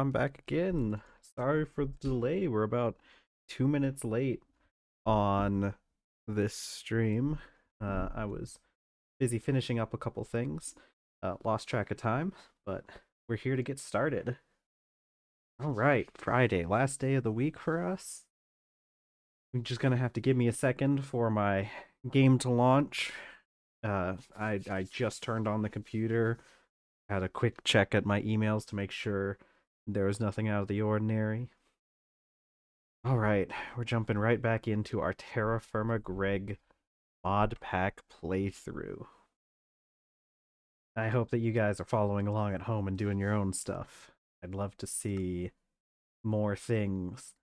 I'm back again. Sorry for the delay. We're about 2 minutes late on this stream. I was busy finishing up a couple things, lost track of time, but we're here to get started. All right, Friday, last day of the week for us. You're just gonna have to give me a second for my game to launch. I just turned on the computer, had a quick check at my emails to make sure there was nothing out of the ordinary. All right, we're jumping right back into our TerrafirmaGreg Modpack playthrough. I hope that you guys are following along at home and doing your own stuff. I'd love to see more things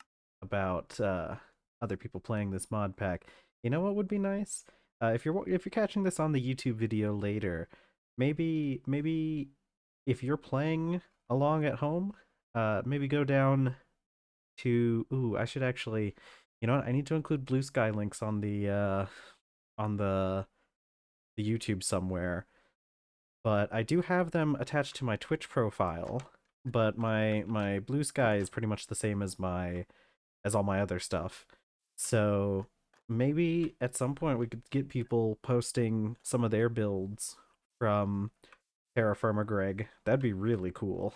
about other people playing this mod pack. You know what would be nice? If you're catching this on the YouTube video later, maybe if you're playing along at home, maybe go down to I should actually, you know what? I need to include Blue Sky links on the YouTube somewhere. But I do have them attached to my Twitch profile, but my Blue Sky is pretty much the same as all my other stuff. So maybe at some point we could get people posting some of their builds from TerrafirmaGreg. That'd be really cool.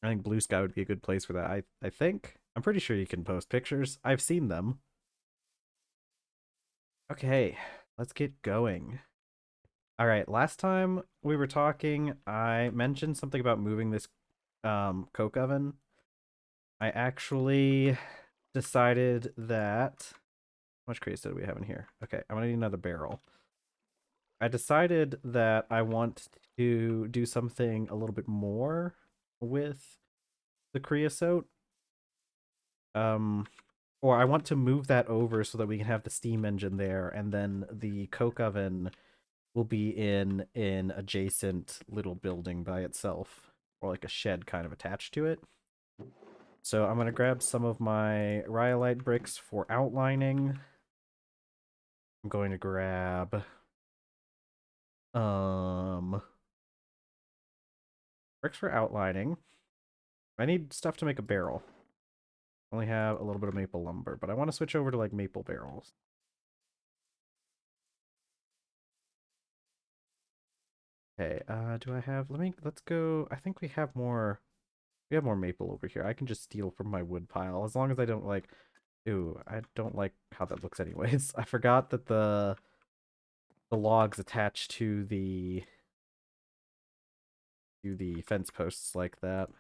I think Blue Sky would be a good place for that. I think. I'm pretty sure you can post pictures. I've seen them. Okay, let's get going. All right, last time we were talking, I mentioned something about moving this coke oven. I actually decided that how much crates did we have in here? Okay, I'm gonna need another barrel. I decided that I want to do something a little bit more with the creosote. Or I want to move that over so that we can have the steam engine there, and then the coke oven will be in an adjacent little building by itself, or like a shed kind of attached to it. So I'm gonna grab some of my rhyolite bricks for outlining. I'm going to grab bricks for outlining. I need stuff to make a barrel. I only have a little bit of maple lumber, but I want to switch over to like maple barrels. Okay, do I have, let's go, I think we have more maple over here. I can just steal from my wood pile, as long as I don't like, ooh, I don't like how that looks anyways. I forgot that the logs attached to the fence posts like that.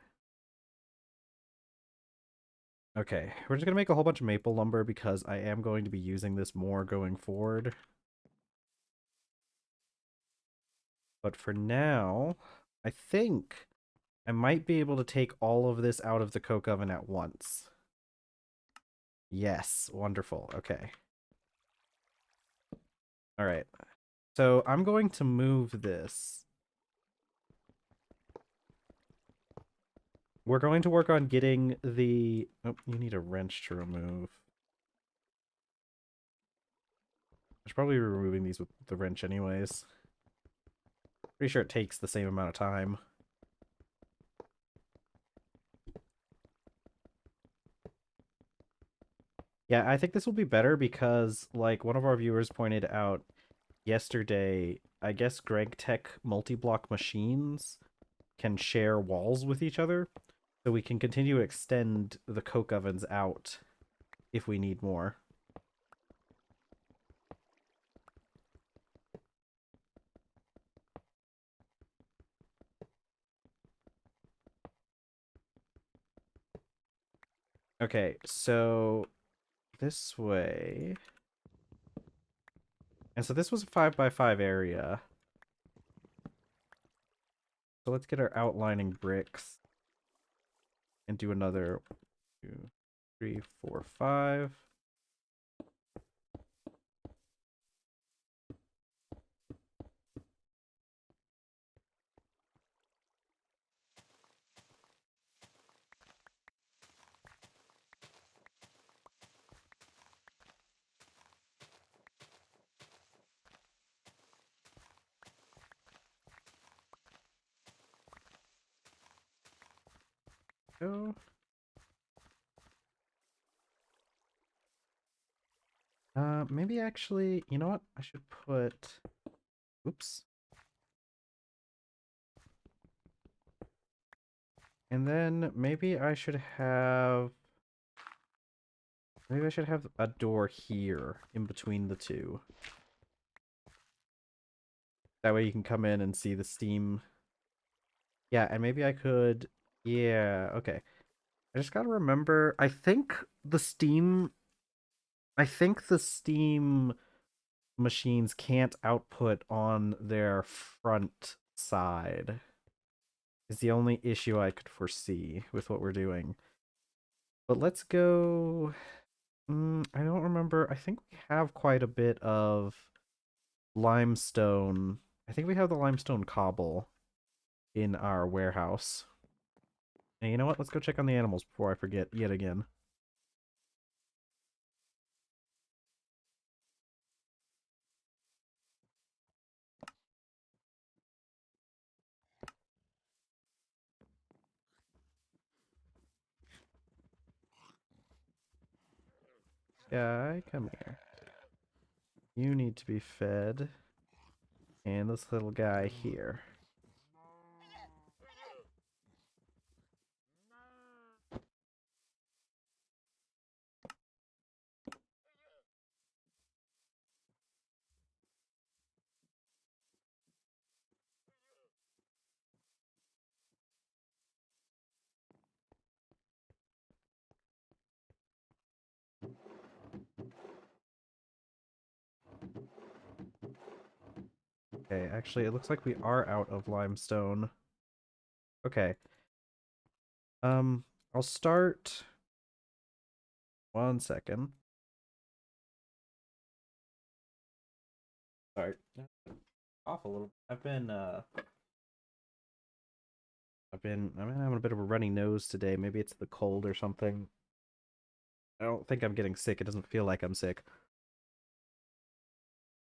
Okay, we're just gonna make a whole bunch of maple lumber because I am going to be using this more going forward. But for now, I think I might be able to take all of this out of the coke oven at once. Yes, wonderful. Okay. All right. So I'm going to move this. We're going to work on getting the... Oh, you need a wrench to remove. I should probably be removing these with the wrench anyways. Pretty sure it takes the same amount of time. Yeah, I think this will be better because, like, one of our viewers pointed out yesterday, I guess Greg Tech multi-block machines can share walls with each other, so we can continue to extend the coke ovens out if we need more. Okay, so this way. And so this was a 5x5 area. So let's get our outlining bricks and do another 2, 3, 4, 5. go. Maybe actually, you know what? I should put. Oops. And then maybe I should have. Maybe I should have a door here in between the two. That way you can come in and see the steam. Yeah, and maybe I could. Yeah, okay. I just gotta remember. I think the Steam machines can't output on their front side. Is the only issue I could foresee with what we're doing. But let's go. I don't remember. I think we have quite a bit of limestone. I think we have the limestone cobble in our warehouse. And you know what? Let's go check on the animals before I forget yet again. Guy, come here. You need to be fed. And this little guy here. Okay, actually, it looks like we are out of limestone. Okay. Um, I'll start. 1 second. Sorry. Off a little. I've been having a bit of a runny nose today. Maybe it's the cold or something. I don't think I'm getting sick. It doesn't feel like I'm sick.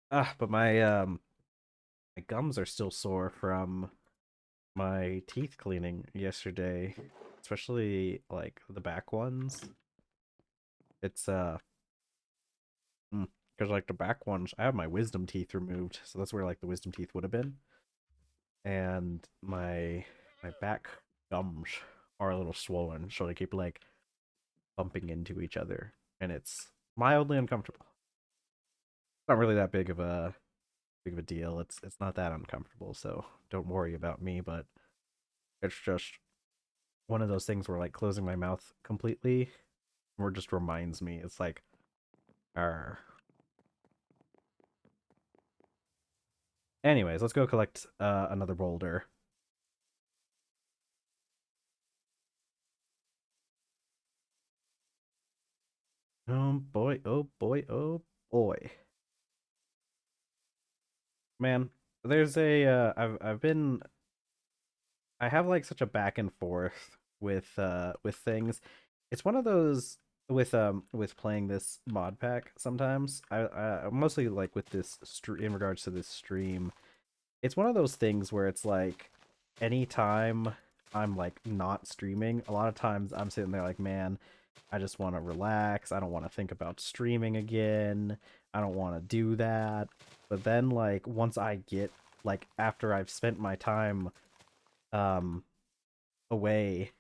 But my gums are still sore from my teeth cleaning yesterday, especially like the back ones. It's because like the back ones, I have my wisdom teeth removed, so that's where like the wisdom teeth would have been, and my back gums are a little swollen, so they keep like bumping into each other, and it's mildly uncomfortable. It's not really that big of a deal. It's not that uncomfortable, so don't worry about me. But it's just one of those things where like closing my mouth completely, or just reminds me. It's like, Arr. Anyways, let's go collect another boulder. Oh boy, oh boy, oh boy. Man, there's a I have like such a back and forth with things. It's one of those with playing this mod pack sometimes. I mostly like with this in regards to this stream. It's one of those things where it's like anytime I'm like not streaming, a lot of times I'm sitting there like, man, I just want to relax. I don't want to think about streaming again. I don't want to do that. But then like once I get like after I've spent my time um away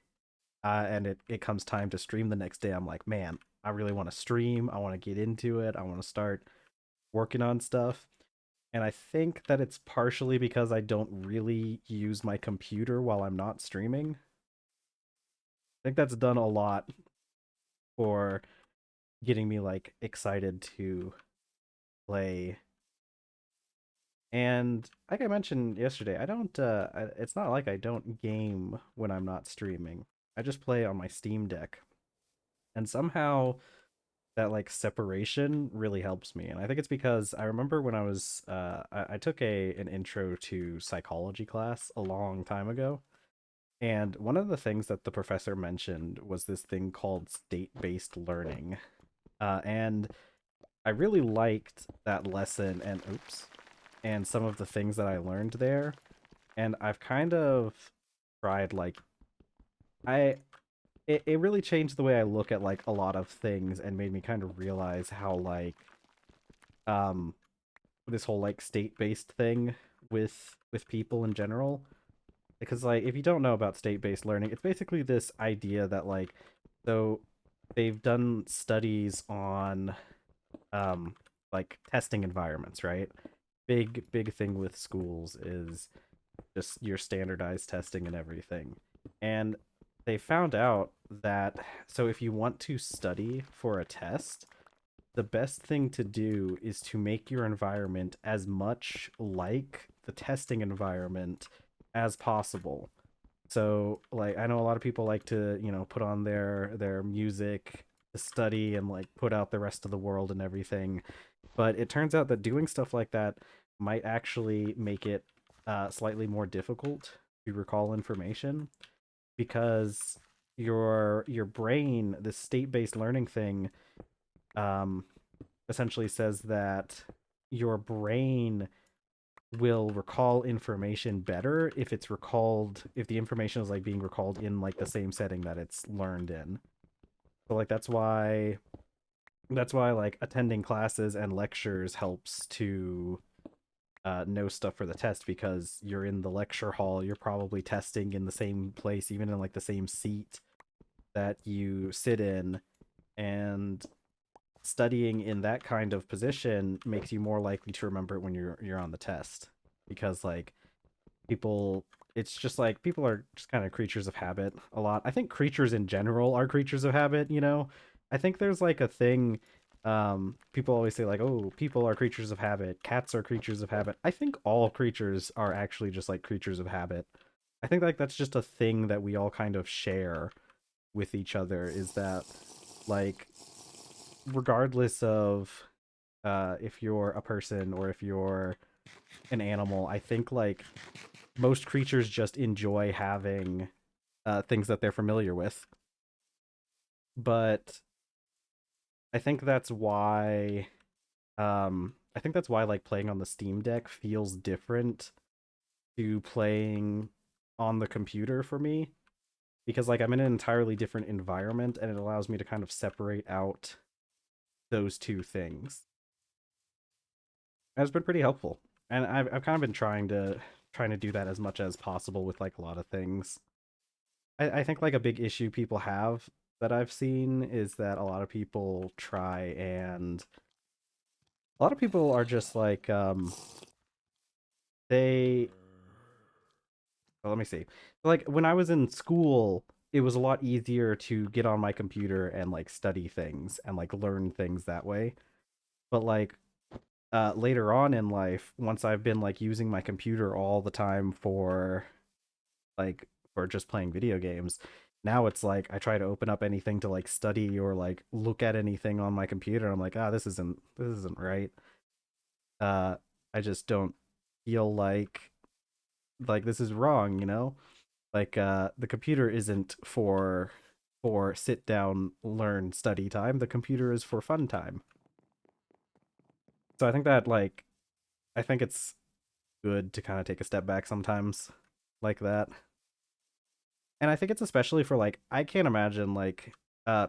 and it comes time to stream the next day, I'm like, man, I really want to stream. I want to get into it. I want to start working on stuff. And I think that it's partially because I don't really use my computer while I'm not streaming. I think that's done a lot for getting me like excited to play. And like I mentioned yesterday, I don't it's not like I don't game when I'm not streaming. I just play on my Steam Deck. And somehow that like separation really helps me. And I think it's because I remember when I was I took an intro to psychology class a long time ago. And one of the things that the professor mentioned was this thing called state-based learning. And I really liked that lesson and oops, and some of the things that I learned there. And I've kind of tried like I it really changed the way I look at like a lot of things and made me kind of realize how like um this whole like state-based thing with people in general. Because like if you don't know about state-based learning, it's basically this idea that like so they've done studies on um like testing environments, right? Big thing with schools is just your standardized testing and everything. And they found out that so if you want to study for a test, the best thing to do is to make your environment as much like the testing environment as possible. So, like, I know a lot of people like to, put on their music to study and like put out the rest of the world and everything. But it turns out that doing stuff like that might actually make it slightly more difficult to recall information because your brain, this state-based learning thing, um, essentially says that your brain will recall information better if the information is like being recalled in like the same setting that it's learned in. So like that's why like attending classes and lectures helps to know stuff for the test because you're in the lecture hall, you're probably testing in the same place, even in like the same seat that you sit in, and studying in that kind of position makes you more likely to remember it when you're on the test because like people it's just like people are just kind of creatures of habit a lot. I think creatures in general are creatures of habit. I think there's like a thing people always say like, oh, people are creatures of habit, cats are creatures of habit. I think all creatures are actually just like creatures of habit. I think like that's just a thing that we all kind of share with each other, is that like regardless of if you're a person or if you're an animal, I think like most creatures just enjoy having things that they're familiar with. But I think that's why like playing on the Steam Deck feels different to playing on the computer for me, because like I'm in an entirely different environment and it allows me to kind of separate out those two things. And it's been pretty helpful. And I've kind of been trying to do that as much as possible with like a lot of things. I think like a big issue people have that I've seen is that a lot of people are just like they well, let me see. Like when I was in school, it was a lot easier to get on my computer and like study things and like learn things that way. But like later on in life, once I've been like using my computer all the time like for just playing video games, now it's like I try to open up anything to like study or like look at anything on my computer. I'm like, ah, this isn't right. Uh, I just don't feel like this is wrong. Like the computer isn't for sit down, learn, study time. The computer is for fun time. So I think that like I think it's good to kind of take a step back sometimes like that. And I think it's especially for like I can't imagine like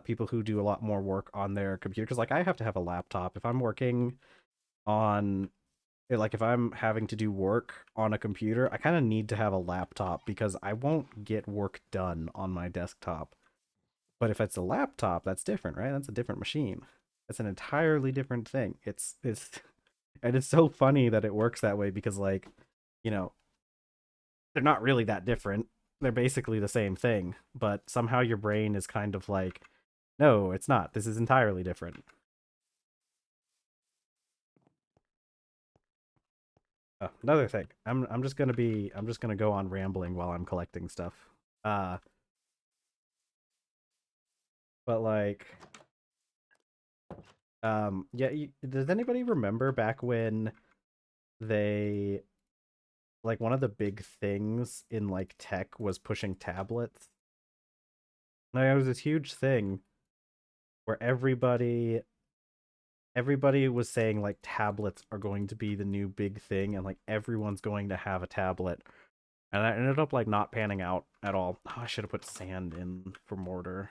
people who do a lot more work on their computer, because like I have to have a laptop if I'm working on like if I'm having to do work on a computer, I kind of need to have a laptop because I won't get work done on my desktop. But if it's a laptop, that's different, right? That's a different machine. That's an entirely different thing. It's and it's so funny that it works that way because like, you know, they're not really that different. They're basically the same thing, but somehow your brain is kind of like, no, it's not. This is entirely different. Another thing, I'm just gonna go on rambling while I'm collecting stuff. Uh, but like, yeah. Does anybody remember back when they like one of the big things in like tech was pushing tablets? Like, it was this huge thing where everybody was saying like tablets are going to be the new big thing and like everyone's going to have a tablet. And that ended up like not panning out at all. Oh, I should have put sand in for mortar.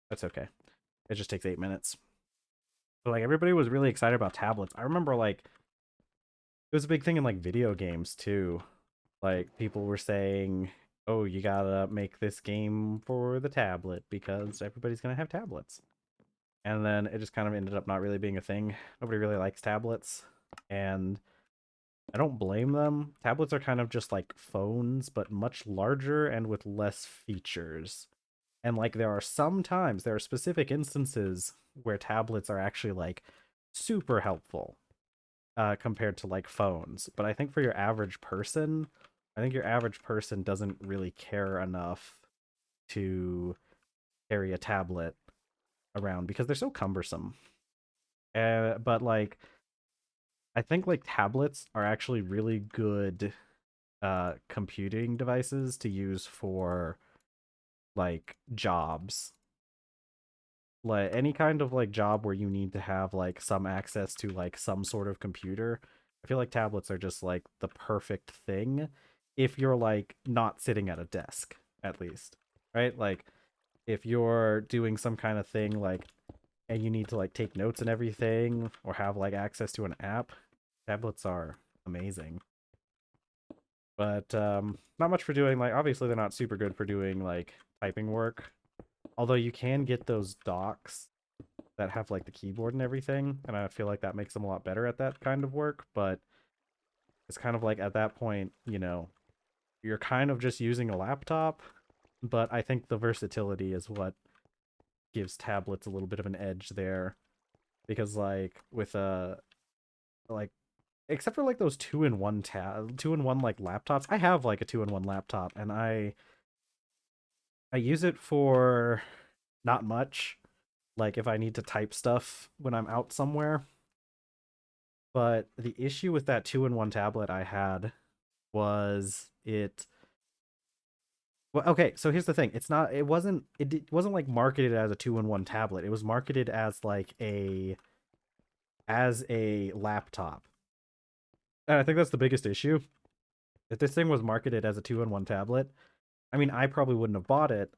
That's okay. It just takes 8 minutes. But like everybody was really excited about tablets. I remember like it was a big thing in like video games too. Like people were saying, "Oh, you gotta make this game for the tablet because everybody's gonna have tablets." And then it just kind of ended up not really being a thing. Nobody really likes tablets, and I don't blame them. Tablets are kind of just like phones, but much larger and with less features. And like there are specific instances where tablets are actually like super helpful compared to like phones. But I think for your average person, I think your average person doesn't really care enough to carry a tablet around because they're so cumbersome. But like I think like tablets are actually really good computing devices to use for like jobs, like any kind of like job where you need to have like some access to like some sort of computer. I feel like tablets are just like the perfect thing if you're like not sitting at a desk, at least, right? Like if you're doing some kind of thing like and you need to like take notes and everything or have like access to an app, tablets are amazing. But not much for doing like obviously they're not super good for doing like typing work. Although you can get those docks that have like the keyboard and everything, and I feel like that makes them a lot better at that kind of work, but it's kind of like at that point, you're kind of just using a laptop, but I think the versatility is what gives tablets a little bit of an edge there because like with a like except for like those two-in-one like laptops. I have like a two-in-one laptop and I use it for not much, like if I need to type stuff when I'm out somewhere. But the issue with that two-in-one tablet I had was it well, okay, so here's the thing. It wasn't like marketed as a two-in-one tablet. It was marketed as like a laptop. And I think that's the biggest issue. If this thing was marketed as a two-in-one tablet, I mean, I probably wouldn't have bought it,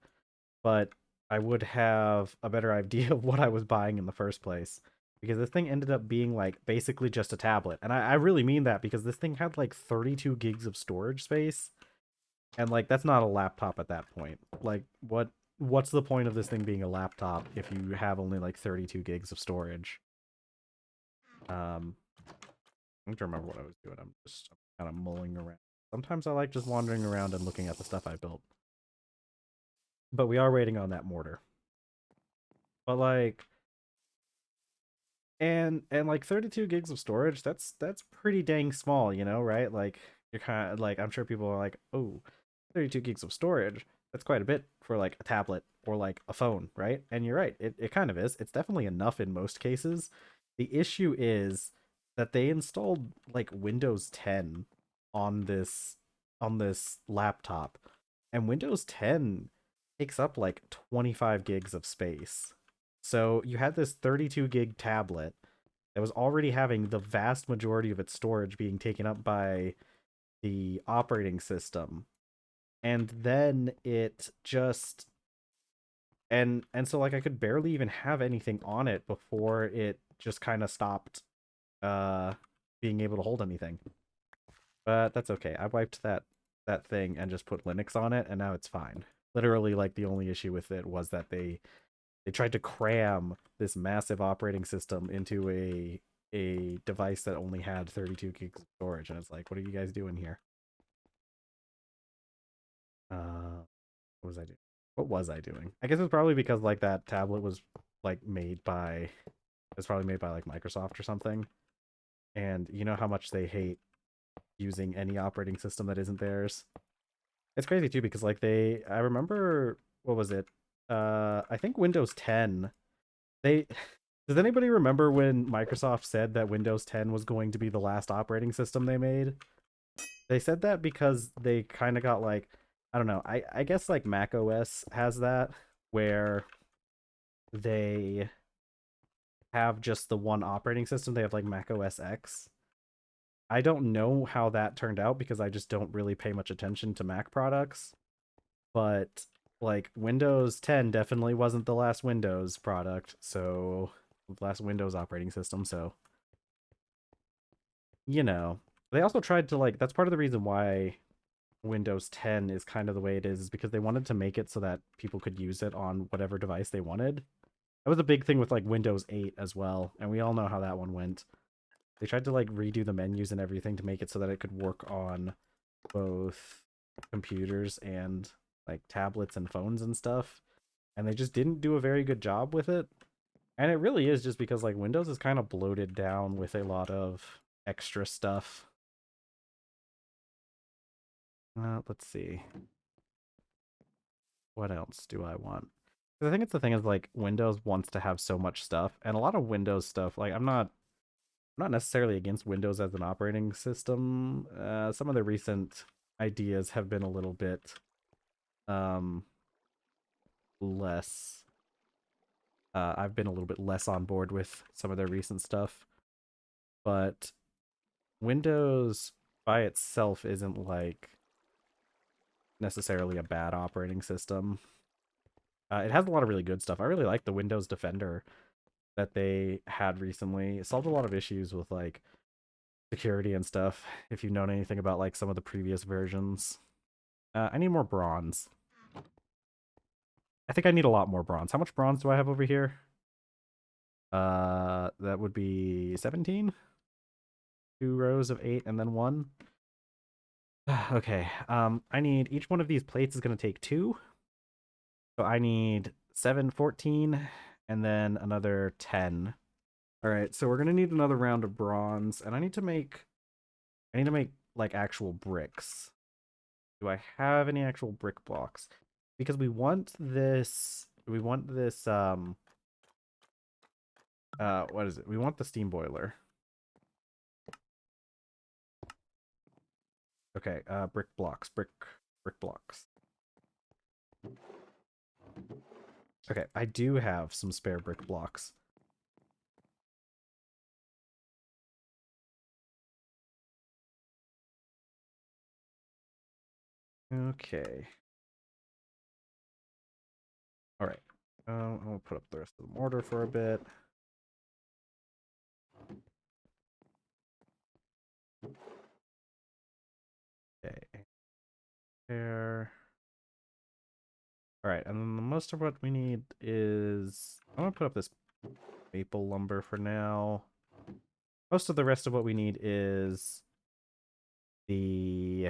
but I would have a better idea of what I was buying in the first place. Because this thing ended up being like basically just a tablet. And I really mean that because this thing had like 32 gigs of storage space. And like that's not a laptop at that point. Like what's the point of this thing being a laptop if you have only like 32 gigs of storage? I don't remember what I was doing. I'm kind of mulling around. Sometimes I like just wandering around and looking at the stuff I built. But we are waiting on that mortar. But like and like 32 gigs of storage, that's pretty dang small, right? Like you're kind of like I'm sure people are like, "Oh, 32 gigs of storage. That's quite a bit for like a tablet or like a phone, right?" And you're right. It kind of is. It's definitely enough in most cases. The issue is that they installed like Windows 10 on this laptop, and Windows 10 takes up like 25 gigs of space. So you had this 32 gig tablet that was already having the vast majority of its storage being taken up by the operating system. And then it just and so like I could barely even have anything on it before it just kind of stopped uh being able to hold anything. But that's okay. I wiped that thing and just put Linux on it and now it's fine. Literally like the only issue with it was that they tried to cram this massive operating system into a device that only had 32 gigs of storage and it's like what are you guys doing here? What was I doing? What was I doing? I guess it's probably because like that tablet was like it's probably made by like Microsoft or something. And you know how much they hate using any operating system that isn't theirs. It's crazy too because like I remember what was it? I think Windows 10. They Does anybody remember when Microsoft said that Windows 10 was going to be the last operating system they made? They said that because they kind of got like I don't know. I guess like Mac OS has that where they have just the one operating system. They have like Mac OS X. I don't know how that turned out because I just don't really pay much attention to Mac products. But like Windows 10 definitely wasn't the last Windows product, so last Windows operating system, so you know. They also tried to like that's part of the reason why Windows 10 is kind of the way it is because they wanted to make it so that people could use it on whatever device they wanted. That was a big thing with like Windows 8 as well, and we all know how that one went. They tried to like redo the menus and everything to make it so that it could work on both computers and like tablets and phones and stuff. And they just didn't do a very good job with it. And it really is just because like Windows is kind of bloated down with a lot of extra stuff. Let's see. What else do I want? I think it's the thing is like Windows wants to have so much stuff, and a lot of Windows stuff. Like I'm not necessarily against Windows as an operating system. Some of the recent ideas have been a little bit um, less. I've been a little bit less on board with some of their recent stuff, but Windows by itself isn't like necessarily a bad operating system. It has a lot of really good stuff. I really like the Windows Defender that they had recently. It solved a lot of issues with like security and stuff. If you've known anything about like some of the previous versions, I need more bronze. I think I need a lot more bronze. How much bronze do I have over here? That would be 17. 2 rows of 8 and then 1. Okay. I need each one of these plates is going to take 2. So I need 7, 14, and then another 10. All right, so we're going to need another round of bronze, and I need to make like actual bricks. Do I have any actual brick blocks? Because we want this what is it? We want the steam boiler. Okay, brick blocks, brick blocks. Okay, I do have some spare brick blocks. Okay. All right. I'll put up the rest of the mortar for a bit. Okay. There. All right, and then most of what we need is I'm gonna put up this maple lumber for now. Most of the rest of what we need is the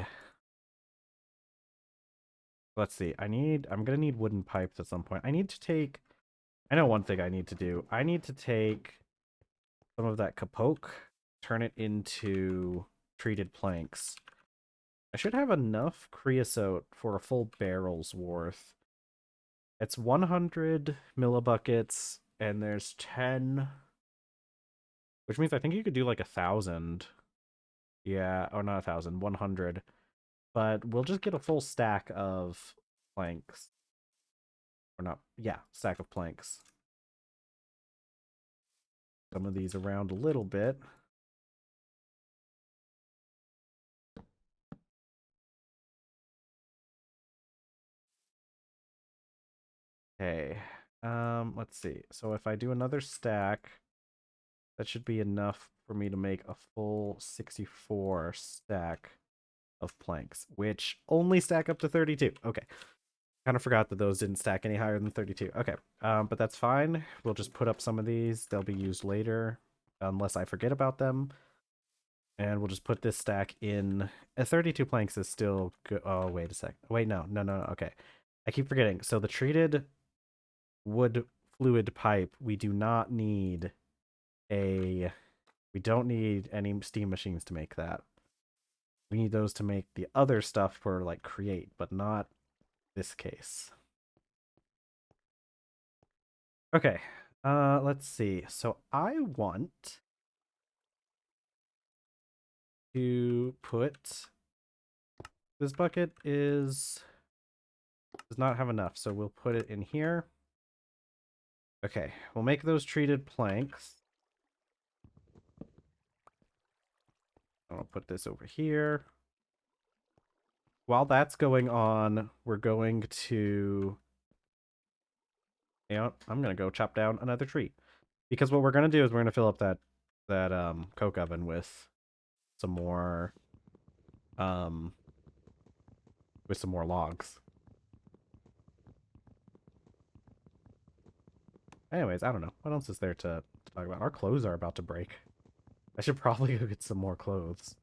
let's see. I'm gonna need wooden pipes at some point. I know one thing I need to do. I need to take some of that kapoke, turn it into treated planks. I should have enough creosote for a full barrel's worth. It's 100 millibuckets, and there's 10, which means I think you could do like 1,000. Yeah, or not 1,000, 100. But we'll just get a full stack of planks. Or not, yeah, stack of planks. Some of these around a little bit. Okay. Let's see. So if I do another stack, that should be enough for me to make a full 64 stack of planks, which only stack up to 32. Okay. Kind of forgot that those didn't stack any higher than 32. Okay. But that's fine. We'll just put up some of these. They'll be used later, unless I forget about them. And we'll just put this stack in. 32 planks is still good. Oh, wait a sec. Wait, no. Okay. I keep forgetting. So the treated wood fluid pipe, we don't need any steam machines to make that. We need those to make the other stuff for like create, but not this case. Okay. Let's see. So I want to put this bucket does not have enough, so we'll put it in here. Okay, we'll make those treated planks. I'll put this over here. While that's going on, we're going to, you know, I'm gonna go chop down another tree, because what we're gonna do is we're gonna fill up that coke oven with some more um logs. Anyways, I don't know what else is there to talk about. Our clothes are about to break. I should probably go get some more clothes,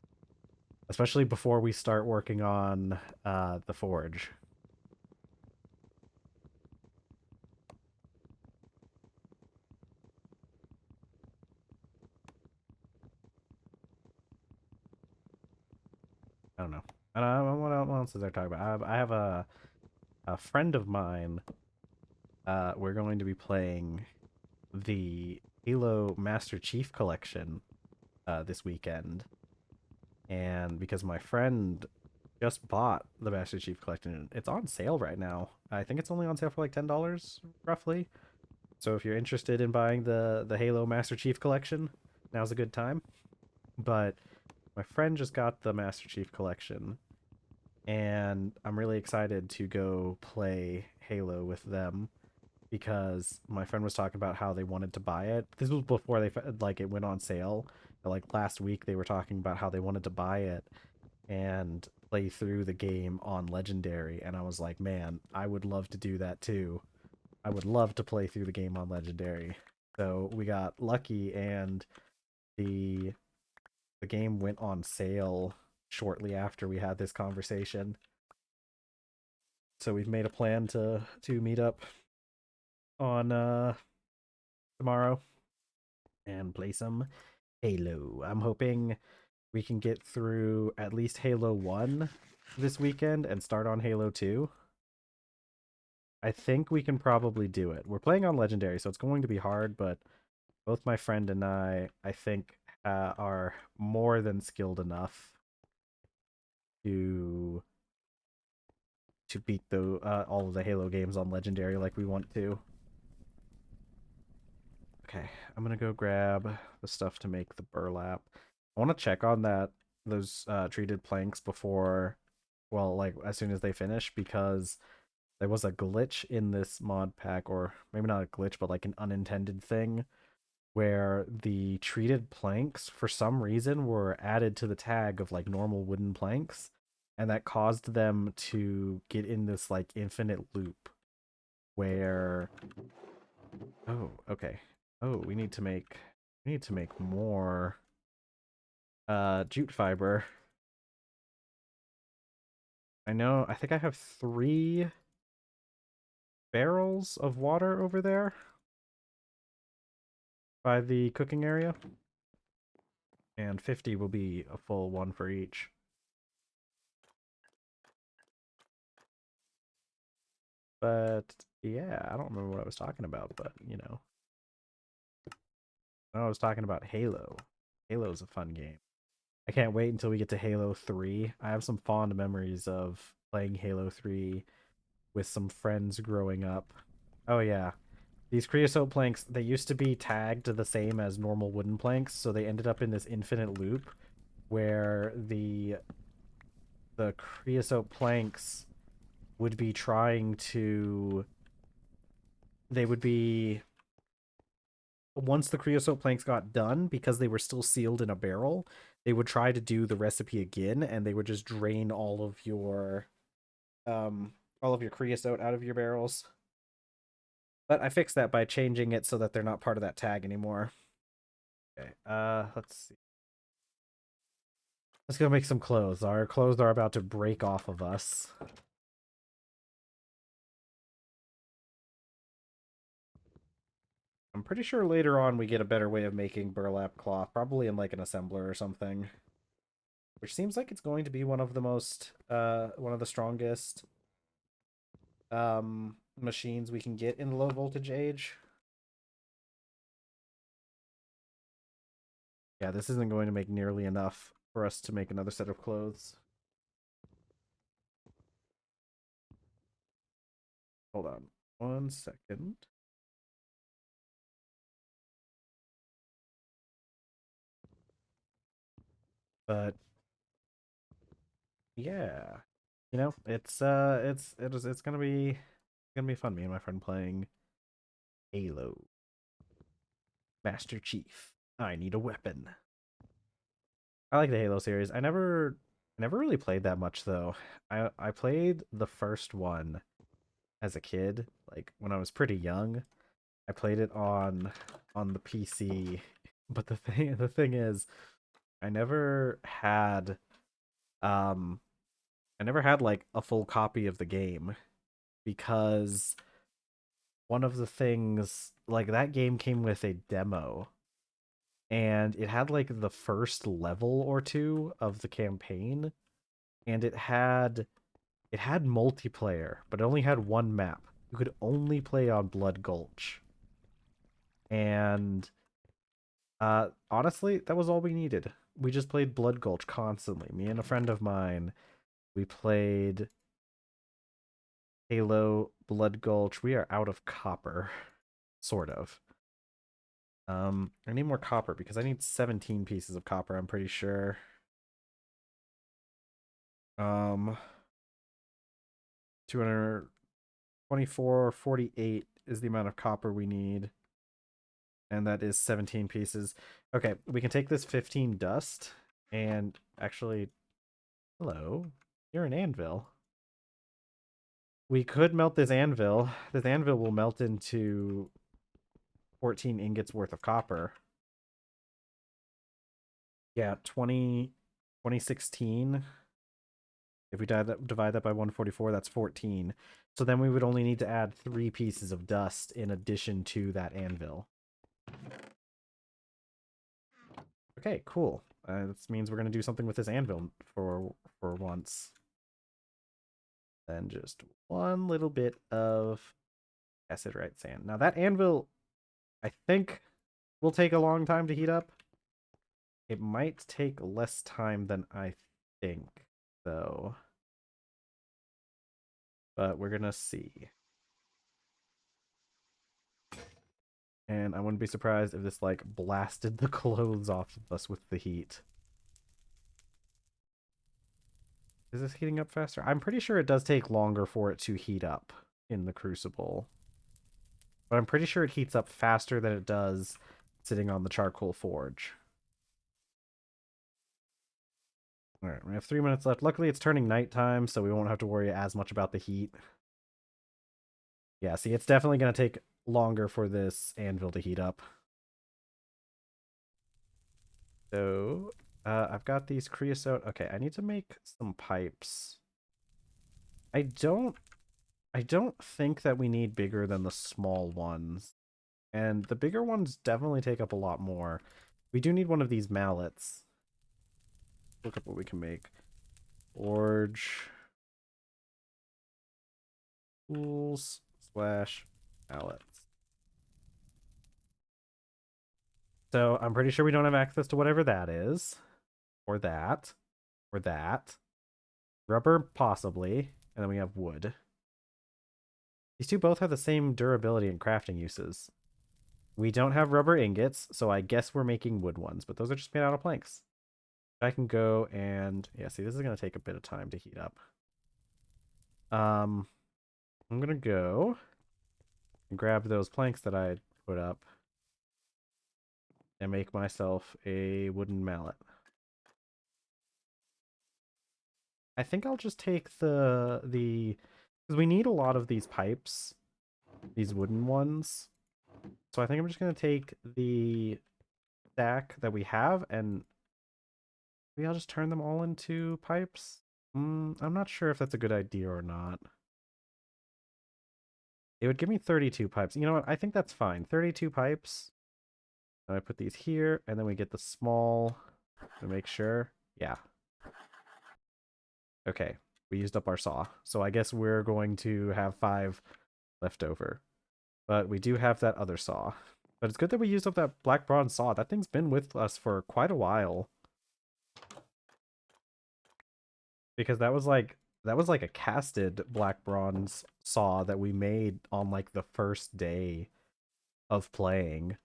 especially before we start working on the forge. I don't know. I don't know what else is there to talk about. I have a friend of mine. We're going to be playing the Halo Master Chief Collection this weekend, and because my friend just bought the Master Chief Collection, it's on sale right now. I think it's only on sale for like $10 roughly. So if you're interested in buying the Halo Master Chief Collection, now's a good time. But my friend just got the Master Chief Collection, and I'm really excited to go play Halo with them because my friend was talking about how they wanted to buy it. This was before they like it went on sale. Like last week, they were talking about how they wanted to buy it and play through the game on Legendary, and I was like, man, I would love to do that too. I would love to play through the game on Legendary. So we got lucky, and the the game went on sale shortly after we had this conversation. So we've made a plan to meet up on tomorrow and play some Halo. I'm hoping we can get through at least Halo 1 this weekend and start on Halo 2. I think we can probably do it. We're playing on Legendary, so it's going to be hard, but both my friend and I think, are more than skilled enough to beat the all of the Halo games on Legendary like we want to. Okay, I'm gonna go grab the stuff to make the burlap. I want to check on those treated planks before, well, like as soon as they finish, because there was a glitch in this mod pack, or maybe not a glitch, but like an unintended thing, where the treated planks for some reason were added to the tag of like normal wooden planks, and that caused them to get in this like infinite loop where, oh, okay, oh, we need to make more jute fiber. I think I have 3 barrels of water over there by the cooking area, and 50 will be a full one for each. But yeah, I don't remember what I was talking about, but you know, I was talking about Halo. Halo is a fun game. I can't wait until we get to Halo 3. I have some fond memories of playing Halo 3 with some friends growing up. Oh yeah, these creosote planks, they used to be tagged the same as normal wooden planks, so they ended up in this infinite loop where the creosote planks would be trying to, they would be, once the creosote planks got done, because they were still sealed in a barrel, they would try to do the recipe again, and they would just drain um all of your creosote out of your barrels. But I fixed that by changing it so that they're not part of that tag anymore. Okay, let's see. Let's go make some clothes. Our clothes are about to break off of us. I'm pretty sure later on we get a better way of making burlap cloth, probably in like an assembler or something. Which seems like it's going to be one of the strongest machines we can get in the low voltage age. Yeah, this isn't going to make nearly enough for us to make another set of clothes. Hold on 1 second. But yeah, it's gonna be fun. Me and my friend playing Halo Master Chief. I need a weapon. I like the Halo series. I never really played that much though. I played the first one as a kid, like when I was pretty young. I played it on the PC, but the thing is, I never had um I never had like a full copy of the game because one of the things, like, that game came with a demo and it had like the first level or two of the campaign, and it had multiplayer, but it only had one map. You could only play on Blood Gulch. And honestly, that was all we needed. We just played Blood Gulch constantly. Me and a friend of mine, we played Halo, Blood Gulch. We are out of copper, sort of. I need more copper because I need 17 pieces of copper, I'm pretty sure. Um, 224.48 is the amount of copper we need, and that is 17 pieces. Okay, we can take this 15 dust and actually, hello, you're an anvil. We could melt this anvil. This anvil will melt into 14 ingots worth of copper. Yeah, 2016. If we divide that by 144, that's 14. So then we would only need to add 3 pieces of dust in addition to that anvil. Okay, cool. This means we're going to do something with this anvil for once. Then just one little bit of acid sand. Now that anvil, I think, will take a long time to heat up. It might take less time than I think, though. But we're gonna see. And I wouldn't be surprised if this, like, blasted the clothes off of us with the heat. Is this heating up faster? I'm pretty sure it does take longer for it to heat up in the crucible. But I'm pretty sure it heats up faster than it does sitting on the charcoal forge. Alright, we have 3 minutes left. Luckily, it's turning nighttime, so we won't have to worry as much about the heat. Yeah, see, it's definitely going to take longer for this anvil to heat up. So, I've got these creosote. Okay, I need to make some pipes. I don't think that we need bigger than the small ones. And the bigger ones definitely take up a lot more. We do need one of these mallets. Look up what we can make. Forge. Tools / mallets. So I'm pretty sure we don't have access to whatever that is. Or that. Or that. Rubber, possibly. And then we have wood. These two both have the same durability and crafting uses. We don't have rubber ingots, so I guess we're making wood ones, but those are just made out of planks. I can go and... yeah, see, this is going to take a bit of time to heat up. I'm going to go and grab those planks that I put up and make myself a wooden mallet. I think I'll just take the because we need a lot of these pipes, these wooden ones. So I think I'm just going to take the stack that we have and maybe I'll just turn them all into pipes. I'm not sure if that's a good idea or not. It would give me 32 pipes. You know what? I think that's fine. 32 pipes. And I put these here, and then we get the small to make sure. Yeah. Okay. We used up our saw. So I guess we're going to have 5 left over. But we do have that other saw. But it's good that we used up that black bronze saw. That thing's been with us for quite a while. Because that was like a casted black bronze saw that we made on like the first day of playing.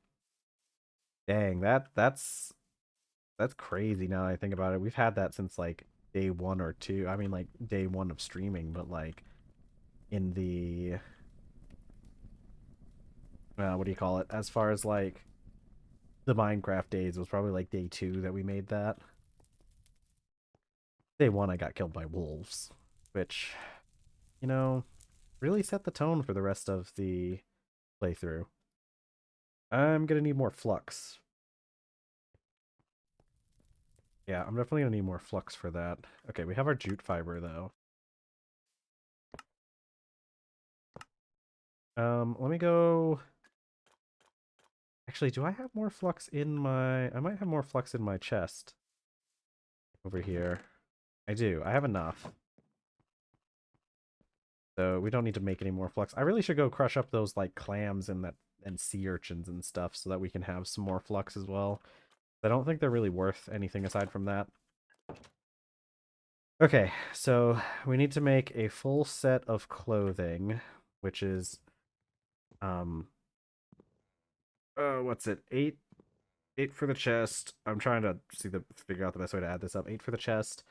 Dang, that's That's crazy now that I think about it. We've had that since like day one or two. I mean, like day one of streaming, but like in the what do you call it? As far as like the Minecraft days, it was probably like day two that we made that. Day one, I got killed by wolves, which, you know, really set the tone for the rest of the playthrough. I'm gonna need more flux. Yeah, I'm definitely gonna need more flux for that. Okay, we have our jute fiber though. Let me go. Actually, do I have more flux in my... I might have more flux in my chest over here. I do. I have enough. So we don't need to make any more flux. I really should go crush up those like clams and that and sea urchins and stuff so that we can have some more flux as well. I don't think they're really worth anything aside from that. Okay, so we need to make a full set of clothing, which is what's it? Eight for the chest. I'm trying to figure out the best way to add this up. 8 for the chest.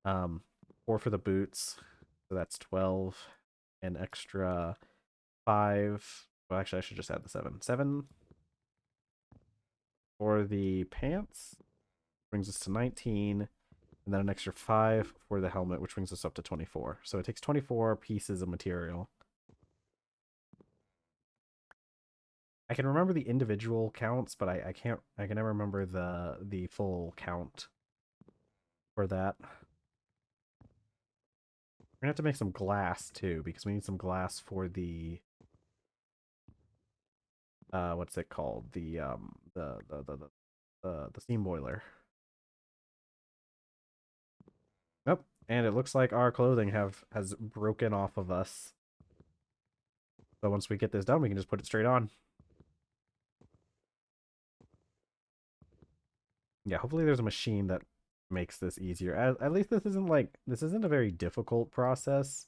Um 4 for the boots. So that's 12. An extra 5. Well, actually I should just add the 7. 7 for the pants brings us to 19, and then an extra 5 for the helmet, which brings us up to 24. So it takes 24 pieces of material. I can remember the individual counts, but I can never remember the full count for that. We're gonna have to make some glass too, because we need some glass for the what's it called? The steam boiler. Nope. And it looks like our clothing has broken off of us. So once we get this done, we can just put it straight on. Yeah, hopefully there's a machine that makes this easier. At least this isn't a very difficult process.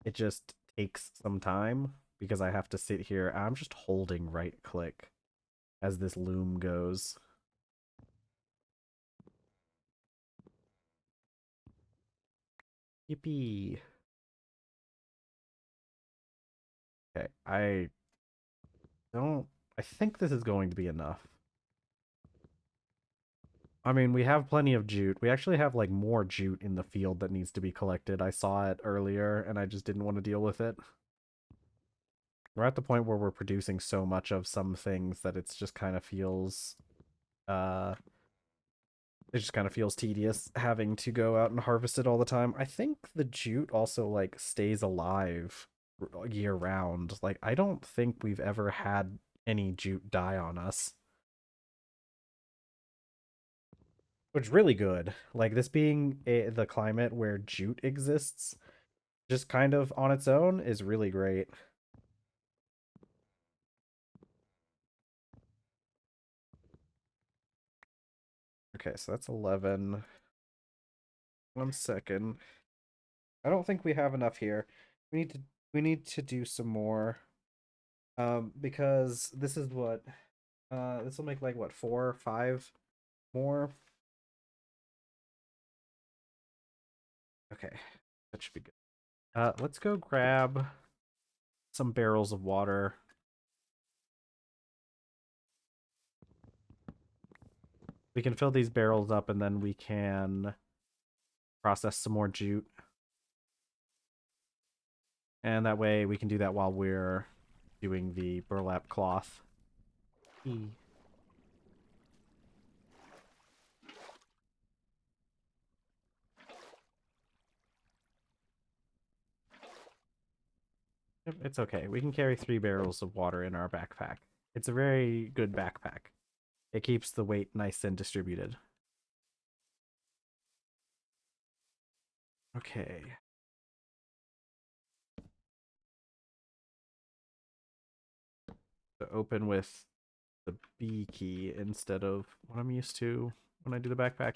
It just takes some time because I have to sit here. I'm just holding right click as this loom goes. Yippee. Okay, don't I think this is going to be enough. I mean, we have plenty of jute. We actually have like more jute in the field that needs to be collected. I saw it earlier and I just didn't want to deal with it. We're at the point where we're producing so much of some things that it's just kind of feels uh it just kind of feels tedious having to go out and harvest it all the time. I think the jute also like stays alive year round. Like I don't think we've ever had any jute die on us. Which is really good. Like this being the climate where jute exists just kind of on its own is really great. Okay, so that's 11. 1 second. I don't think we have enough here. We need to do some more. Because this is what this will make like what 4 or 5 more. Okay, that should be good. Let's go grab some barrels of water. We can fill these barrels up and then we can process some more jute. And that way we can do that while we're doing the burlap cloth. It's okay. We can carry 3 barrels of water in our backpack. It's a very good backpack. It keeps the weight nice and distributed. Okay. So open with the B key instead of what I'm used to when I do the backpack.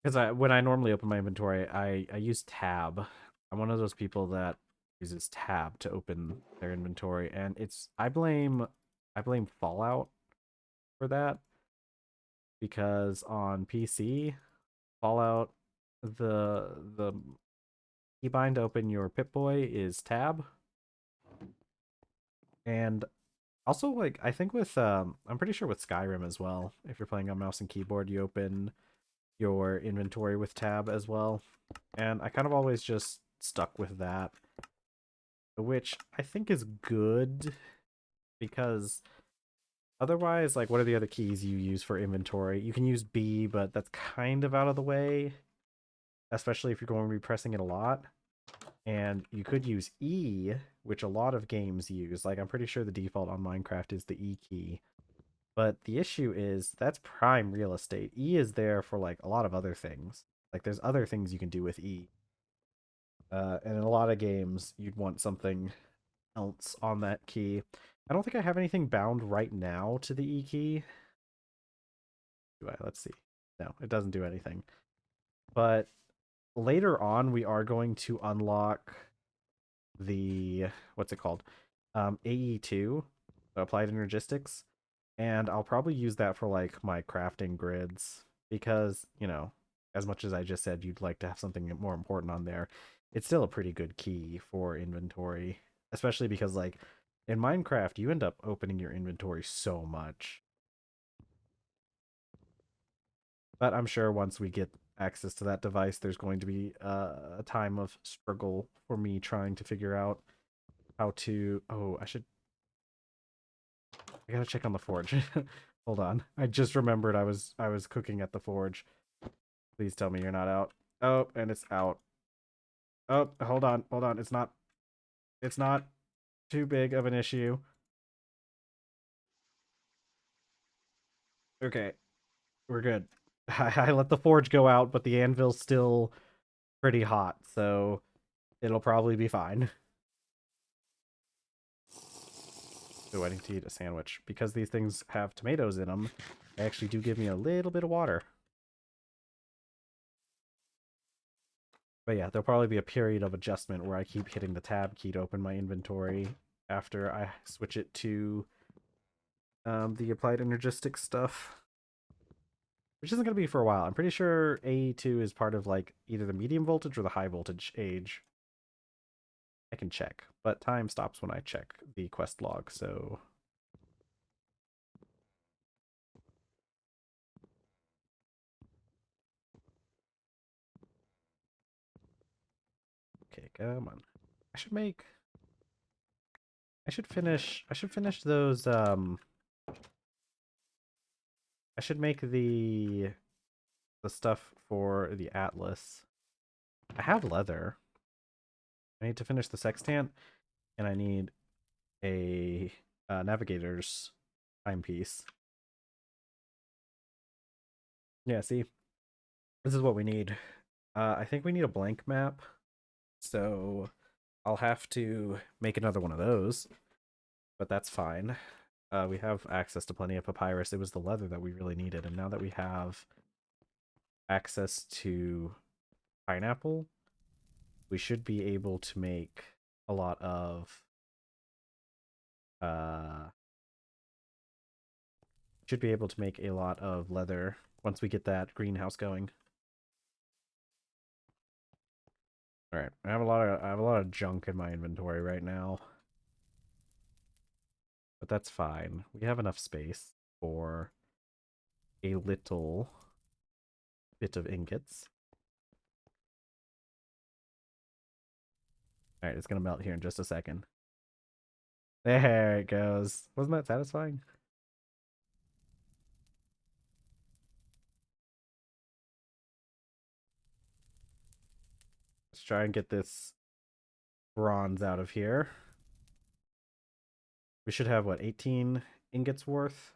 Because when I normally open my inventory, I use tab. I'm one of those people that uses tab to open their inventory, and I blame Fallout for that because on PC, Fallout, the keybind to open your Pip-Boy is tab, and also like I think with I'm pretty sure with Skyrim as well. If you're playing on mouse and keyboard, you open your inventory with tab as well, and I kind of always just stuck with that, which I think is good because otherwise, like, what are the other keys you use for inventory? You can use B, but that's kind of out of the way, especially if you're going to be pressing it a lot. And you could use E, which a lot of games use. Like, I'm pretty sure the default on Minecraft is the E key. But the issue is that's prime real estate. E is there for, like, a lot of other things. Like, there's other things you can do with E. And in a lot of games, you'd want something else on that key. I don't think I have anything bound right now to the E key. Do I? Let's see. No, it doesn't do anything. But later on, we are going to unlock the what's it called? AE2, Applied Energistics, and I'll probably use that for like my crafting grids because, you know, as much as I just said you'd like to have something more important on there, it's still a pretty good key for inventory, especially because like in Minecraft you end up opening your inventory so much. But I'm sure once we get access to that device, there's going to be a time of struggle for me trying to figure out how to. Oh, I gotta check on the forge. Hold on. I just remembered I was cooking at the forge. Please tell me you're not out. Oh, and it's out. Oh, hold on. It's not too big of an issue. Okay, we're good. I let the forge go out, but the anvil's still pretty hot, so it'll probably be fine. So I need to eat a sandwich. Because these things have tomatoes in them, they actually do give me a little bit of water. But yeah, there'll probably be a period of adjustment where I keep hitting the tab key to open my inventory after I switch it to the applied energistic stuff. Which isn't going to be for a while. I'm pretty sure AE2 is part of like either the medium voltage or the high voltage age. I can check, but time stops when I check the quest log, so... Okay, come on. I should make... I should finish those, I should make the stuff for the Atlas. I have leather. I need to finish the sextant, and I need a navigator's timepiece. Yeah, see? This is what we need. I think we need a blank map, so I'll have to make another one of those, but that's fine. We have access to plenty of papyrus. It was the leather that we really needed, and now that we have access to pineapple, we should be able to make a lot of uh should be able to make a lot of leather once we get that greenhouse going. All right, I have a lot of junk in my inventory right now, but that's fine. We have enough space for a little bit of ingots. All right, it's gonna melt here in just a second. There it goes. Wasn't that satisfying? Let's try and get this bronze out of here. We should have, what, 18 ingots worth?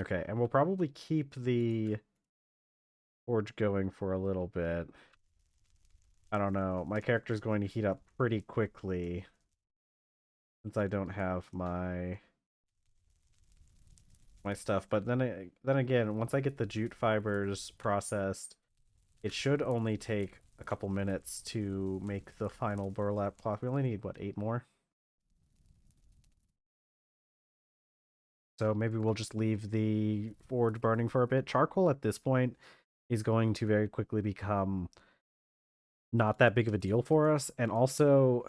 Okay, and we'll probably keep the forge going for a little bit. I don't know. My character's going to heat up pretty quickly since I don't have my stuff. But then again, once I get the jute fibers processed, it should only take a couple minutes to make the final burlap cloth. We only need, what, 8 more? So maybe we'll just leave the forge burning for a bit. Charcoal at this point is going to very quickly become not that big of a deal for us. And also,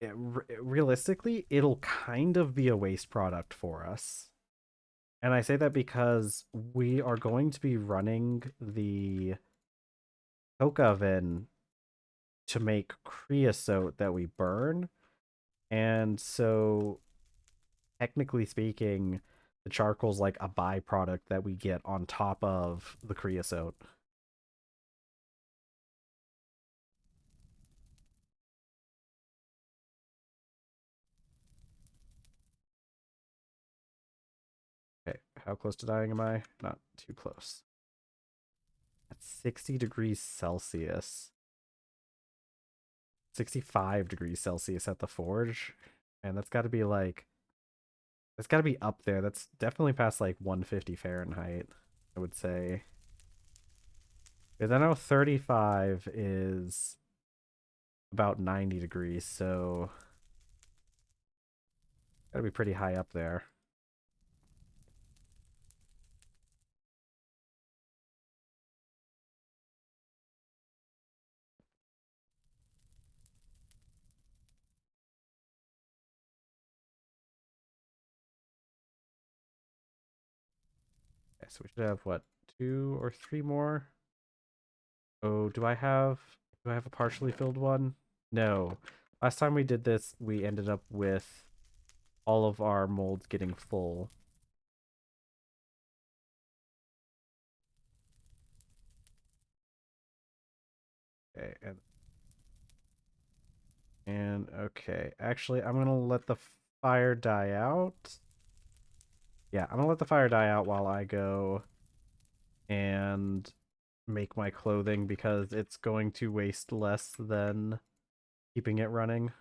realistically, it'll kind of be a waste product for us. And I say that because we are going to be running the coke oven to make creosote that we burn. And so, technically speaking, the charcoal's like a byproduct that we get on top of the creosote. Okay, how close to dying am I? Not too close. At 60 degrees Celsius. 65 degrees Celsius at the forge. And that's got to be like, that's got to be up there. That's definitely past like 150 Fahrenheit, I would say. Because I know 35 is about 90 degrees, so gotta be pretty high up there. Okay, so we should have what, 2 or 3 more? Oh, do I have a partially filled one? No. Last time we did this, we ended up with all of our molds getting full. Okay, and okay. Actually, I'm gonna let the fire die out. Yeah, I'm gonna let the fire die out while I go and make my clothing because it's going to waste less than keeping it running.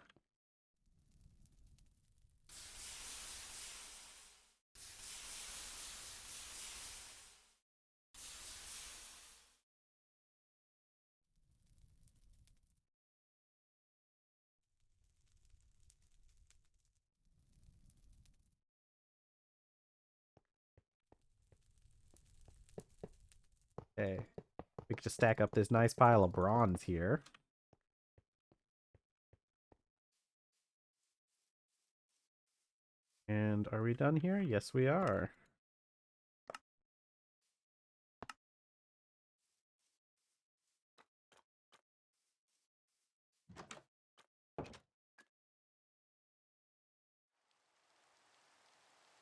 Okay. We could just stack up this nice pile of bronze here. And are we done here? Yes, we are.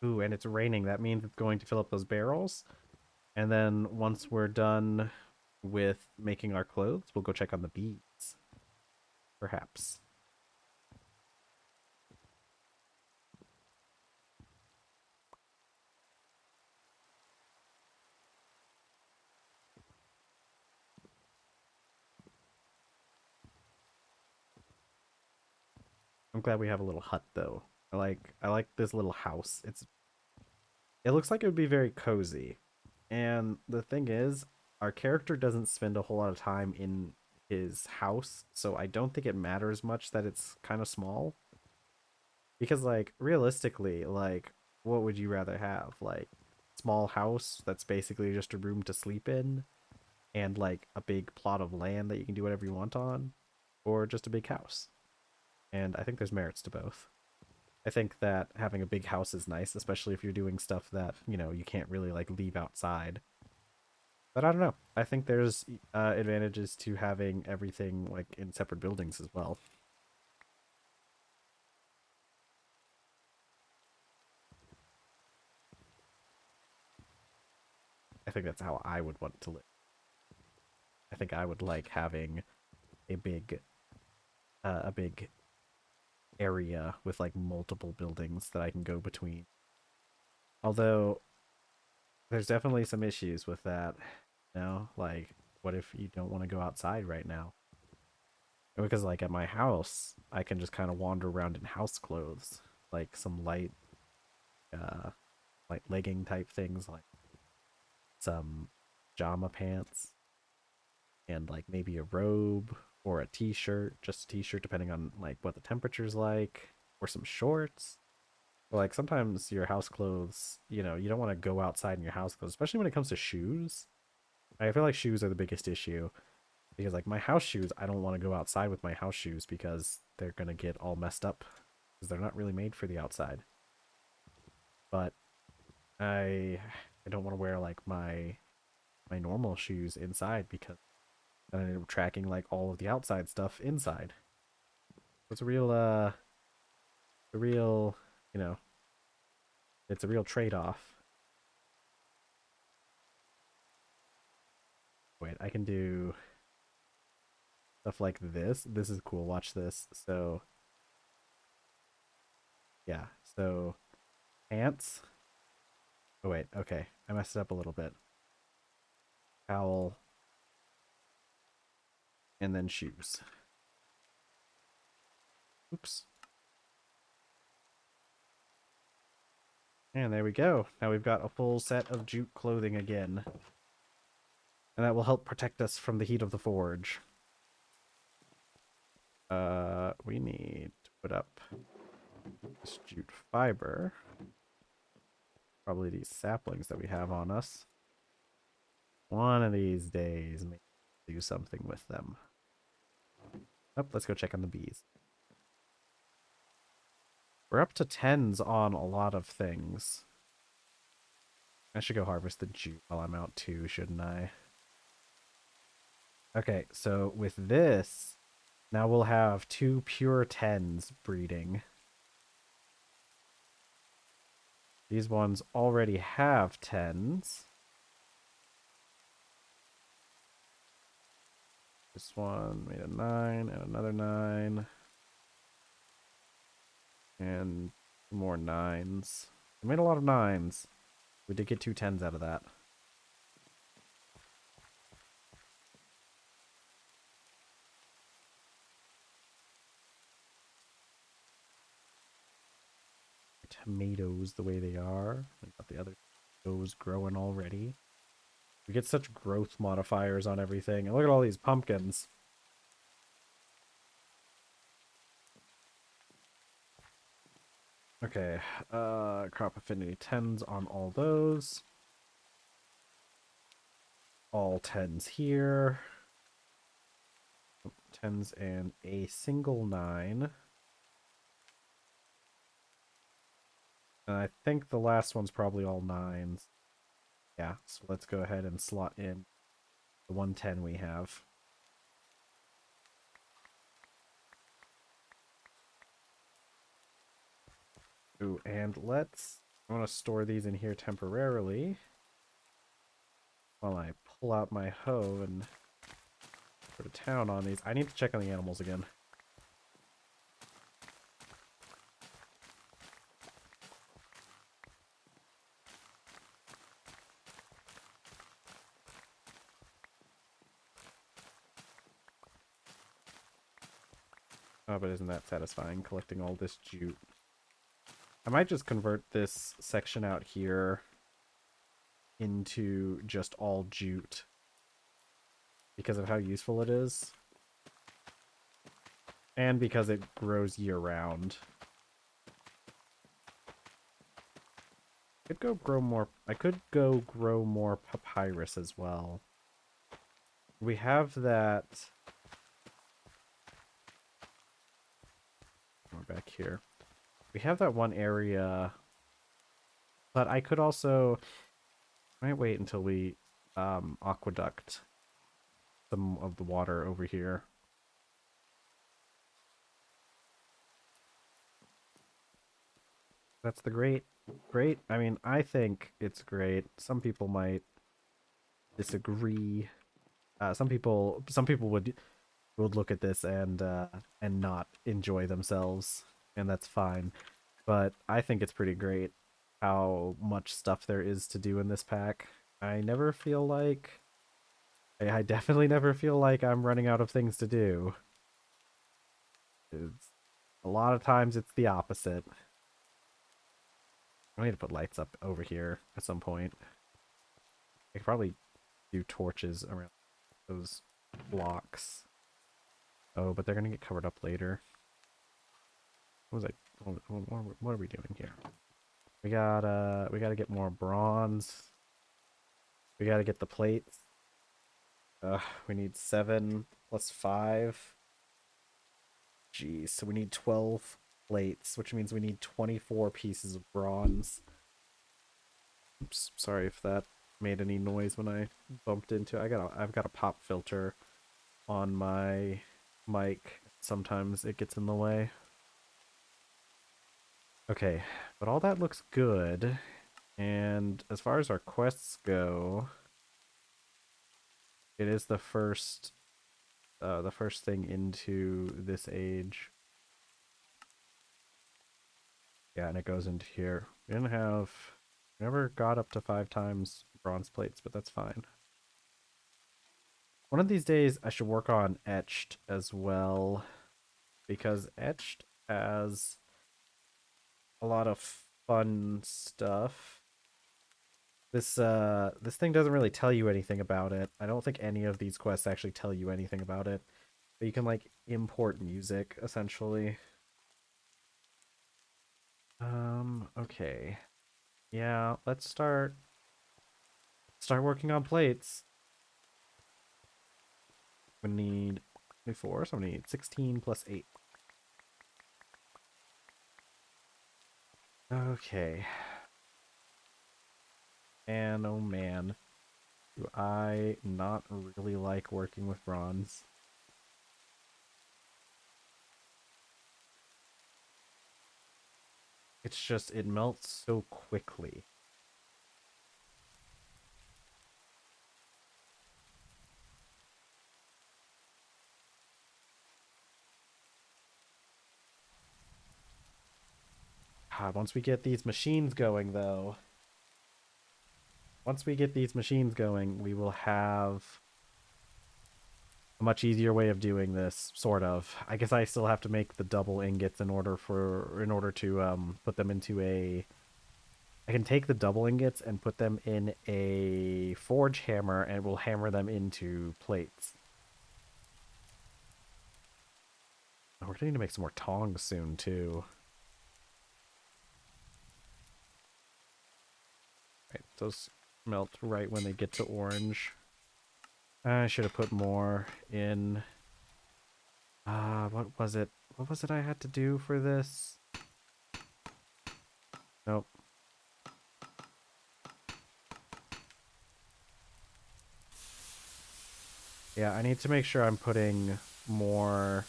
Ooh, and it's raining. That means it's going to fill up those barrels. And then once we're done with making our clothes, we'll go check on the bees. Perhaps. I'm glad we have a little hut though. I like this little house. It looks like it would be very cozy. And the thing is, our character doesn't spend a whole lot of time in his house, so I don't think it matters much that it's kind of small. Because like realistically, like what would you rather have? Like small house that's basically just a room to sleep in and like a big plot of land that you can do whatever you want on, or just a big house. And I think there's merits to both. I think that having a big house is nice, especially if you're doing stuff that, you can't really like leave outside. But I don't know. I think there's advantages to having everything like in separate buildings as well. I think that's how I would want to live. I think I would like having a big area with like multiple buildings that I can go between. Although there's definitely some issues with that. Like what if you don't want to go outside right now? Because like at my house, I can just kind of wander around in house clothes, like some uh light legging type things, like some pajama pants. and like maybe a robe or a t-shirt, just a t-shirt depending on like what the temperature's like, or some shorts. But, like sometimes your house clothes, you don't want to go outside in your house clothes, especially when it comes to shoes. I feel like shoes are the biggest issue because like my house shoes, I don't want to go outside with my house shoes because they're going to get all messed up because they're not really made for the outside. But I I don't want to wear like my normal shoes inside because then I end up tracking like all of the outside stuff inside. It's a real, you know, it's a real trade-off. Wait, I can do stuff like this. This is cool. Watch this. So, yeah. So, pants. Oh wait, okay. I messed it up a little bit. Towel and then shoes. Oops. And there we go. Now we've got a full set of jute clothing again. And that will help protect us from the heat of the forge. We need to put up this jute fiber. Probably these saplings that we have on us. One of these days, maybe do something with them. Oh, let's go check on the bees. We're up to 10s on a lot of things. I should go harvest the jute while I'm out too, shouldn't I? Okay, so with this, now we'll have 2 pure 10s breeding. These ones already have 10s. This one made a 9 and another 9. And more 9s. We made a lot of 9s. We did get 2 10s out of that. Tomatoes the way they are. We got the other tomatoes growing already. We get such growth modifiers on everything. And look at all these pumpkins. Okay, crop affinity 10s on all those. All 10s here. 10s and a single 9. And I think the last one's probably all 9s. Yeah, so let's go ahead and slot in the 110 we have. Ooh, and I want to store these in here temporarily while I pull out my hoe and go to town on these. I need to check on the animals again. Oh, but isn't that satisfying, collecting all this jute? I might just convert this section out here into just all jute because of how useful it is. And because it grows year-round. I could go grow more papyrus as well. We have that. We're back here. We have that one area, but I could also. I might wait until we aqueduct some of the water over here. That's the great. I mean, I think it's great. Some people might disagree. Some people would look at this and not enjoy themselves, and that's fine. But I think it's pretty great how much stuff there is to do in this pack. I never feel like I definitely never feel like I'm running out of things to do. It's, a lot of times it's the opposite. I need to put lights up over here at some point. I could probably do torches around those blocks. Oh, but they're gonna get covered up later. What was I? What are we doing here? We gotta get more bronze. We gotta get the plates. We need 7 plus 5. Jeez, so we need 12 plates, which means we need 24 pieces of bronze. Oops, sorry if that made any noise when I bumped into. I've got a pop filter on my mic. Sometimes it gets in the way. Okay, but all that looks good. And as far as our quests go, it is the first thing into this age. Yeah, and it goes into here. We never got up to 5 times bronze plates, but that's fine. One of these days I should work on etched as well, because etched has a lot of fun stuff. This thing doesn't really tell you anything about it. I don't think any of these quests actually tell you anything about it. But you can like import music essentially. Okay. Yeah, let's start working on plates. We need 24, so we need 16 plus 8. Okay. And oh man, do I not really like working with bronze. It's just, it melts so quickly. God, once we get these machines going, though, we will have a much easier way of doing this, sort of. I guess I still have to make the double ingots in order to put them into a. I can take the double ingots and put them in a forge hammer, and we'll hammer them into plates. Oh, we're gonna need to make some more tongs soon too. Right, those melt right when they get to orange. I should have put more in. What was it? What was it I had to do for this? Nope. Yeah, I need to make sure I'm putting more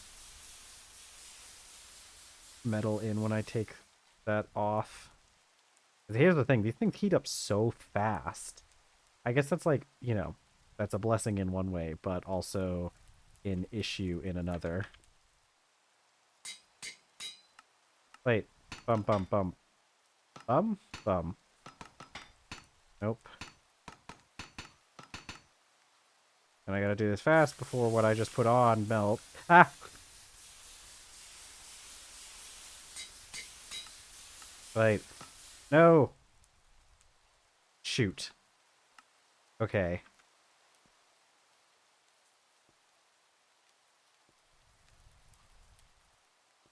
metal in when I take that off. Here's the thing, these things heat up so fast. I guess that's like, that's a blessing in one way, but also an issue in another. Wait. Bum, bum, bum. Bum? Bum. Nope. And I gotta do this fast before what I just put on melt. Ah! Wait. No! Shoot. Okay.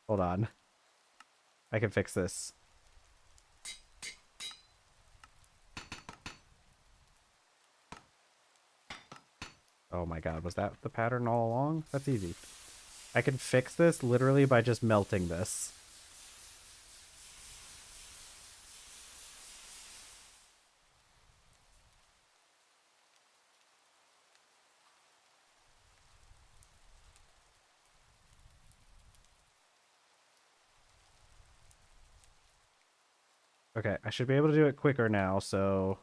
Hold on. I can fix this. Oh my god, was that the pattern all along? That's easy. I can fix this literally by just melting this. Okay, I should be able to do it quicker now, so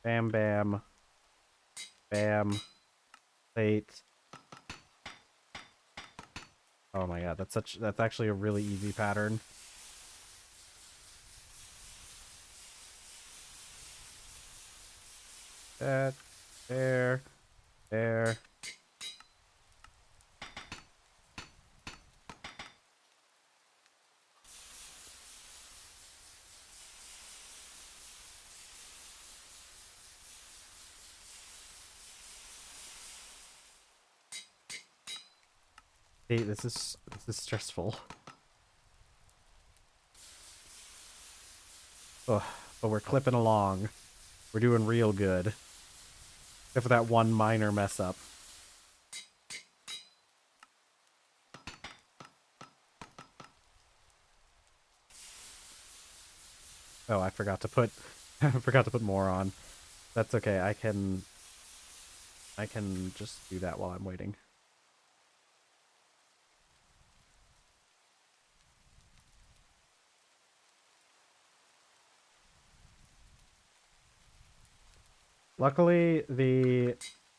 bam, bam, bam, plate. Oh my god, that's actually a really easy pattern. That, there, there. Hey, this is stressful. Ugh, but we're clipping along. We're doing real good. Except for that one minor mess up. Oh, I forgot to put I forgot to put more on. That's okay. I can just do that while I'm waiting. Luckily, the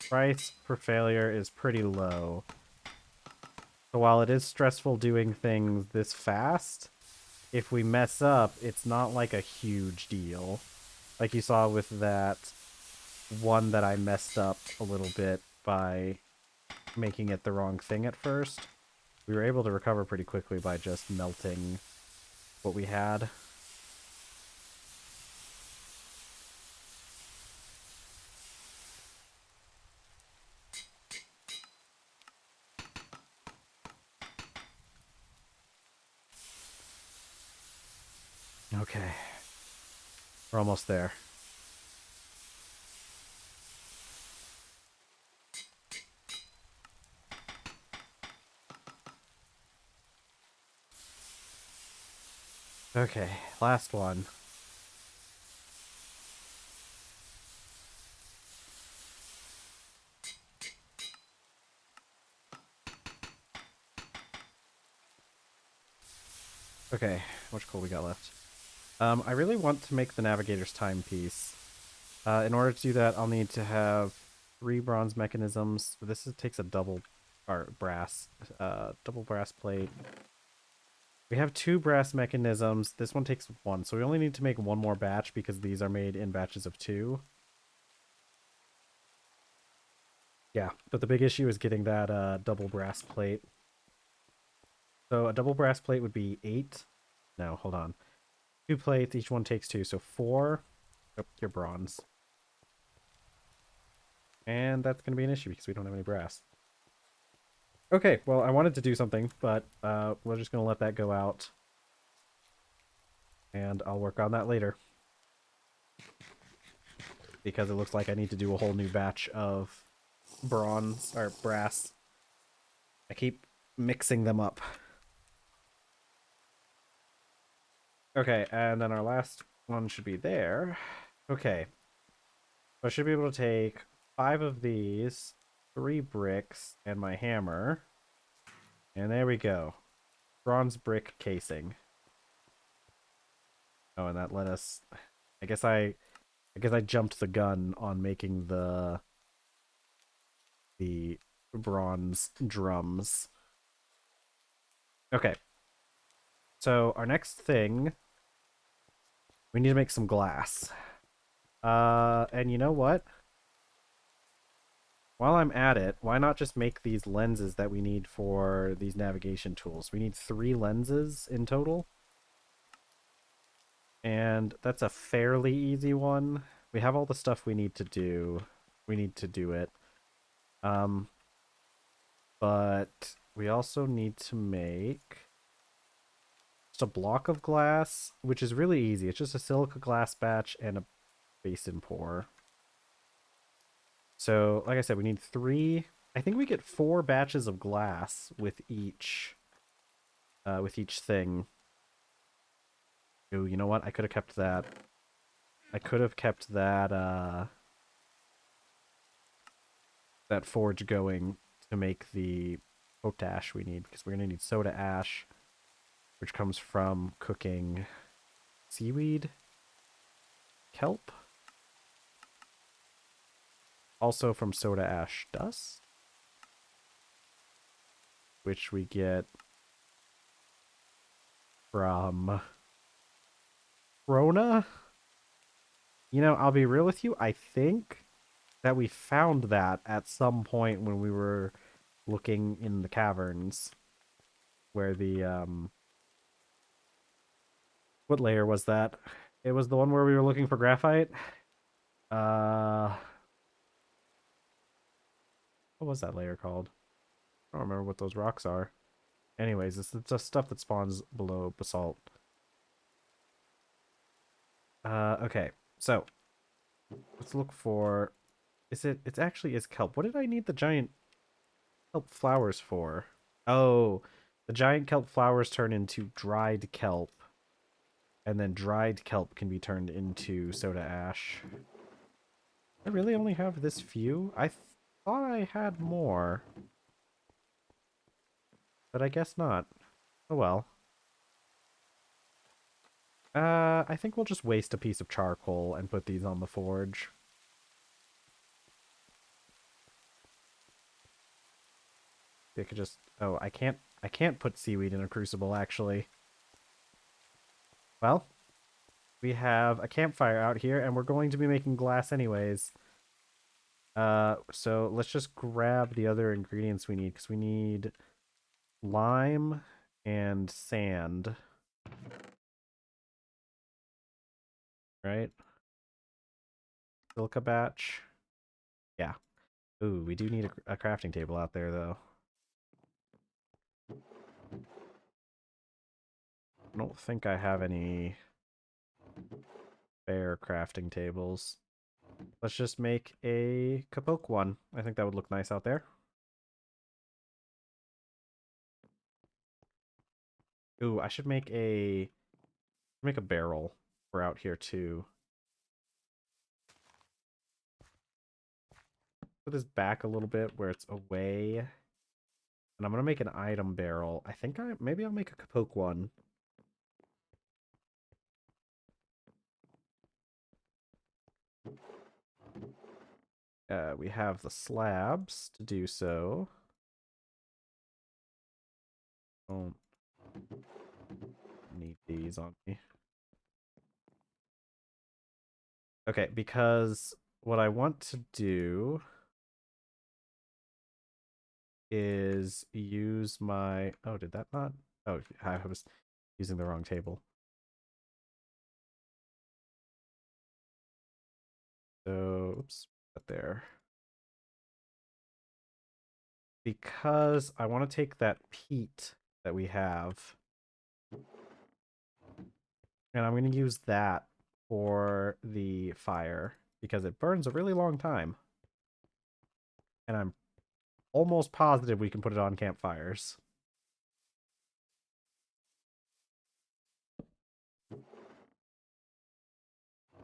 price per failure is pretty low. So while it is stressful doing things this fast, if we mess up, it's not like a huge deal. Like you saw with that one that I messed up a little bit by making it the wrong thing at first. We were able to recover pretty quickly by just melting what we had. Okay. We're almost there. Okay, last one. Okay, how much coal we got left? I really want to make the navigator's timepiece. In order to do that, I'll need to have 3 bronze mechanisms. Takes a double brass plate. We have 2 brass mechanisms. This one takes 1, so we only need to make 1 more batch because these are made in batches of 2. Yeah, but the big issue is getting that double brass plate. So a double brass plate would be 8. No, hold on. 2 plates, each one takes 2, so 4. Oh, you're bronze. And that's going to be an issue because we don't have any brass. Okay, well, I wanted to do something, but we're just going to let that go out. And I'll work on that later. Because it looks like I need to do a whole new batch of bronze, or brass. I keep mixing them up. Okay, and then our last one should be there. Okay. So I should be able to take 5 of these, 3 bricks, and my hammer. And there we go. Bronze brick casing. Oh, and that let us... I guess I jumped the gun on making the bronze drums. Okay. So our next thing, we need to make some glass. And you know what? While I'm at it, why not just make these lenses that we need for these navigation tools? We need 3 lenses in total. And that's a fairly easy one. We have all the stuff we need to do. We need to do it. But we also need to make just a block of glass, which is really easy. It's just a silica glass batch and a basin pour. So, like I said, we need 3. I think we get 4 batches of glass with each thing. Ooh, you know what? I could have kept that. I could have kept that that forge going to make the potash we need, because we're gonna need soda ash, which comes from cooking seaweed, kelp, also from soda ash dust, which we get from Rona. You know, I'll be real with you, I think that we found that at some point when we were looking in the caverns, where the what layer was that? It was the one where we were looking for graphite. Uh, what was that layer called? I don't remember what those rocks are. Anyways, it's the stuff that spawns below basalt. Okay. So, let's look for... It's actually is kelp. What did I need the giant kelp flowers for? Oh, the giant kelp flowers turn into dried kelp. And then dried kelp can be turned into soda ash. I really only have this few? I thought I had more. But I guess not. Oh well. I think we'll just waste a piece of charcoal and put these on the forge. They could just... Oh, I can't put seaweed in a crucible, actually. Well, we have a campfire out here, and we're going to be making glass anyways. So let's just grab the other ingredients we need, because we need lime and sand. Right? Silica batch. Yeah. Ooh, we do need a crafting table out there, though. I don't think I have any spare crafting tables. Let's just make a kapoke one. I think that would look nice out there. Ooh, I should make a barrel for out here too. Put this back a little bit where it's away. And I'm gonna make an item barrel. I think maybe I'll make a kapoke one. We have the slabs to do so. Don't need these on me. Okay, because what I want to do is use my... Oh, did that not? Oh, I was using the wrong table. So, oops, put there. Because I want to take that peat that we have, and I'm going to use that for the fire, because it burns a really long time. And I'm almost positive we can put it on campfires.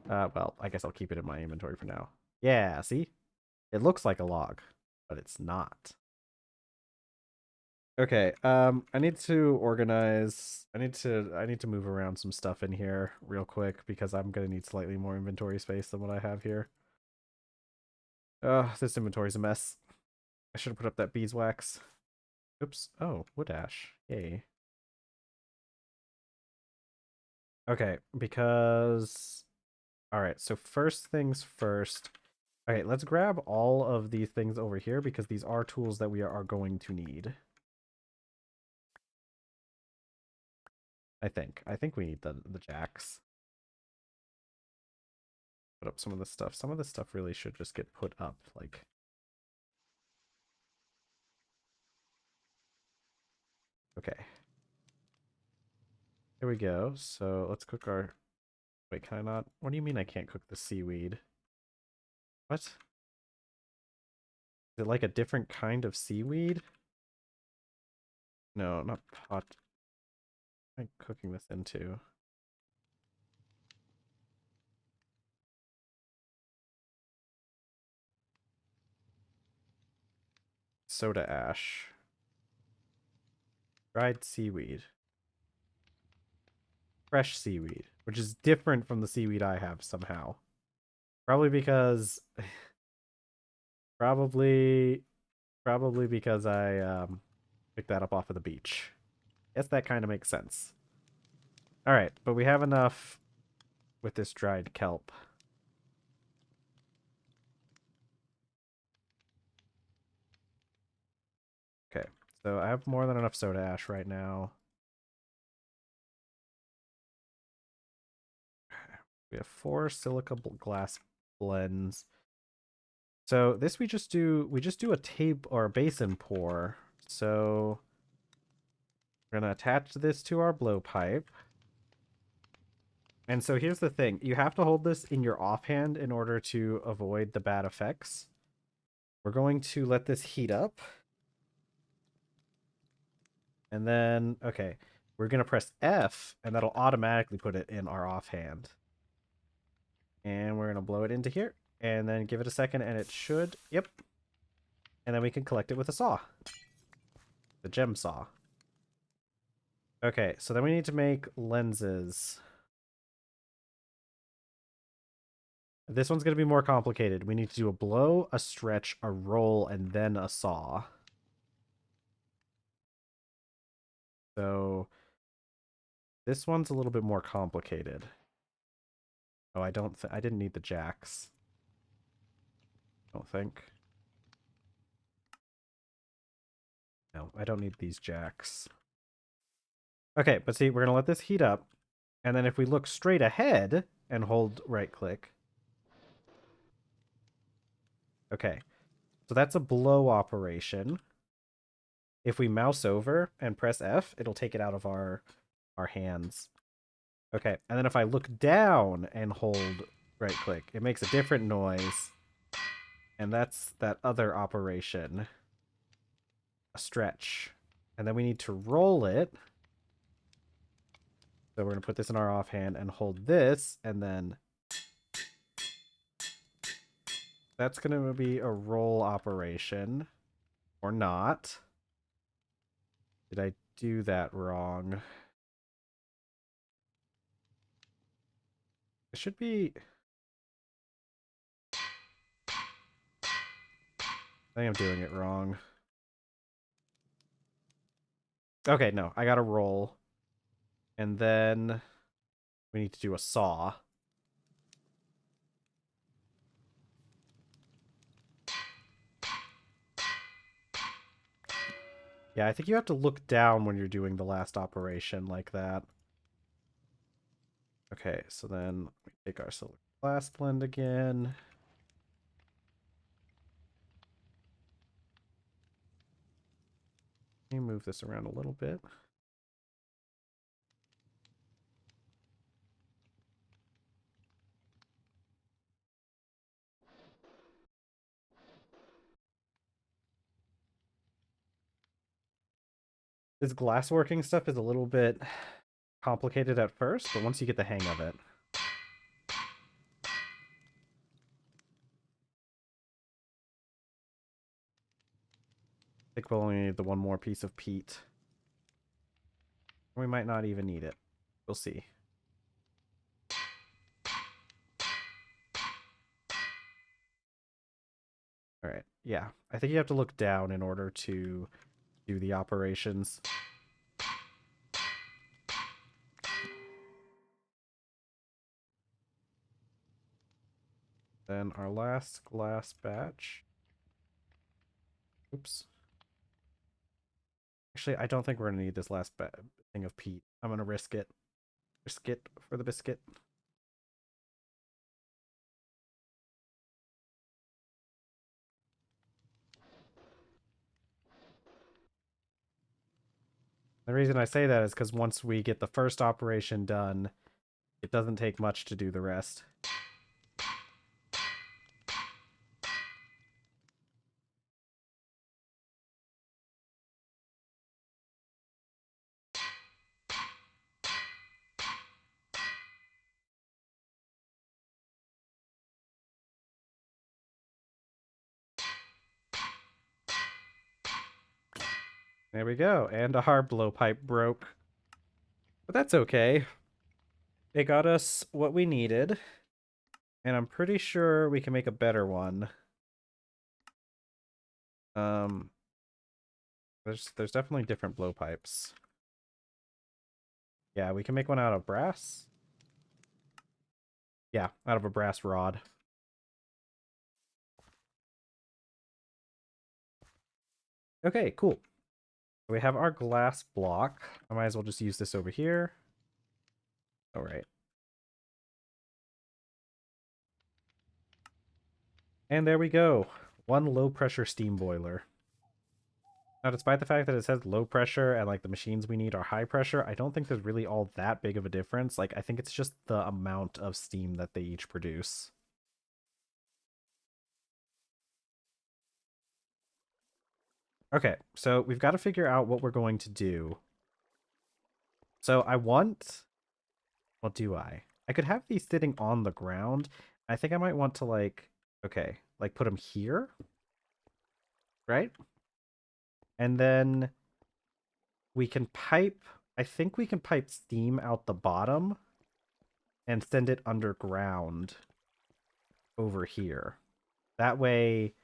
Well, I guess I'll keep it in my inventory for now. Yeah, see? It looks like a log, but it's not. Okay, I need to organize. I need to move around some stuff in here real quick because I'm gonna need slightly more inventory space than what I have here. This inventory's a mess. I should have put up that beeswax. Oops. Oh, wood ash. Yay. Okay, because... Alright, so first things first. Okay, let's grab all of these things over here because these are tools that we are going to need. I think. I think we need the jacks. Put up some of this stuff. Some of this stuff really should just get put up, like... Okay. Here we go. So let's cook our... Wait, can I not? What do you mean I can't cook the seaweed? What? Is it like a different kind of seaweed? No, not pot. What am I cooking this into? Soda ash. Dried seaweed. Fresh seaweed, which is different from the seaweed I have somehow. Probably because... probably because I picked that up off of the beach. Guess that kind of makes sense. Alright, but we have enough with this dried kelp. Okay, so I have more than enough soda ash right now. We have 4 silica glass blends. So this we just do a tape or a basin pour. So We're going to attach this to our blowpipe. And so here's the thing. You have to hold this in your offhand in order to avoid the bad effects. We're going to let this heat up. And then, okay, we're going to press F, and that'll automatically put it in our offhand. And we're going to blow it into here, and then give it a second, and it should, yep. And then we can collect it with a saw. The gem saw. Okay, so then we need to make lenses. This one's going to be more complicated. We need to do a blow, a stretch, a roll, and then a saw. So this one's a little bit more complicated. Oh, I didn't need the jacks. I don't think. No, I don't need these jacks. Okay, but see, we're going to let this heat up. And then if we look straight ahead and hold right click. Okay, so that's a blow operation. If we mouse over and press F, it'll take it out of our hands. Okay, and then if I look down and hold right click, it makes a different noise. And that's that other operation. A stretch. And then we need to roll it. So we're going to put this in our offhand and hold this, and then that's going to be a roll operation. Or not. Did I do that wrong? It should be... I think I'm doing it wrong. Okay, no, I got to roll. And then we need to do a saw. Yeah, I think you have to look down when you're doing the last operation like that. Okay, so then we take our silver glass blend again. Let me move this around a little bit. This glassworking stuff is a little bit complicated at first, but once you get the hang of it. I think we'll only need the one more piece of peat. We might not even need it. We'll see. Alright, yeah. I think you have to look down in order to do the operations. Then our last glass batch. Oops. Actually, I don't think we're going to need this last thing of peat. I'm going to risk it. Risk it for the biscuit. The reason I say that is because once we get the first operation done, it doesn't take much to do the rest. There we go, and our blowpipe broke. But that's okay. It got us what we needed, and I'm pretty sure we can make a better one. There's definitely different blowpipes. Yeah, we can make one out of brass. Yeah, out of a brass rod. Okay, cool. We have our glass block. I might as well just use this over here. All right. And there we go. One low pressure steam boiler. Now, despite the fact that it says low pressure and like the machines we need are high pressure, I don't think there's really all that big of a difference. Like, I think it's just the amount of steam that they each produce. Okay, so we've got to figure out what we're going to do. So I want, what do I? I could have these sitting on the ground. I think I might want to like, okay, like put them here, right? And then we can pipe, I think we can pipe steam out the bottom and send it underground over here. That way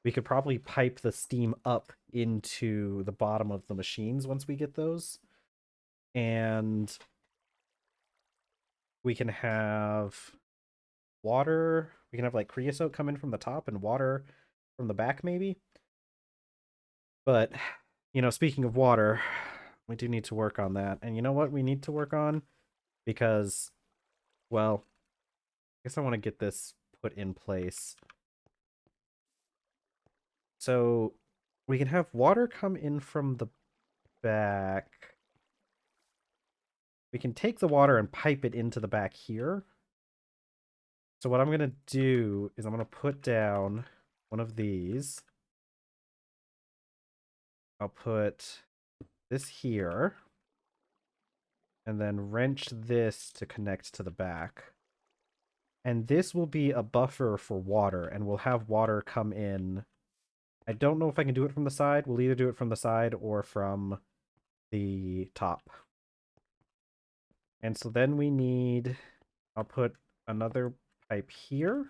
we could probably pipe the steam up into the bottom of the machines once we get those. And we can have water. We can have like creosote come in from the top and water from the back, maybe. But, you know, speaking of water, we do need to work on that. And you know what we need to work on? Because, well, I guess I want to get this put in place. So we can have water come in from the back. We can take the water and pipe it into the back here. So what I'm going to do is I'm going to put down one of these. I'll put this here. And then wrench this to connect to the back. And this will be a buffer for water, and we'll have water come in. I don't know if I can do it from the side. We'll either do it from the side or from the top. And so then we need, I'll put another pipe here.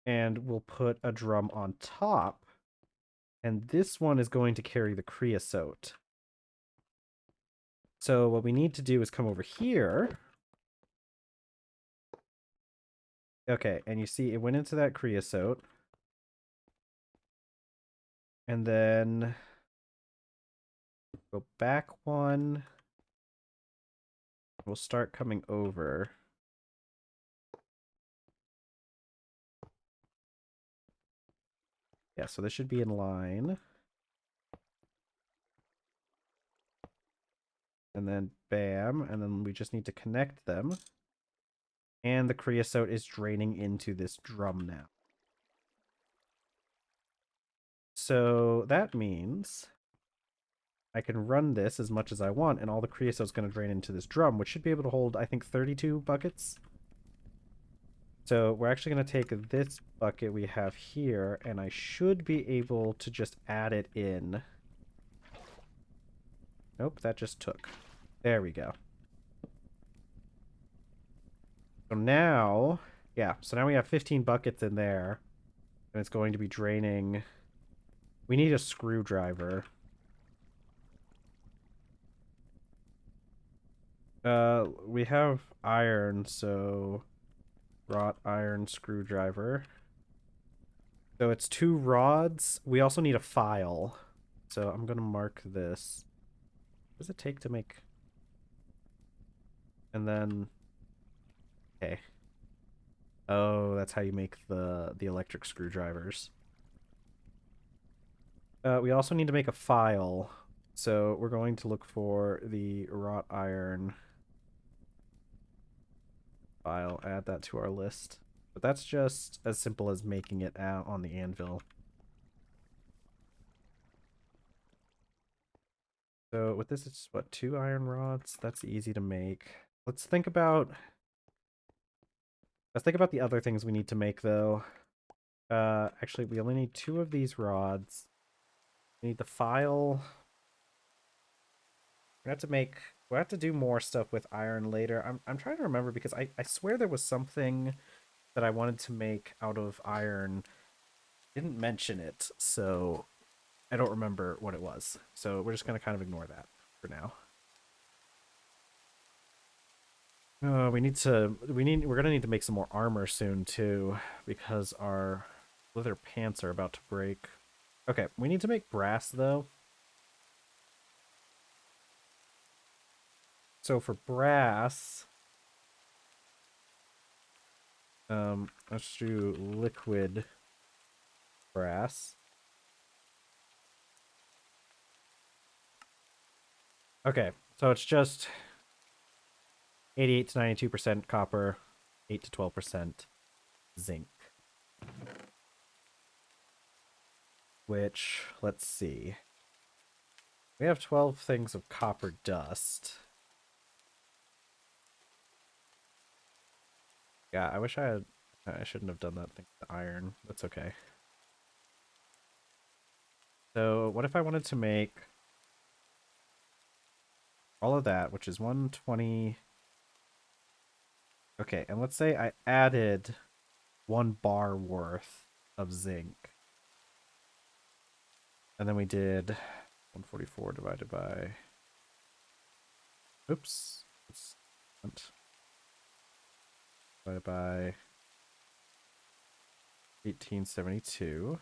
And we'll put a drum on top. And this one is going to carry the creosote. So what we need to do is come over here. Okay, and you see it went into that creosote. And then go back one. We'll start coming over. Yeah, so this should be in line. And then bam, and then we just need to connect them. And the creosote is draining into this drum now. So that means I can run this as much as I want, and all the creosote's going to drain into this drum, which should be able to hold, I think, 32 buckets. So we're actually going to take this bucket we have here, and I should be able to just add it in. Nope, that just took. There we go. So now, yeah, so now we have 15 buckets in there, and it's going to be draining. We need a screwdriver. We have iron, so wrought iron screwdriver. So it's 2 rods. We also need a file. So I'm gonna mark this. What does it take to make? And then, okay. Oh, that's how you make the electric screwdrivers. We also need to make a file. So we're going to look for the wrought iron file, add that to our list. But that's just as simple as making it out on the anvil. So with this, it's what, 2 iron rods? That's easy to make. Let's think about the other things we need to make though. Actually, we only need 2 of these rods. We need the file. We'll have to do more stuff with iron later. I'm trying to remember because I swear there was something that I wanted to make out of iron. Didn't mention it, so I don't remember what it was. So we're just gonna kind of ignore that for now. We're gonna need to make some more armor soon too, because our leather pants are about to break. Okay, we need to make brass though. So for brass, let's do liquid brass. Okay, so it's just 88 to 92% copper, 8 to 12% zinc. Which, let's see. We have 12 things of copper dust. Yeah, I wish I shouldn't have done that thing with iron. That's okay. So what if I wanted to make all of that, which is 120. Okay, and let's say I added 1 bar worth of zinc. And then we did 144 divided by, oops, divided by 1872.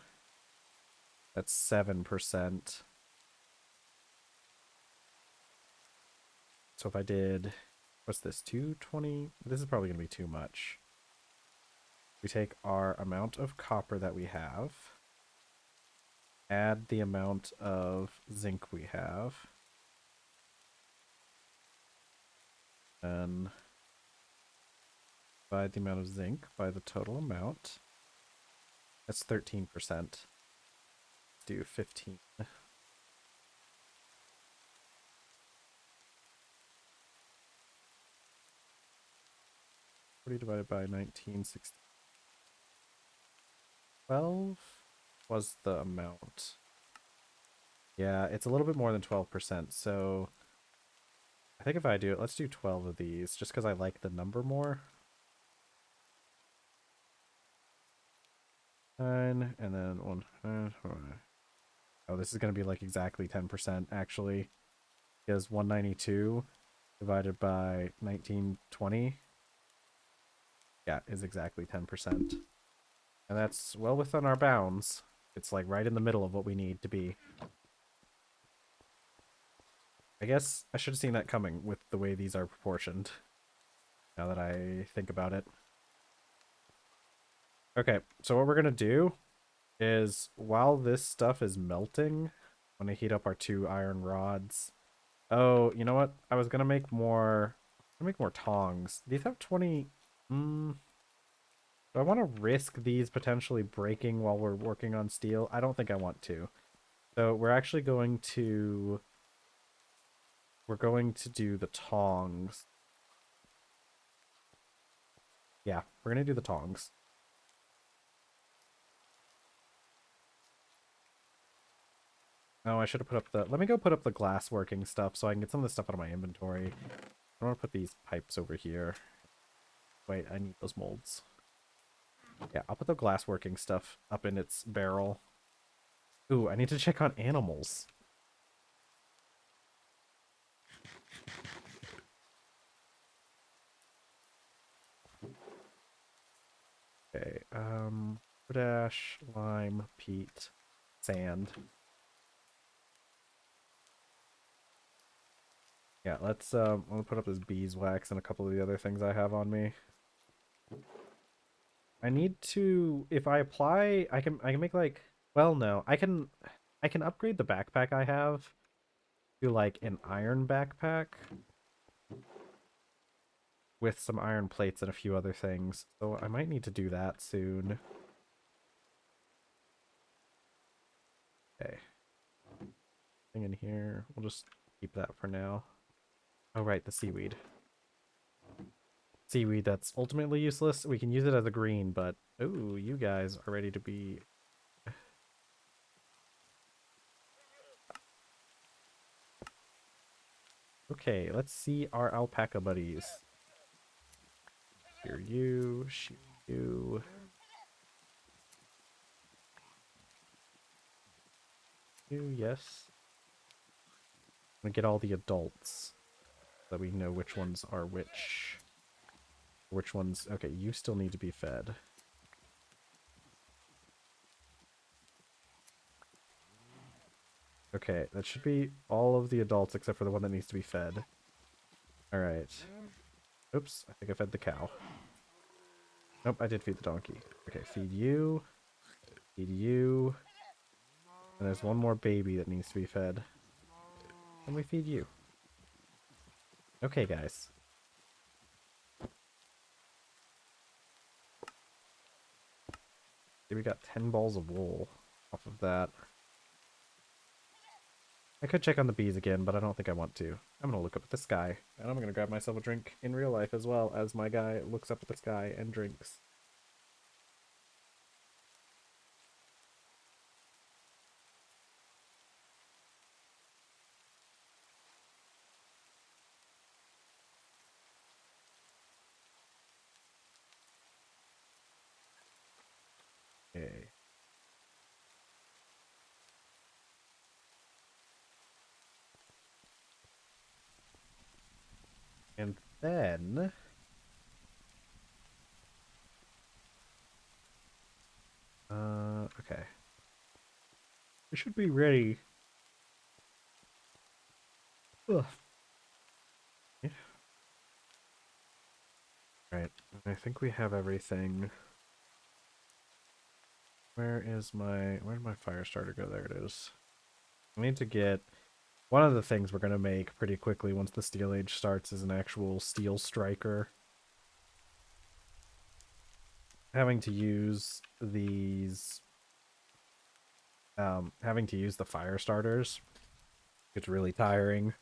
That's 7%. So if I did, what's this, 220? This is probably going to be too much. We take our amount of copper that we have, add the amount of zinc we have, and divide the amount of zinc by the total amount. That's 13%. Let's do 15. 40 divided by 1960. 12 was the amount. Yeah, it's a little bit more than 12%, so I think if I do it, let's do 12 of these, just because I like the number more. 9, and then 1. Oh, this is going to be like exactly 10%, actually. Because 192 divided by 1920, yeah, is exactly 10%. And that's well within our bounds. It's like right in the middle of what we need to be. I guess I should have seen that coming with the way these are proportioned, now that I think about it. Okay, so what we're going to do is, while this stuff is melting, I'm going to heat up our 2 iron rods. Oh, you know what? I was going to make more... tongs. These have 20... Do I want to risk these potentially breaking while we're working on steel? I don't think I want to. So we're actually going to... We're going to do the tongs. Yeah, we're going to do the tongs. Oh, I should have put up the... Let me go put up the glassworking stuff so I can get some of this stuff out of my inventory. I want to put these pipes over here. Wait, I need those molds. Yeah, I'll put the glassworking stuff up in its barrel. Ooh, I need to check on animals. Okay, potash, lime, peat, sand. Yeah, let's I'm gonna put up this beeswax and a couple of the other things I have on me. I need to, if I apply, I can make like, well, no, I can upgrade the backpack I have to like an iron backpack with some iron plates and a few other things. So I might need to do that soon. Okay. Thing in here. We'll just keep that for now. Oh, right, the seaweed. Seaweed that's ultimately useless. We can use it as a green, but ooh, you guys are ready to be... Okay, let's see our alpaca buddies. Here you, shoot you. You, yes. I'm gonna get all the adults so that we know which ones are which. Which ones... Okay, you still need to be fed. Okay, that should be all of the adults except for the one that needs to be fed. Alright. Oops, I think I fed the cow. Nope, I did feed the donkey. Okay, feed you. Feed you. And there's one more baby that needs to be fed. And we feed you. Okay, guys. We got 10 balls of wool off of that. I could check on the bees again, but I don't think I want to. I'm gonna look up at the sky, and I'm gonna grab myself a drink in real life as well as my guy looks up at the sky and drinks. Okay. And then... okay. We should be ready. Ugh. Yeah. Right. I think we have everything. Where did my fire starter go? There it is. I need to get... One of the things we're gonna make pretty quickly once the Steel Age starts is an actual steel striker. Having to use these... having to use the fire starters gets really tiring.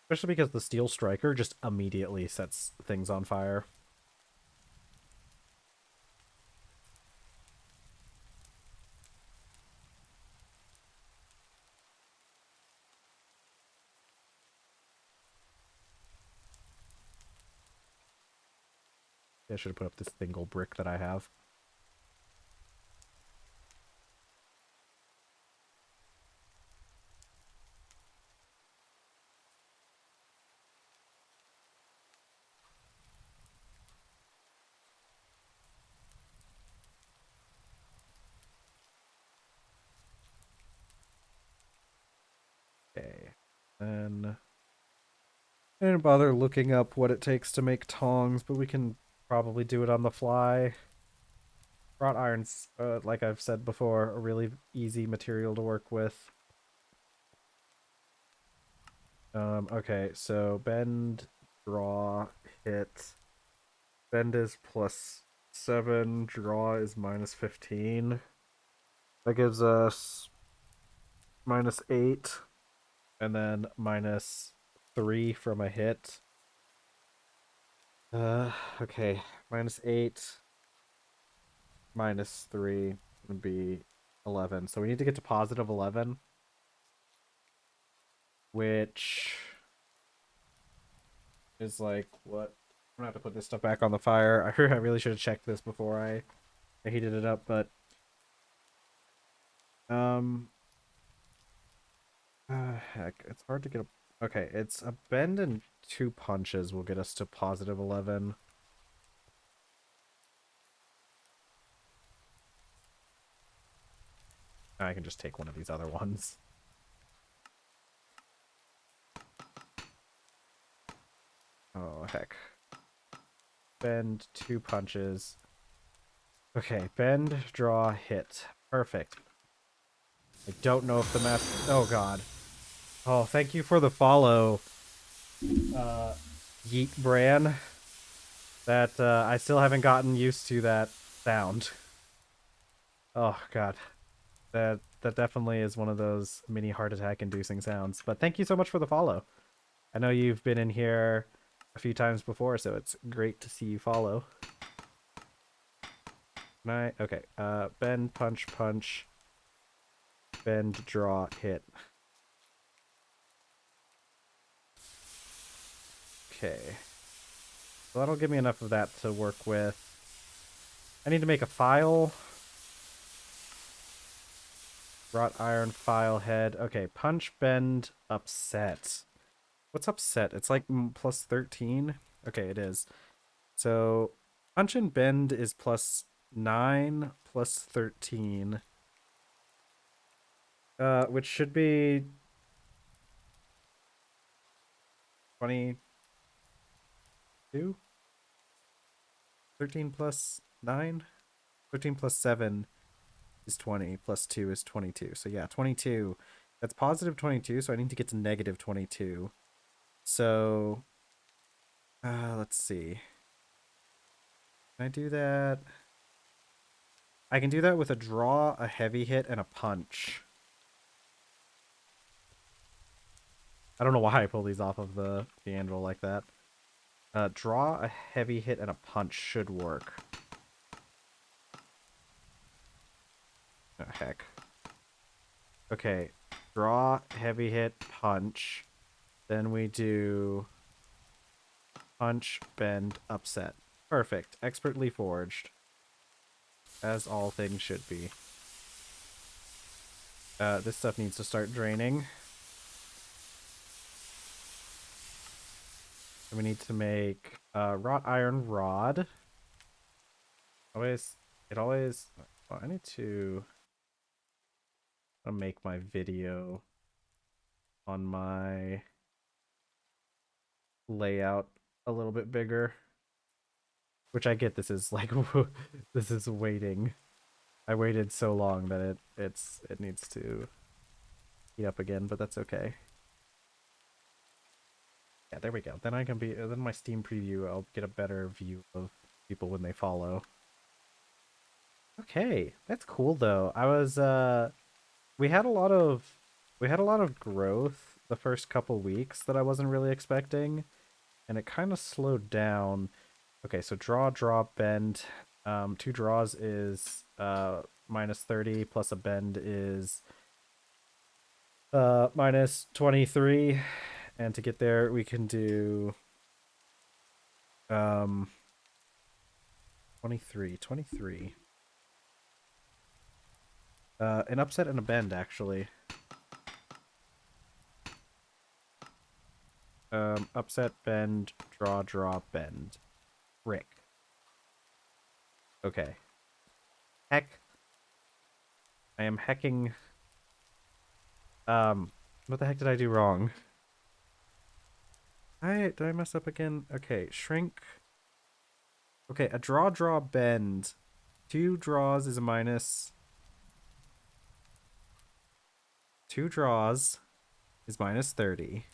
Especially because the steel striker just immediately sets things on fire. I should have put up this single brick that I have. Okay. Then I didn't bother looking up what it takes to make tongs, but we can probably do it on the fly. Wrought iron's, like I've said before, a really easy material to work with. Okay, so bend, draw, hit. Bend is +7, draw is -15. That gives us -8, and then -3 from a hit. Okay, -8, -3 would be 11. So we need to get to +11, which is like what? I'm gonna have to put this stuff back on the fire. I really should have checked this before I heated it up, but um, heck, it's hard to get a. Okay, it's a bend and 2 punches will get us to +11. I can just take one of these other ones. Oh, heck. Bend, 2 punches. Okay, bend, draw, hit. Perfect. I don't know if the math... Oh, God. Oh, thank you for the follow, Yeet Bran. That, I still haven't gotten used to that sound. Oh, God. That definitely is one of those mini heart attack inducing sounds. But thank you so much for the follow. I know you've been in here a few times before, so it's great to see you follow. Okay, bend, punch, punch. Bend, draw, hit. Okay. So that'll give me enough of that to work with. I need to make a file. Wrought iron file head. Okay, punch, bend, upset. What's upset? It's like +13? Okay, it is. So punch and bend is +9, +13. Which should be 22? 13 plus 9? 13 plus 7 is 20, plus 2 is 22. So yeah, 22. That's +22, so I need to get to -22. So Let's see. Can I do that? I can do that with a draw, a heavy hit, and a punch. I don't know why I pull these off of the anvil like that. Draw, a heavy hit, and a punch should work. Oh, heck. Okay. Draw, heavy hit, punch. Then we do punch, bend, upset. Perfect. Expertly forged. As all things should be. This stuff needs to start draining. And we need to make wrought iron rod. It always... Oh, I need to make my video on my layout a little bit bigger. Which I get, this is like... this is waiting. I waited so long that it needs to heat up again, but that's okay. Yeah, there we go. Then I can be... Then my Steam preview, I'll get a better view of people when they follow. Okay, that's cool though. I was we had a lot of growth the first couple weeks that I wasn't really expecting, and it kind of slowed down. Okay, so draw, bend. 2 draws is minus 30 plus a bend is minus 23, and to get there we can do 23. An upset and a bend, actually. Upset, bend, draw, bend. Rick. Okay. Heck. I am hecking. What the heck did I do wrong? Did I mess up again? Okay, shrink. Okay, a draw, bend. 2 draws is a minus. 2 draws is minus 30.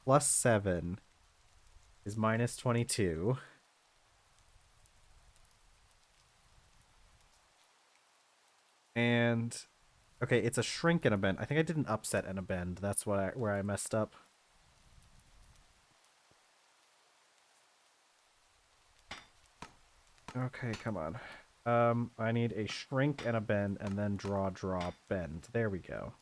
Plus 7 is minus 22. And okay, it's a shrink and a bend. I think I did an upset and a bend. That's where I messed up. Okay, come on. I need a shrink and a bend, and then draw, bend. There we go.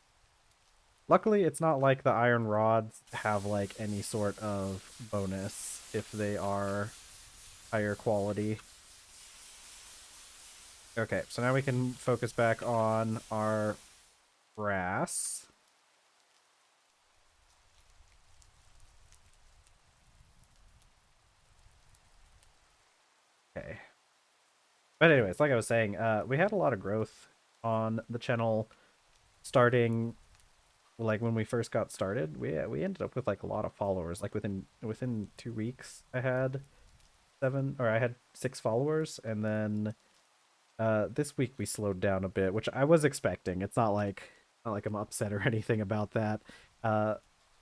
Luckily, it's not like the iron rods have like any sort of bonus if they are higher quality. Okay, so now we can focus back on our brass. Okay. But anyways, like I was saying, we had a lot of growth on the channel starting like when we first got started. We ended up with like a lot of followers. Like within 2 weeks I had 6 followers, and then this week we slowed down a bit, which I was expecting. It's not like I'm upset or anything about that.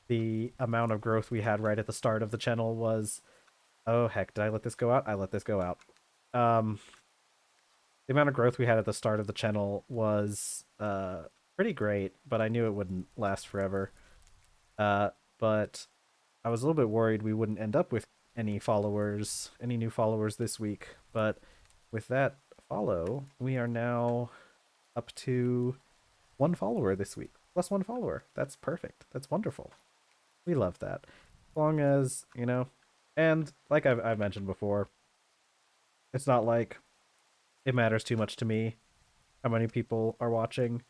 The amount of growth we had right at the start of the channel was, oh heck, did I let this go out? I let this go out. The amount of growth we had at the start of the channel was pretty great, but I knew it wouldn't last forever. But I was a little bit worried we wouldn't end up with any new followers this week. But with that follow, we are now up to 1 follower this week. Plus 1 follower. That's perfect. That's wonderful. We love that. As long as, you know, and like I've mentioned before, it's not like it matters too much to me how many people are watching.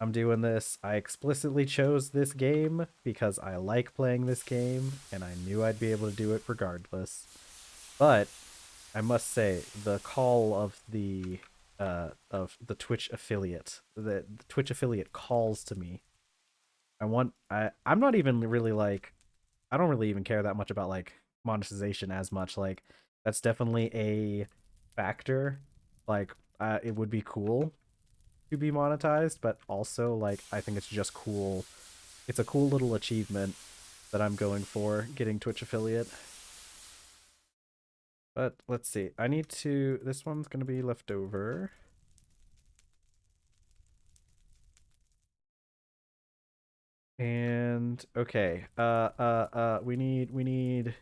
I'm doing this. I explicitly chose this game because I like playing this game, and I knew I'd be able to do it regardless. But I must say, the call of the Twitch affiliate, the Twitch affiliate calls to me. I'm not even really like, I don't really even care that much about like monetization as much. Like that's definitely a factor. Like it would be cool to be monetized, but also like I think it's just cool. It's a cool little achievement that I'm going for getting Twitch affiliate. But let's see. I need to... This one's going to be left over. And okay. We need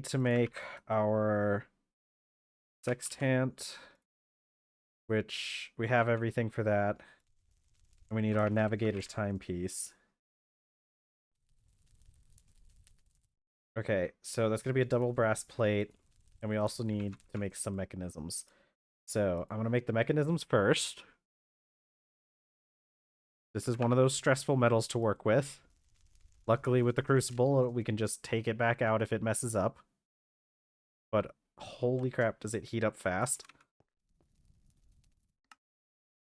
to make our sextant, which we have everything for that. And we need our navigator's timepiece. Okay, so that's going to be a double brass plate, and we also need to make some mechanisms. So I'm going to make the mechanisms first. This is one of those stressful metals to work with. Luckily, with the crucible, we can just take it back out if it messes up. But holy crap, does it heat up fast?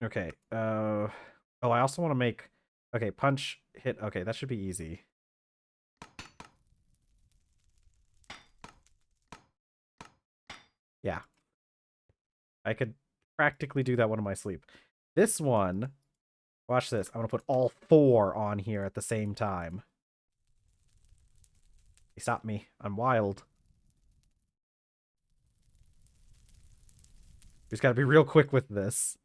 Okay, oh, I also want to make... Okay, punch, hit... Okay, that should be easy. Yeah. I could practically do that one in my sleep. This one... Watch this. I'm going to put all 4 on here at the same time. Hey, stop me. I'm wild. We just got to be real quick with this.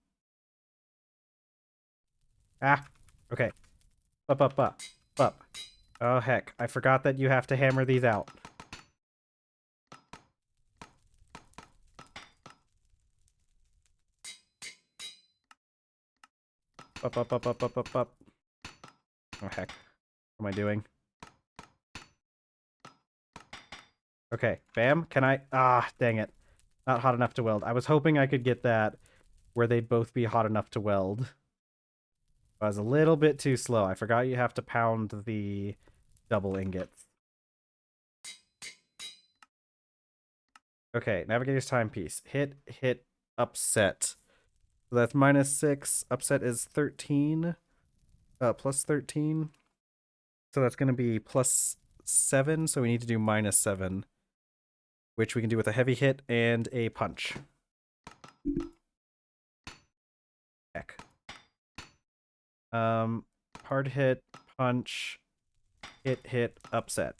Ah. Okay. Up. Oh, heck. I forgot that you have to hammer these out. Up. Oh, heck. What am I doing? Okay, bam. Can I... Ah, dang it. Not hot enough to weld. I was hoping I could get that where they'd both be hot enough to weld. I was a little bit too slow. I forgot you have to pound the double ingots. Okay, navigator's timepiece. Hit, upset. So that's -6. Upset is 13. Plus 13. So that's going to be +7. So we need to do -7. Which we can do with a heavy hit and a punch. Heck. Hard hit, punch, hit, upset.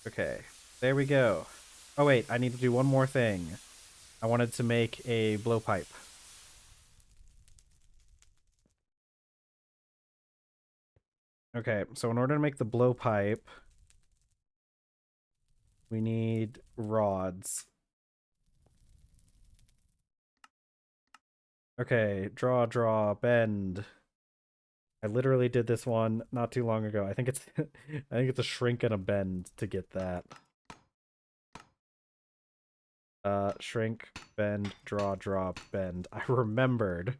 Okay, there we go. Oh wait, I need to do one more thing. I wanted to make a blowpipe. Okay, so in order to make the blowpipe, we need rods. Okay, draw, bend. I literally did this one not too long ago. I think it's I think it's a shrink and a bend to get that. Shrink, bend, draw, bend. I remembered.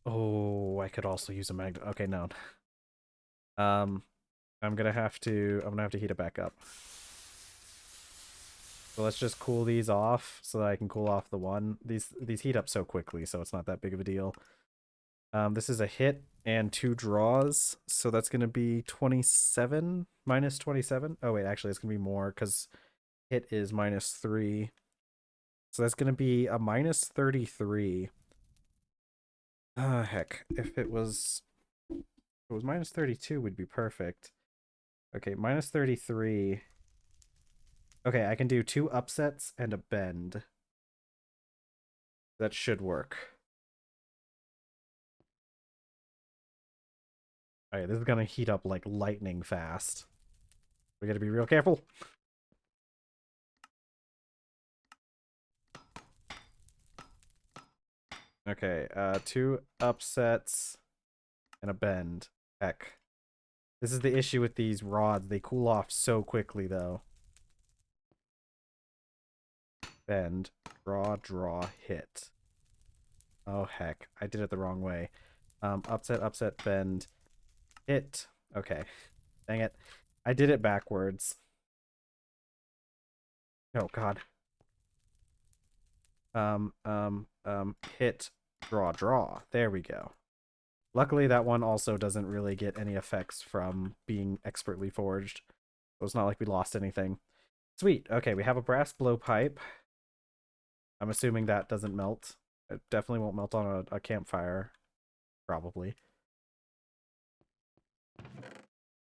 Oh, I could also use a magnet. Okay, no. I'm gonna have to heat it back up. So let's just cool these off so that I can cool off the one. These heat up so quickly, so it's not that big of a deal. This is a hit and 2 draws, so that's gonna be 27 minus 27. Oh wait, actually it's gonna be more because hit is -3. So that's gonna be a -33. Ah, heck. If it was -32 would be perfect. Okay, -33. Okay, I can do 2 upsets and a bend. That should work. Alright, this is gonna heat up like lightning fast. We gotta be real careful. Okay, 2 upsets and a bend. Heck. This is the issue with these rods. They cool off so quickly, though. Bend, draw, hit. Oh, heck. I did it the wrong way. Upset, bend, hit. Okay. Dang it. I did it backwards. Oh, God. Hit, draw. There we go. Luckily, that one also doesn't really get any effects from being expertly forged. So it's not like we lost anything. Sweet. Okay, we have a brass blowpipe. I'm assuming that doesn't melt. It definitely won't melt on a campfire, probably.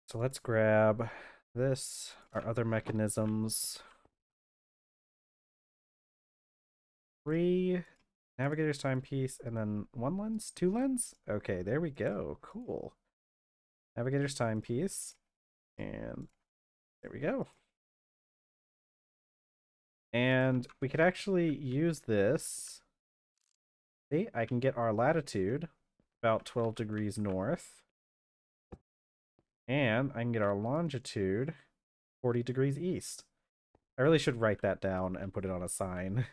So let's grab this, our other mechanisms. 3 navigator's timepiece, and then 1 lens? 2 lens? Okay, there we go. Cool. Navigator's timepiece, and there we go. And we could actually use this. See, I can get our latitude about 12 degrees north. And I can get our longitude 40 degrees east. I really should write that down and put it on a sign.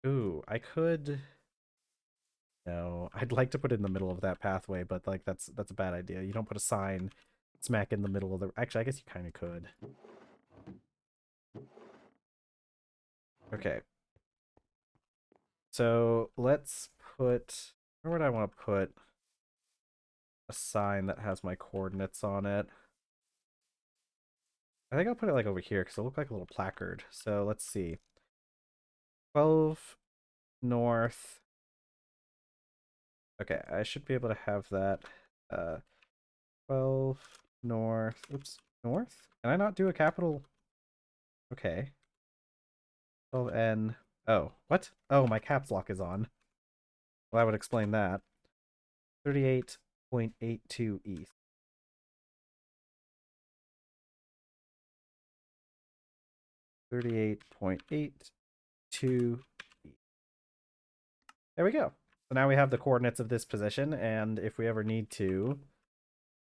Ooh, I could. No, I'd like to put it in the middle of that pathway, but like that's a bad idea. You don't put a sign smack in the middle of the. Actually, I guess you kind of could. Okay. So let's put. Where would I want to put a sign that has my coordinates on it? I think I'll put it like over here because it'll look like a little placard. So let's see. 12 north. Okay, I should be able to have that. 12 north. Oops, north? Can I not do a capital? Okay. 12N. Oh, what? Oh, my caps lock is on. Well, that would explain that. 38.82 ETH. 38.82 ETH. There we go. So now we have the coordinates of this position, and if we ever need to,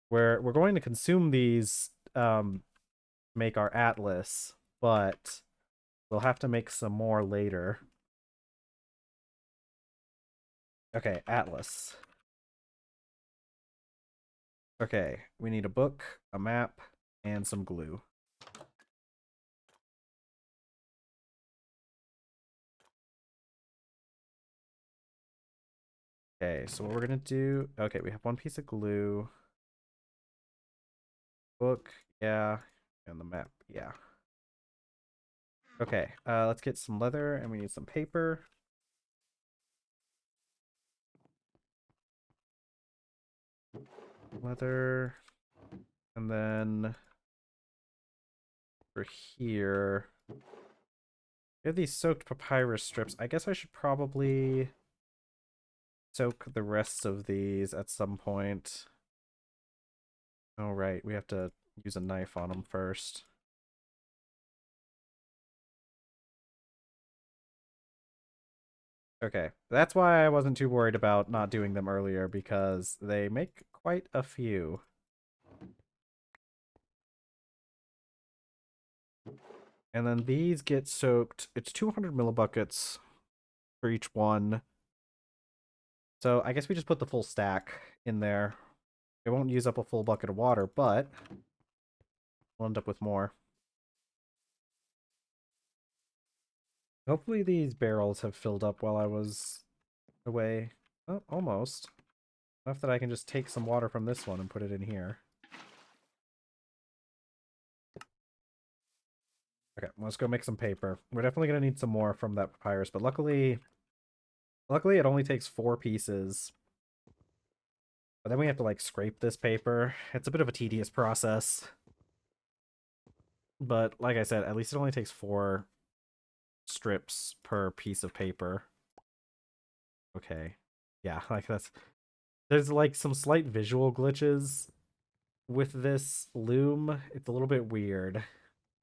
we're going to consume these make our atlas, but we'll have to make some more later. Okay, atlas. Okay, we need a book, a map, and some glue. Okay, so what we're gonna do... Okay, we have 1 piece of glue. Book, yeah. And the map, yeah. Okay, let's get some leather, and we need some paper. Leather. And then... for here... we have these soaked papyrus strips. I guess I should probably soak the rest of these at some point. Oh, right. We have to use a knife on them first. Okay. That's why I wasn't too worried about not doing them earlier, because they make quite a few. And then these get soaked. It's 200 millibuckets for each one. So I guess we just put the full stack in there. It won't use up a full bucket of water, but we'll end up with more. Hopefully these barrels have filled up while I was away. Oh, almost. Enough that I can just take some water from this one and put it in here. Okay, let's go make some paper. We're definitely going to need some more from that papyrus, but luckily it only takes 4 pieces. But then we have to like scrape this paper. It's a bit of a tedious process. But like I said, at least it only takes 4 strips per piece of paper. Okay. Yeah, like there's like some slight visual glitches with this loom. It's a little bit weird.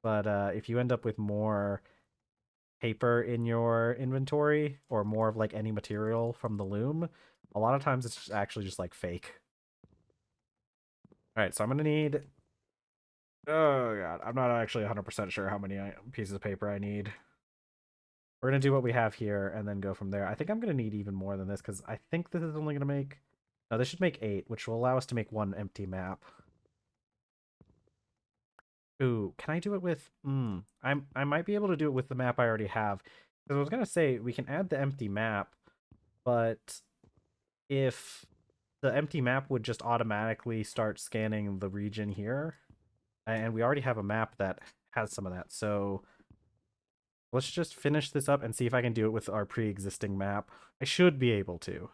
But if you end up with more paper in your inventory or more of like any material from the loom, a lot of times it's actually just like fake. All right, so I'm gonna need... Oh god, I'm not actually 100% sure how many pieces of paper I need. We're gonna do what we have here and then go from there. I think I'm gonna need even more than this because I think this is only gonna make... No, this should make 8, which will allow us to make 1 empty map. Ooh, can I do it with... I might be able to do it with the map I already have. Because I was gonna say, we can add the empty map, but if the empty map would just automatically start scanning the region here, and we already have a map that has some of that, so Let's just finish this up and see if I can do it with our pre-existing map. I should be able to.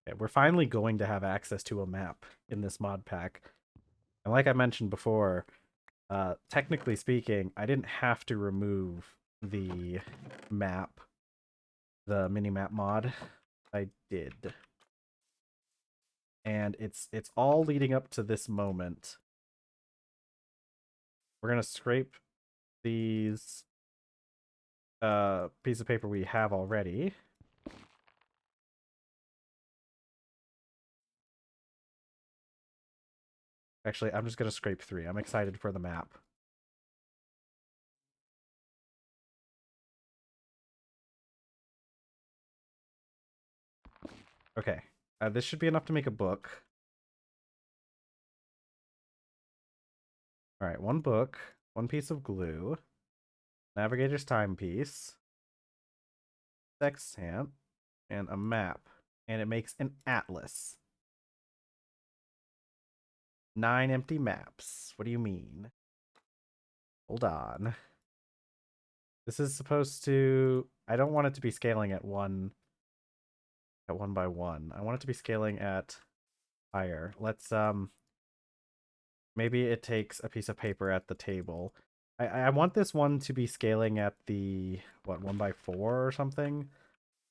Okay, we're finally going to have access to a map in this mod pack. And like I mentioned before, technically speaking, I didn't have to remove the map, the mini-map mod. I did. And it's all leading up to this moment. We're gonna scrape these piece of paper we have already. Actually, I'm just gonna scrape 3. I'm excited for the map. Okay, this should be enough to make a book. All right, 1 book, 1 piece of glue, navigator's timepiece, sextant, and a map. And it makes an atlas. 9 empty maps. What do you mean? Hold on. This is supposed to... I don't want it to be scaling at 1 by 1. I want it to be scaling at higher. Let's maybe it takes a piece of paper at the table. I want this one to be scaling at the, what, 1 by 4 or something?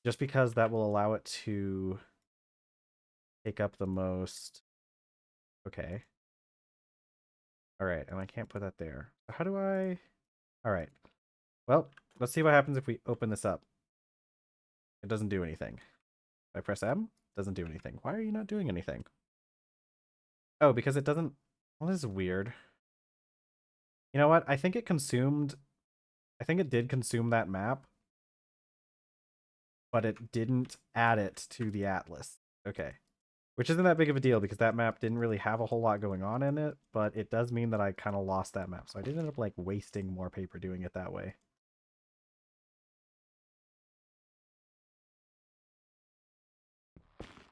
Just because that will allow it to take up the most. Okay. Alright, and I can't put that there. How do I... Alright. Well, let's see what happens if we open this up. It doesn't do anything. If I press M, it doesn't do anything. Why are you not doing anything? Oh, because it doesn't... Well, this is weird. You know what? I think it consumed... I think it did consume that map, but it didn't add it to the atlas. Okay. Which isn't that big of a deal because that map didn't really have a whole lot going on in it, but it does mean that I kind of lost that map. So I did end up like wasting more paper doing it that way.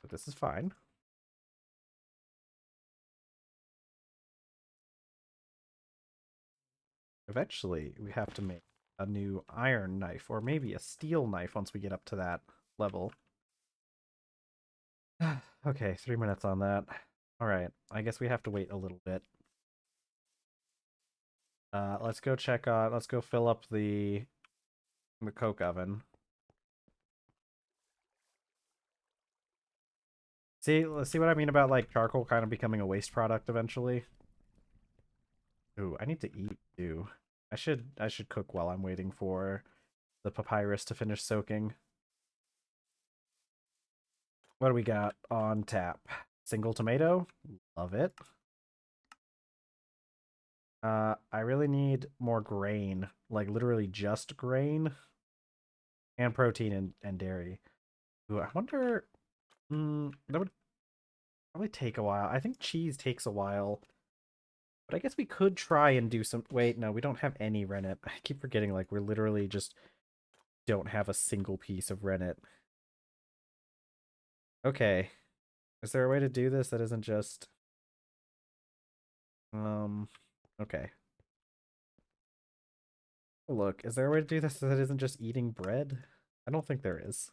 But this is fine. Eventually, we have to make a new iron knife or maybe a steel knife once we get up to that level. Okay, 3 minutes on that. All right, I guess we have to wait a little bit. Let's go check on. Let's go fill up the coke oven. See, let's see what I mean about like charcoal kind of becoming a waste product eventually. Ooh, I need to eat too. I should cook while I'm waiting for the papyrus to finish soaking. What do we got on tap? Single tomato. Love it. I really need more grain, like literally just grain and protein and dairy. Ooh, I wonder. That would probably take a while. I think cheese takes a while, but I guess we could try and do some. Wait, no, we don't have any rennet. I keep forgetting. Like we're literally just don't have a single piece of rennet. Okay, is there a way to do this that isn't just okay. Look, is there a way to do this that isn't just eating bread? I don't think there is.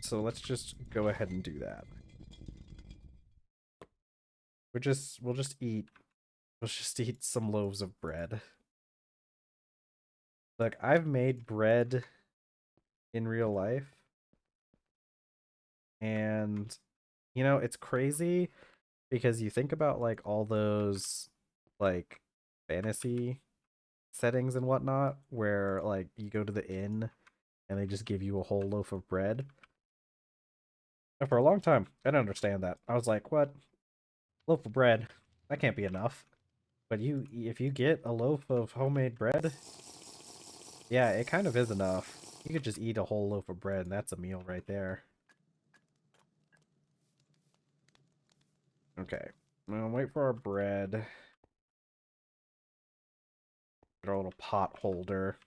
So let's just go ahead and do that. We'll just eat some loaves of bread. Look, I've made bread in real life. And you know, it's crazy because you think about like all those like fantasy settings and whatnot where like you go to the inn and they just give you a whole loaf of bread. And for a long time, I didn't understand that. I was like, what? Loaf of bread? That can't be enough. But if you get a loaf of homemade bread, yeah, it kind of is enough. You could just eat a whole loaf of bread and that's a meal right there. Okay. Now wait for our bread. Get our little pot holder.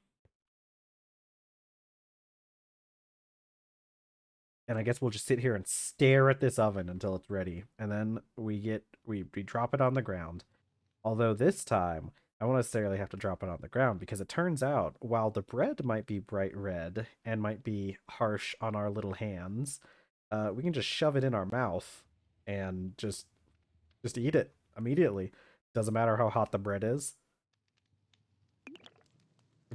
And I guess we'll just sit here and stare at this oven until it's ready. And then we drop it on the ground. Although this time, I won't necessarily have to drop it on the ground because it turns out while the bread might be bright red and might be harsh on our little hands, we can just shove it in our mouth and just eat it immediately. Doesn't matter how hot the bread is.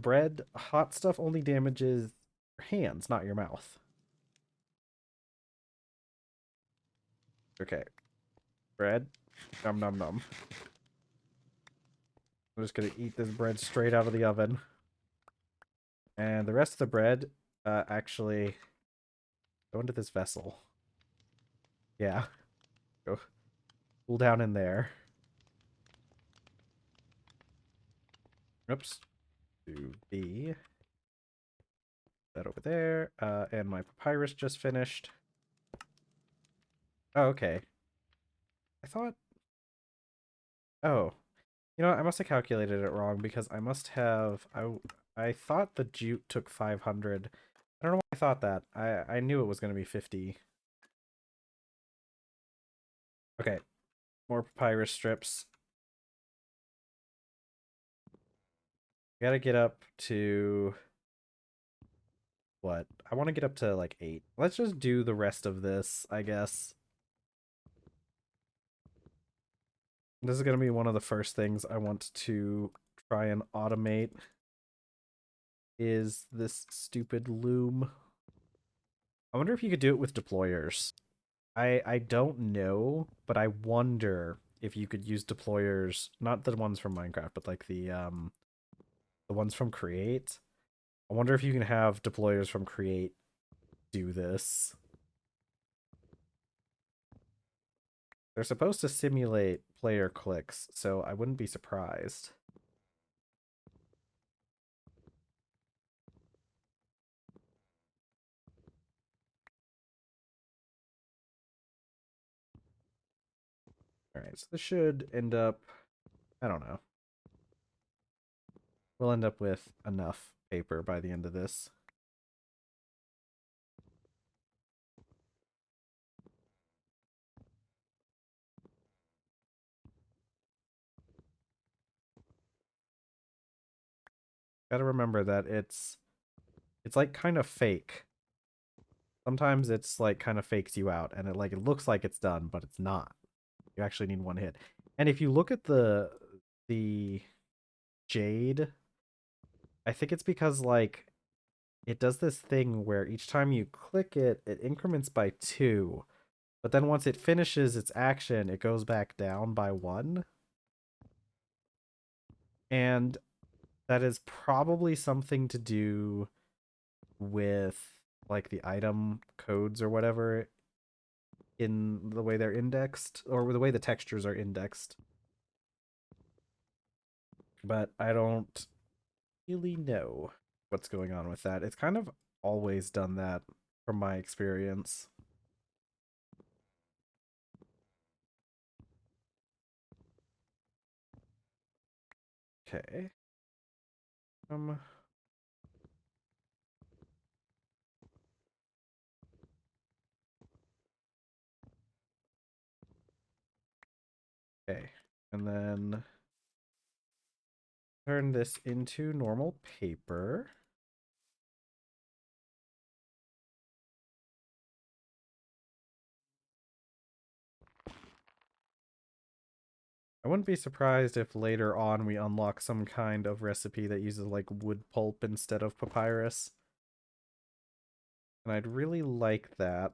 Bread, hot stuff only damages your hands, not your mouth. Okay, bread. Num num num. I'm just gonna eat this bread straight out of the oven. And the rest of the bread, actually go into this vessel. Yeah, go cool down in there. Oops. To B. That over there. And my papyrus just finished. Oh, okay. I thought... Oh. You know what? I must have calculated it wrong because I must have... I thought the jute took 500. I don't know why I thought that. I knew it was going to be 50. Okay. More papyrus strips. Gotta get up to... What? I want to get up to like 8. Let's just do the rest of this, I guess. This is going to be one of the first things I want to try and automate is this stupid loom. I wonder if you could do it with deployers. I don't know, but I wonder if you could use deployers, not the ones from Minecraft, but like the ones from Create. I wonder if you can have deployers from Create do this. They're supposed to simulate player clicks, so I wouldn't be surprised. Alright, so this should end up... I don't know. We'll end up with enough paper by the end of this. Gotta remember that it's like kind of fake. Sometimes it's like kind of fakes you out and it looks like it's done, but it's not. You actually need one hit. And if you look at the jade, I think it's because like it does this thing where each time you click it, it increments by 2. But then once it finishes its action, it goes back down by 1. And that is probably something to do with like the item codes or whatever in the way they're indexed or the way the textures are indexed. But I don't really know what's going on with that. It's kind of always done that from my experience. Okay. Okay. And then turn this into normal paper. I wouldn't be surprised if later on we unlock some kind of recipe that uses like wood pulp instead of papyrus. And I'd really like that.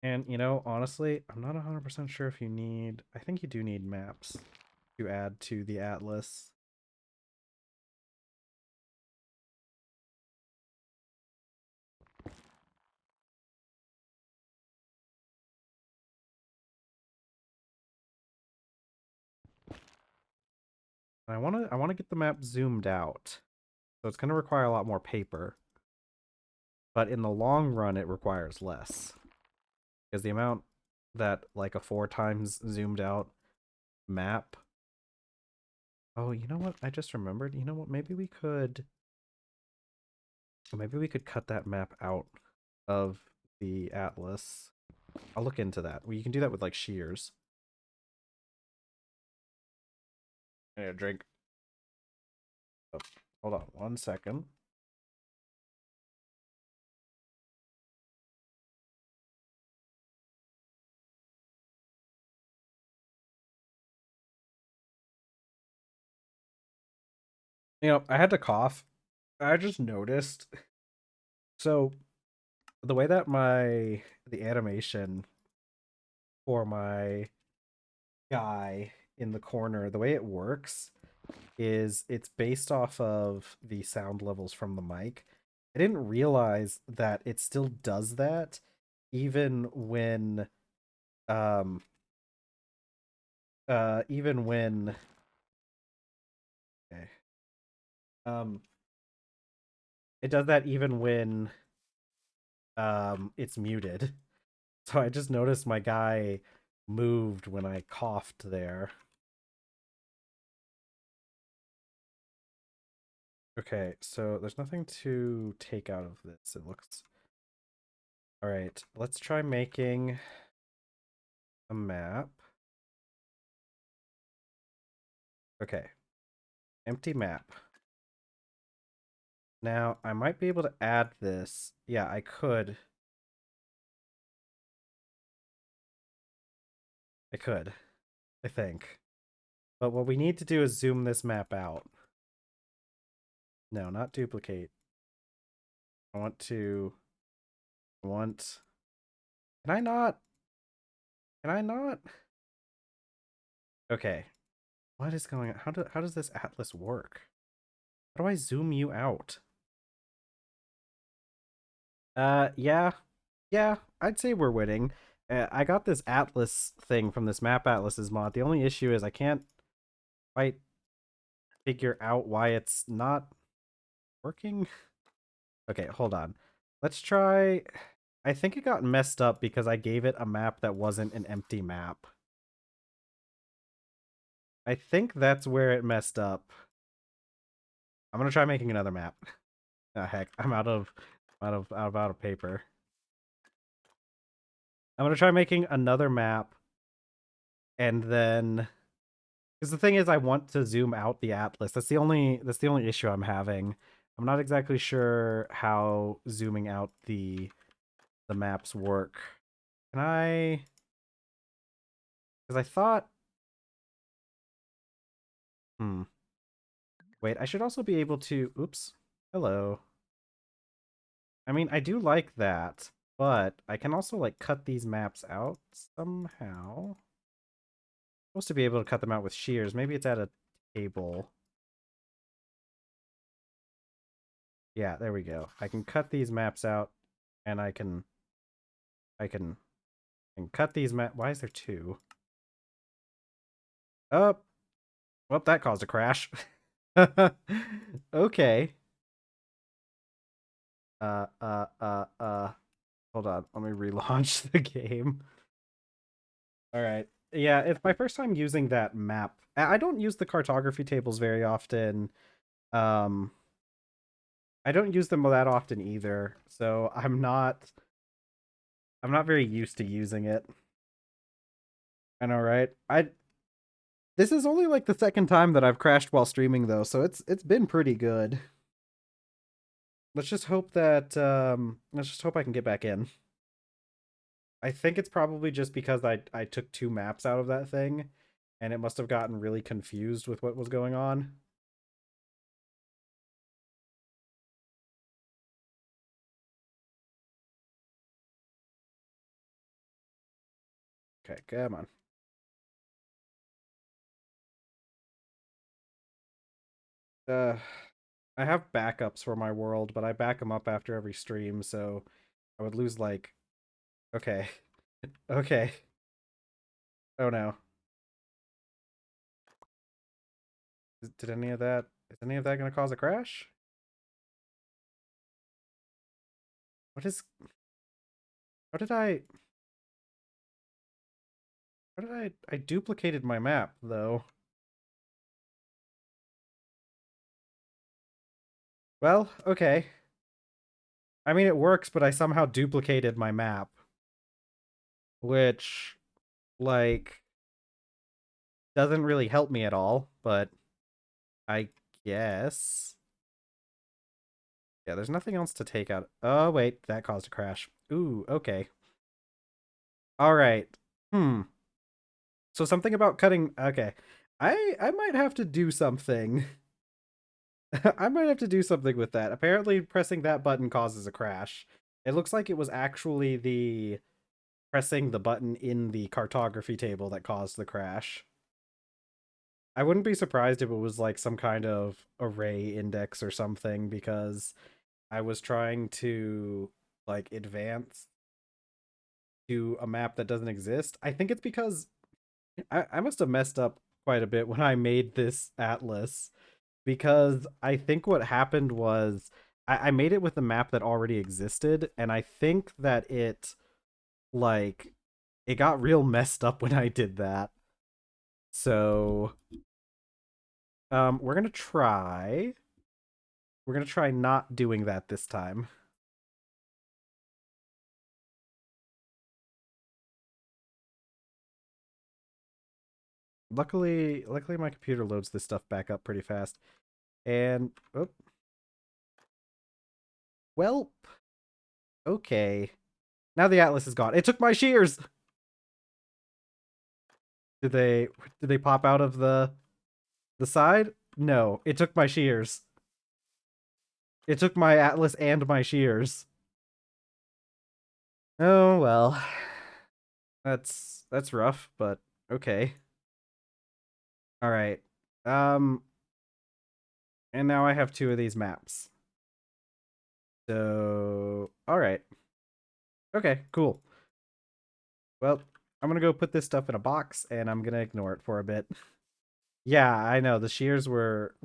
And, you know, honestly, I'm not 100% sure if you need... I think you do need maps to add to the atlas. And I want to get the map zoomed out. So it's going to require a lot more paper. but in the long run, it requires less. Because the amount that, like, a 4x zoomed out map. Oh, you know what? I just remembered. You know what? Maybe we could cut that map out of the atlas. I'll look into that. Well, you can do that with like shears. I need a drink. Oh, hold on 1 second. I had to cough. I just noticed. So the way that the animation for my guy in the corner, the way it works is it's based off of the sound levels from the mic. I didn't realize that it still does that even when um even when okay. um it does that even when it's muted. So I just noticed my guy moved when I coughed there. Okay, so there's nothing to take out of this. It looks all right. Let's try making a map. Okay, empty map. Now I might be able to add this. Yeah, I could. I think. But what we need to do is zoom this map out. No, not duplicate. I want to. I want. Can I not? Can I not? Okay. What is going on? How does this atlas work? How do I zoom you out? Yeah. Yeah, I'd say we're winning. I got this atlas thing from this map atlases mod. The only issue is I can't quite figure out why it's not working. Okay, hold on. Let's try. I think it got messed up because I gave it a map that wasn't an empty map. I think that's where it messed up. I'm gonna try making another map. Oh, heck, I'm out of paper. I'm gonna try making another map, and then because the thing is, I want to zoom out the atlas. That's the only issue I'm having. I'm not exactly sure how zooming out the maps work. Can I? Because I thought. Hmm. Wait, I should also be able to. Oops. Hello. I mean, I do like that, but I can also like cut these maps out somehow. Supposed to be able to cut them out with shears. Maybe it's at a table. Yeah, there we go. I can cut these maps out, and I can cut these map. Why is there two? Oh, well, that caused a crash. Okay. Uh, uh, uh, uh. Hold on. Let me relaunch the game. All right. Yeah, it's my first time using that map. I don't use the cartography tables very often. Um, I don't use them that often either, so I'm not very used to using it. I know, right? This is only like the second time that I've crashed while streaming though, so it's been pretty good. Let's just hope I can get back in. I think it's probably just because I took two maps out of that thing and it must have gotten really confused with what was going on. Okay, come on. Uh I have backups for my world, but I back them up after every stream, so I would lose like okay. Okay. Oh no. Did any of that, is any of that going to cause a crash? What is... How did I... How did I... I duplicated my map, though. Well, okay. I mean, it works, but I somehow duplicated my map. Which, like, doesn't really help me at all, but I guess. Yeah, there's nothing else to take out. Oh, wait, that caused a crash. Ooh, okay. All right. Hmm. So something about cutting. Okay. I might have to do something. I might have to do something with that. Apparently, pressing that button causes a crash. It looks like it was actually the pressing the button in the cartography table that caused the crash. I wouldn't be surprised if it was like some kind of array index or something, because I was trying to like advance to a map that doesn't exist. I think it's because I must have messed up quite a bit when I made this atlas, because I think what happened was I made it with a map that already existed, and I think that like it got real messed up when I did that. So we're gonna try. We're gonna try not doing that this time. Luckily my computer loads this stuff back up pretty fast. And oh, well, okay. Now the atlas is gone. It took my shears. Did they pop out of the side? No, it took my shears. It took my atlas and my shears. Oh well. That's rough, but okay. All right. Um and now I have two of these maps. So, all right. Okay, cool. Well, I'm gonna go put this stuff in a box, and I'm gonna ignore it for a bit. Yeah, I know the shears were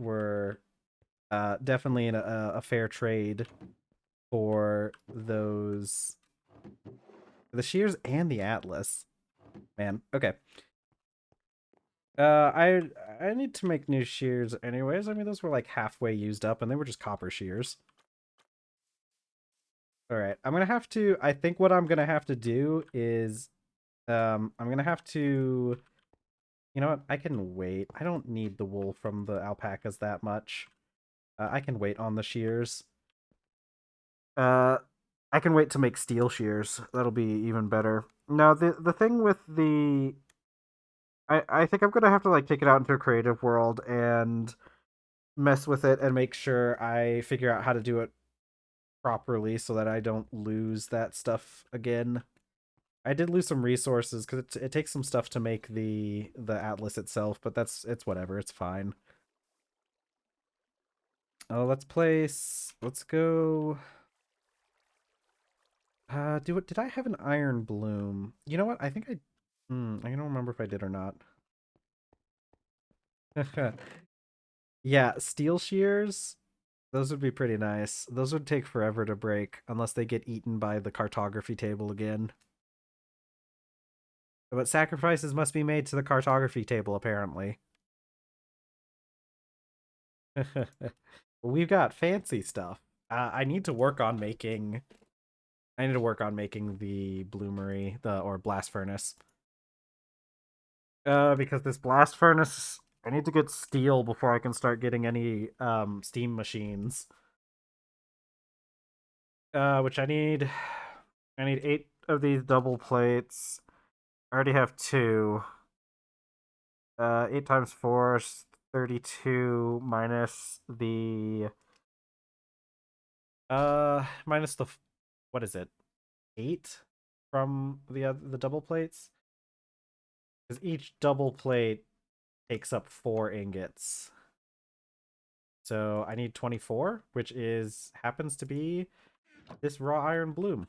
definitely a fair trade for those, the shears and the atlas. Man, okay. I need to make new shears anyways. I mean, those were like halfway used up, and they were just copper shears. All right, I'm gonna have to. I think what I'm gonna have to do is, I'm gonna have to. You know what? I can wait. I don't need the wool from the alpacas that much. I can wait on the shears. Uh, I can wait to make steel shears. That'll be even better. No, the thing with the, I think I'm gonna have to like take it out into a creative world and mess with it and make sure I figure out how to do it properly so that I don't lose that stuff again. I did lose some resources because it takes some stuff to make the atlas itself, but it's whatever. It's fine. Oh, let's place. Let's go. Do it. Did I have an iron bloom? You know what? I think I. I don't remember if I did or not. Yeah, steel shears. Those would be pretty nice. Those would take forever to break unless they get eaten by the cartography table again. But sacrifices must be made to the cartography table, apparently. We've got fancy stuff. I need to work on making. I need to work on making the bloomery, or blast furnace. Because this blast furnace, I need to get steel before I can start getting any steam machines. Which I need. I need 8 of these double plates. I already have 2. 8 times 4 is 32 minus the minus the, what is it? 8 from the double plates, because each double plate takes up 4 ingots. So I need 24, which is happens to be this raw iron bloom.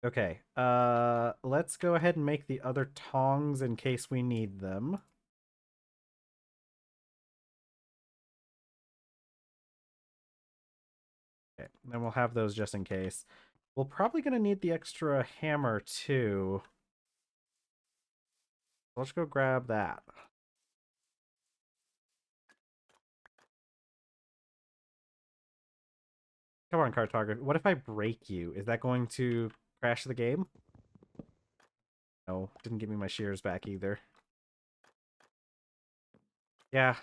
Okay, let's go ahead and make the other tongs in case we need them. Okay, then we'll have those just in case. We're probably going to need the extra hammer, too. Let's go grab that. Come on, cartography. What if I break you? Is that going to crash the game? No, didn't give me my shears back either. Yeah.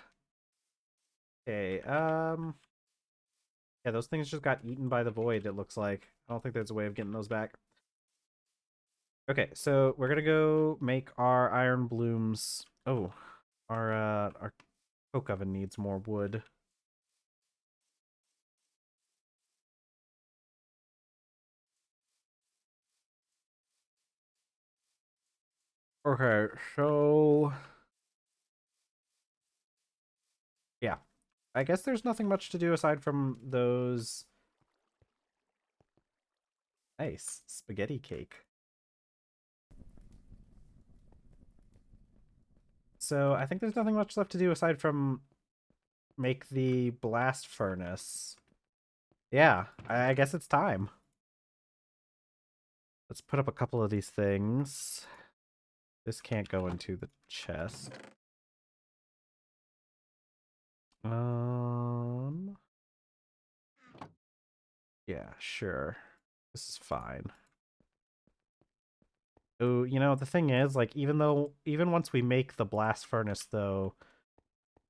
Okay, yeah, those things just got eaten by the void, it looks like. I don't think there's a way of getting those back. Okay, so we're gonna go make our iron blooms. Oh, our coke oven needs more wood. Okay, so yeah, I guess there's nothing much to do aside from those. Nice spaghetti cake. So I think there's nothing much left to do aside from make the blast furnace. Yeah, I guess it's time. Let's put up a couple of these things. This can't go into the chest. Yeah, sure. This is fine. Oh, you know, the thing is, like, even once we make the blast furnace, though,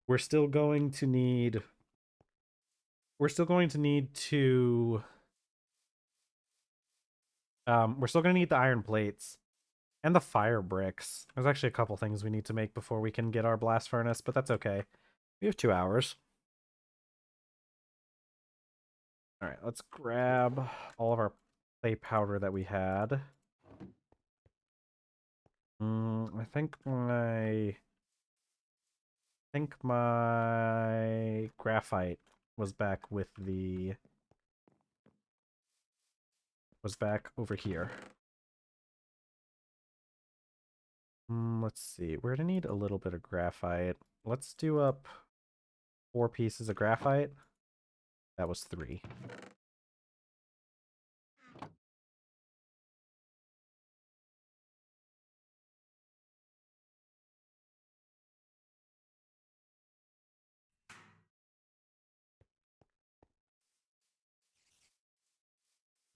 we're still going to need to we're still going to need the iron plates and the fire bricks. There's actually a couple things we need to make before we can get our blast furnace, but that's okay. We have 2 hours. All right, let's grab all of our clay powder that we had. I think my graphite was back with the was back over here. Let's see. We're gonna need a little bit of graphite. Let's do up 4 pieces of graphite. That was 3.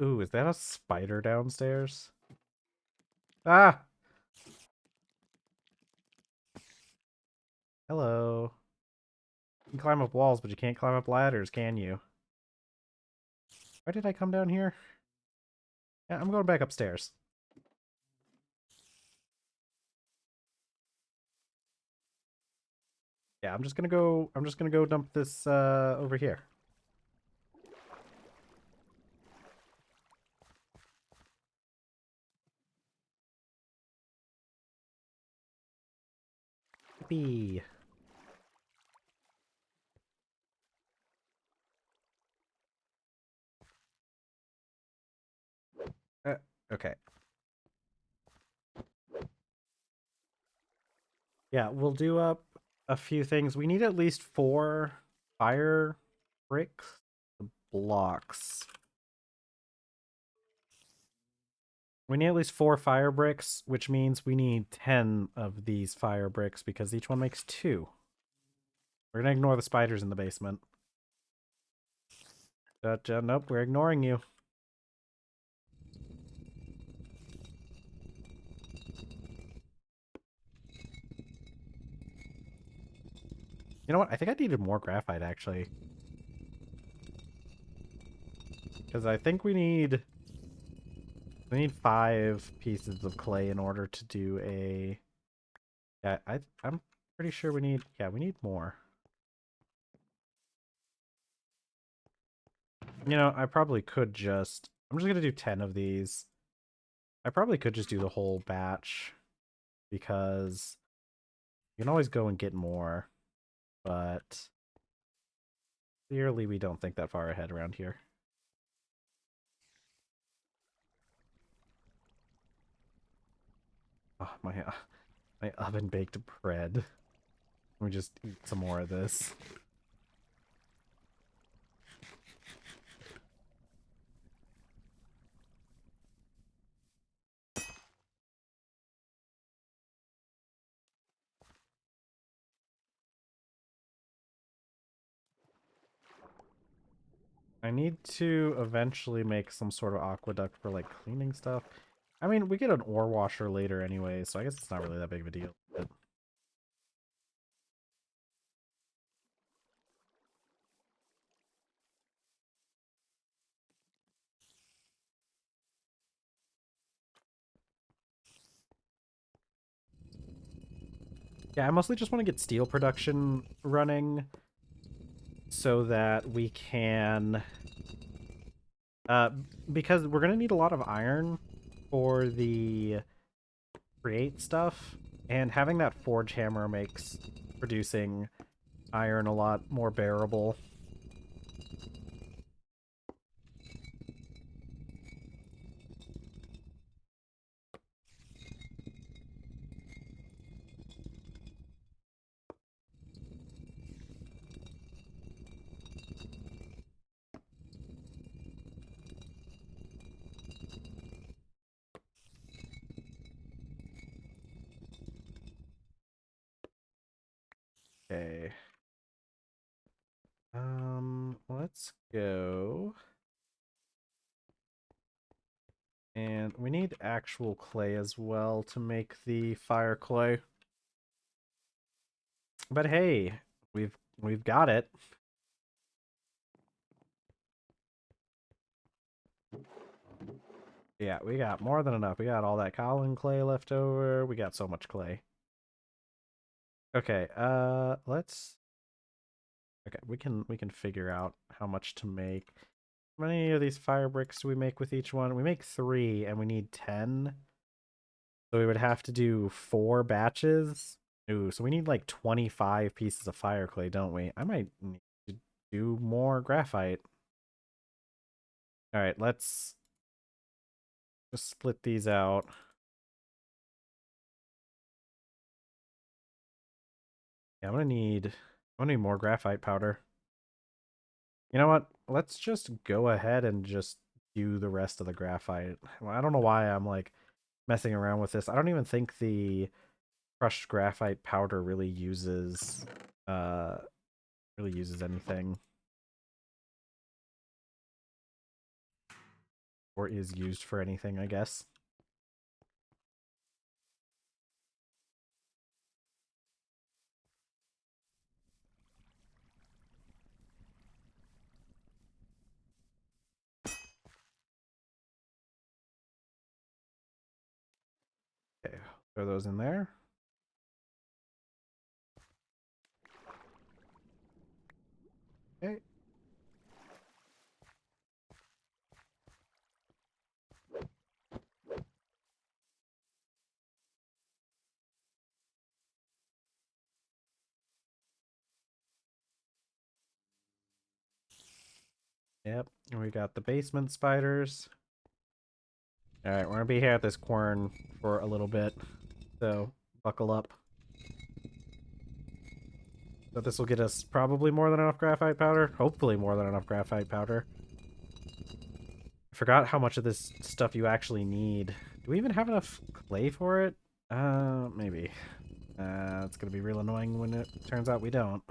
Ooh, is that a spider downstairs? Ah! Hello. You can climb up walls, but you can't climb up ladders, can you? Why did I come down here? Yeah, I'm going back upstairs. Yeah, I'm just gonna go dump this over here. Yippee. Uh, okay. Yeah, we'll do up a few things. We need at least 4 fire bricks blocks. We need at least 4 fire bricks, which means we need 10 of these fire bricks because each one makes 2. We're gonna ignore the spiders in the basement. Nope, we're ignoring you. You know what? I think I needed more graphite, actually. Because I think we need 5 pieces of clay in order to do a... Yeah, I'm pretty sure we need... Yeah, we need more. You know, I probably could just... I'm just going to do 10 of these. I probably could just do the whole batch. Because you can always go and get more. But clearly we don't think that far ahead around here. Oh, my oven baked bread. Let me just eat some more of this. I need to eventually make some sort of aqueduct for like cleaning stuff. I mean, we get an ore washer later anyway, so I guess it's not really that big of a deal. But yeah, I mostly just want to get steel production running so that we can uh because we're gonna need a lot of iron for the create stuff, and having that forge hammer makes producing iron a lot more bearable. Okay. Let's go. And we need actual clay as well to make the fire clay. But hey, we've got it. Yeah, we got more than enough. We got all that column clay left over. We got so much clay. Okay, let's okay, we can figure out how much to make. How many of these fire bricks do we make with each one? We make 3 and we need 10. So we would have to do 4 batches. Ooh, so we need like 25 pieces of fire clay, don't we? I might need to do more graphite. All right, let's just split these out. Yeah, I'm gonna need more graphite powder. You know what? Let's just go ahead and just do the rest of the graphite. Well, I don't know why I'm like messing around with this. I don't even think the crushed graphite powder uh really uses anything or is used for anything, I guess. Okay, throw those in there. Okay. Yep. And we got the basement spiders. Alright, we're gonna be here at this quern for a little bit. So buckle up. But this will get us probably more than enough graphite powder. Hopefully more than enough graphite powder. I forgot how much of this stuff you actually need. Do we even have enough clay for it? Maybe. It's gonna be real annoying when it turns out we don't.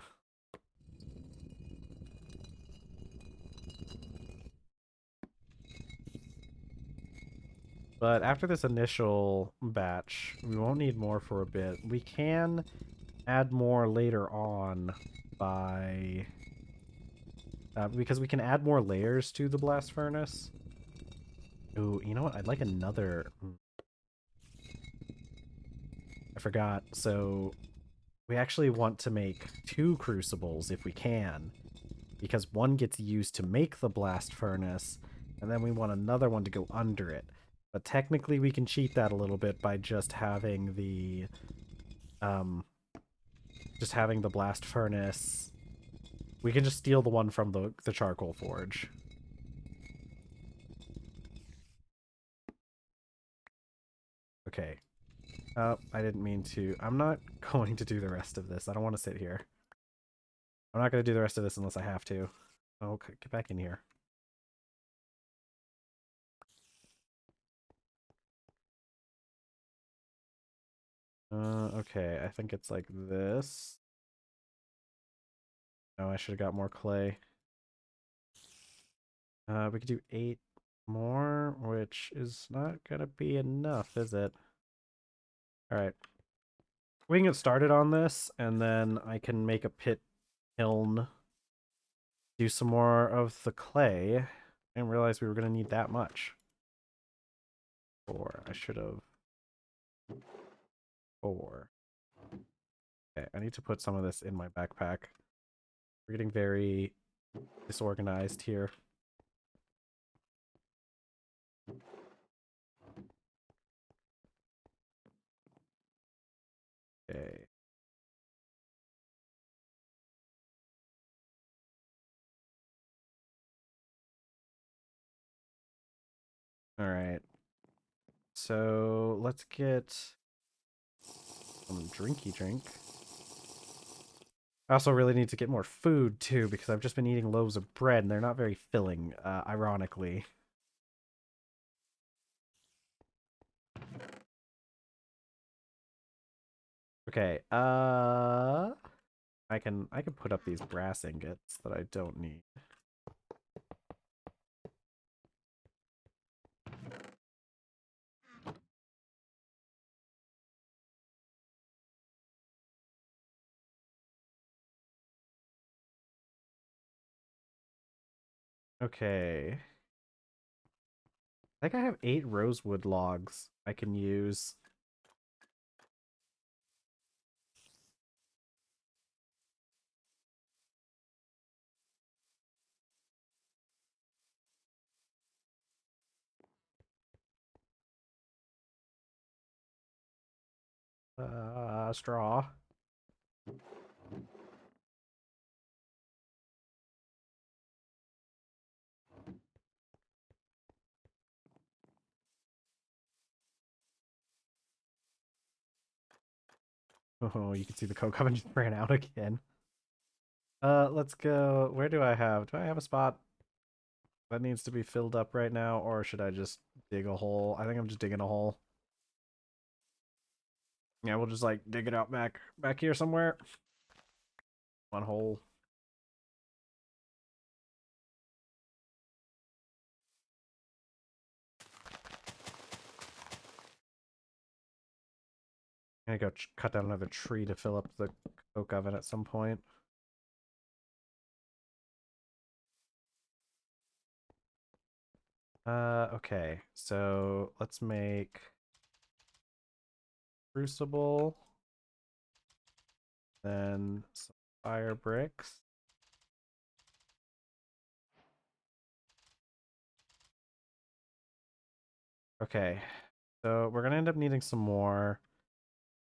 But after this initial batch, we won't need more for a bit. We can add more later on by... because we can add more layers to the blast furnace. Ooh, you know what? I'd like another... I forgot. So we actually want to make 2 crucibles if we can, because one gets used to make the blast furnace, and then we want another one to go under it. But technically we can cheat that a little bit by just having the blast furnace. We can just steal the one from the charcoal forge. Okay. I didn't mean to. I'm not going to do the rest of this. I don't want to sit here. I'm not going to do the rest of this unless I have to. Oh, okay, get back in here. Okay, I think it's like this. Oh, I should have got more clay. We could do 8 more, which is not gonna be enough, is it? Alright. We can get started on this, and then I can make a pit kiln, do some more of the clay, and realize we were gonna need that much. 4. I should have 4. Okay, I need to put some of this in my backpack. We're getting very disorganized here. Okay. All right. So let's get some drinky drink. I also really need to get more food too, because I've just been eating loaves of bread and they're not very filling, ironically. Okay, I can put up these brass ingots that I don't need. Okay. I think I have 8 rosewood logs I can use. Straw. Oh, you can see the coke oven just ran out again. Let's go. Where do I have? Do I have a spot that needs to be filled up right now, or should I just dig a hole? I think I'm just digging a hole. Yeah, we'll just like dig it out back here somewhere. One hole. I'm gonna go cut down another tree to fill up the coke oven at some point. Okay, so let's make crucible, then some fire bricks. Okay, so we're gonna end up needing some more.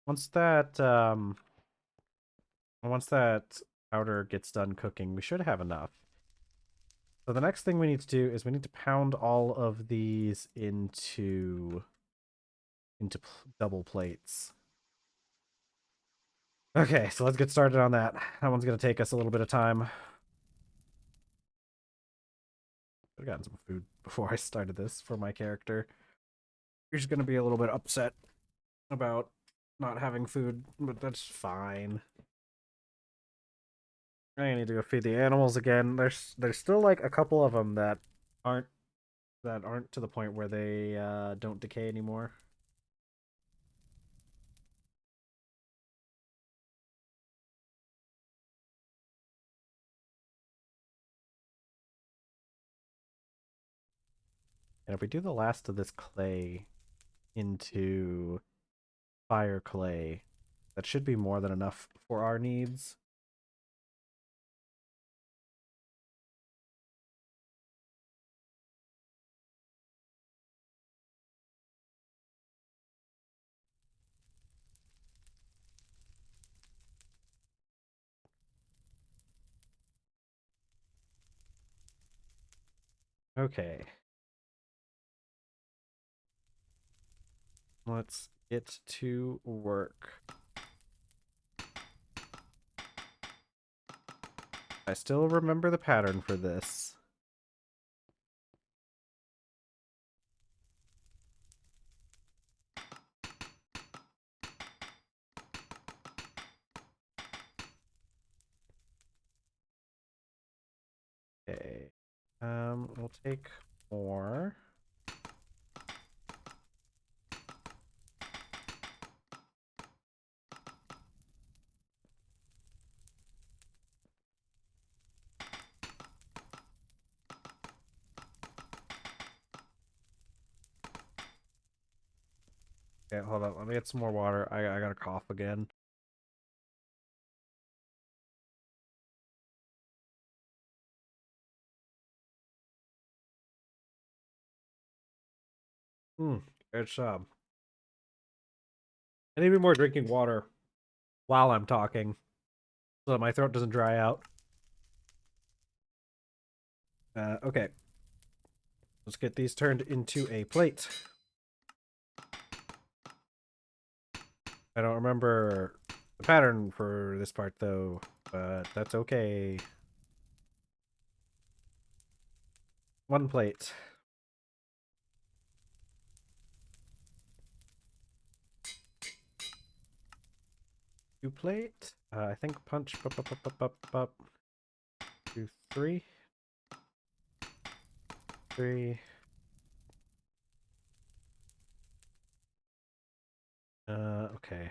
Once that powder gets done cooking, we should have enough. So the next thing we need to do is we need to pound all of these into double plates. Okay, so let's get started on that. That one's gonna take us a little bit of time. I've gotten some food before I started this for my character. He's gonna be a little bit upset about not having food, but that's fine. I need to go feed the animals again. There's still like a couple of them that aren't to the point where they don't decay anymore. And if we do the last of this clay into fire clay, that should be more than enough for our needs. Okay. Let's get to work. I still remember the pattern for this. Okay. We'll take more. Okay, hold on. Let me get some more water. I gotta cough again. Good job. I need to be more drinking water while I'm talking so that my throat doesn't dry out. Okay. Let's get these turned into a plate. I don't remember the pattern for this part though, but that's okay. One plate. Two plate. I think punch. Up. 2, 3. 3. Okay.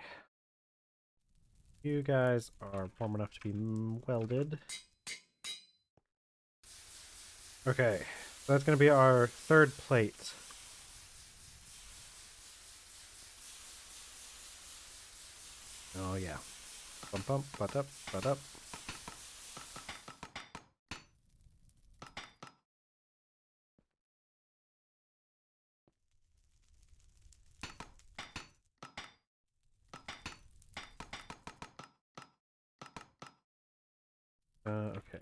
You guys are warm enough to be welded. Okay, so that's gonna be our third plate. Oh yeah. Bump, butt up, butt up. Okay.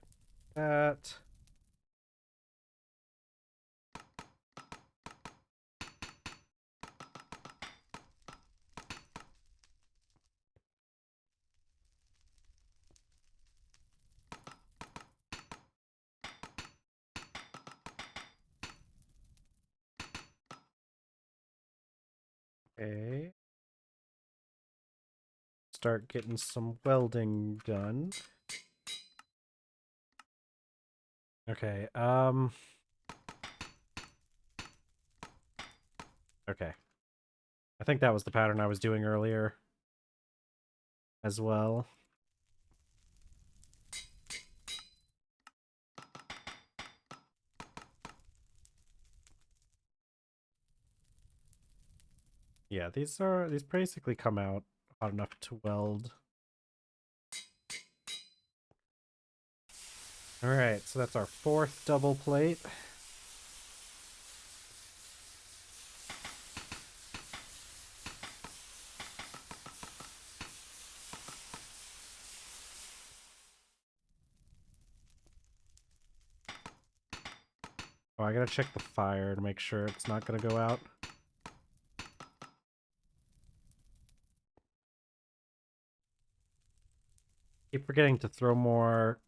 That. Okay. Start getting some welding done. Okay, okay. I think that was the pattern I was doing earlier as well. Yeah, these basically come out hot enough to weld. Alright, so that's our fourth double plate. Oh, I gotta check the fire to make sure it's not gonna go out. Keep forgetting to throw more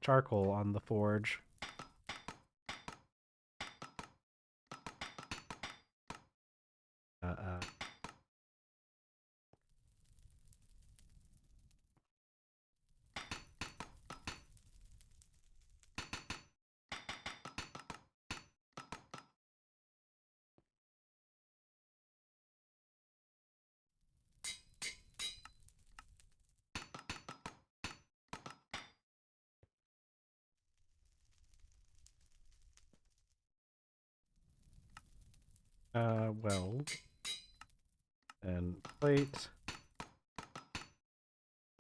charcoal on the forge. Weld. And plate.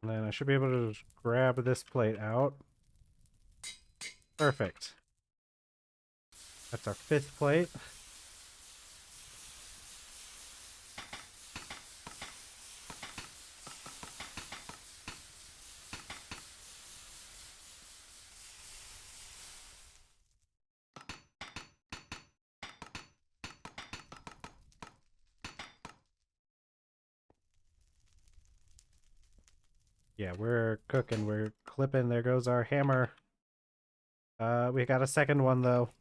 And then I should be able to just grab this plate out. Perfect. That's our fifth plate. Yeah, we're cooking. We're clipping. There goes our hammer. We got a second one, though.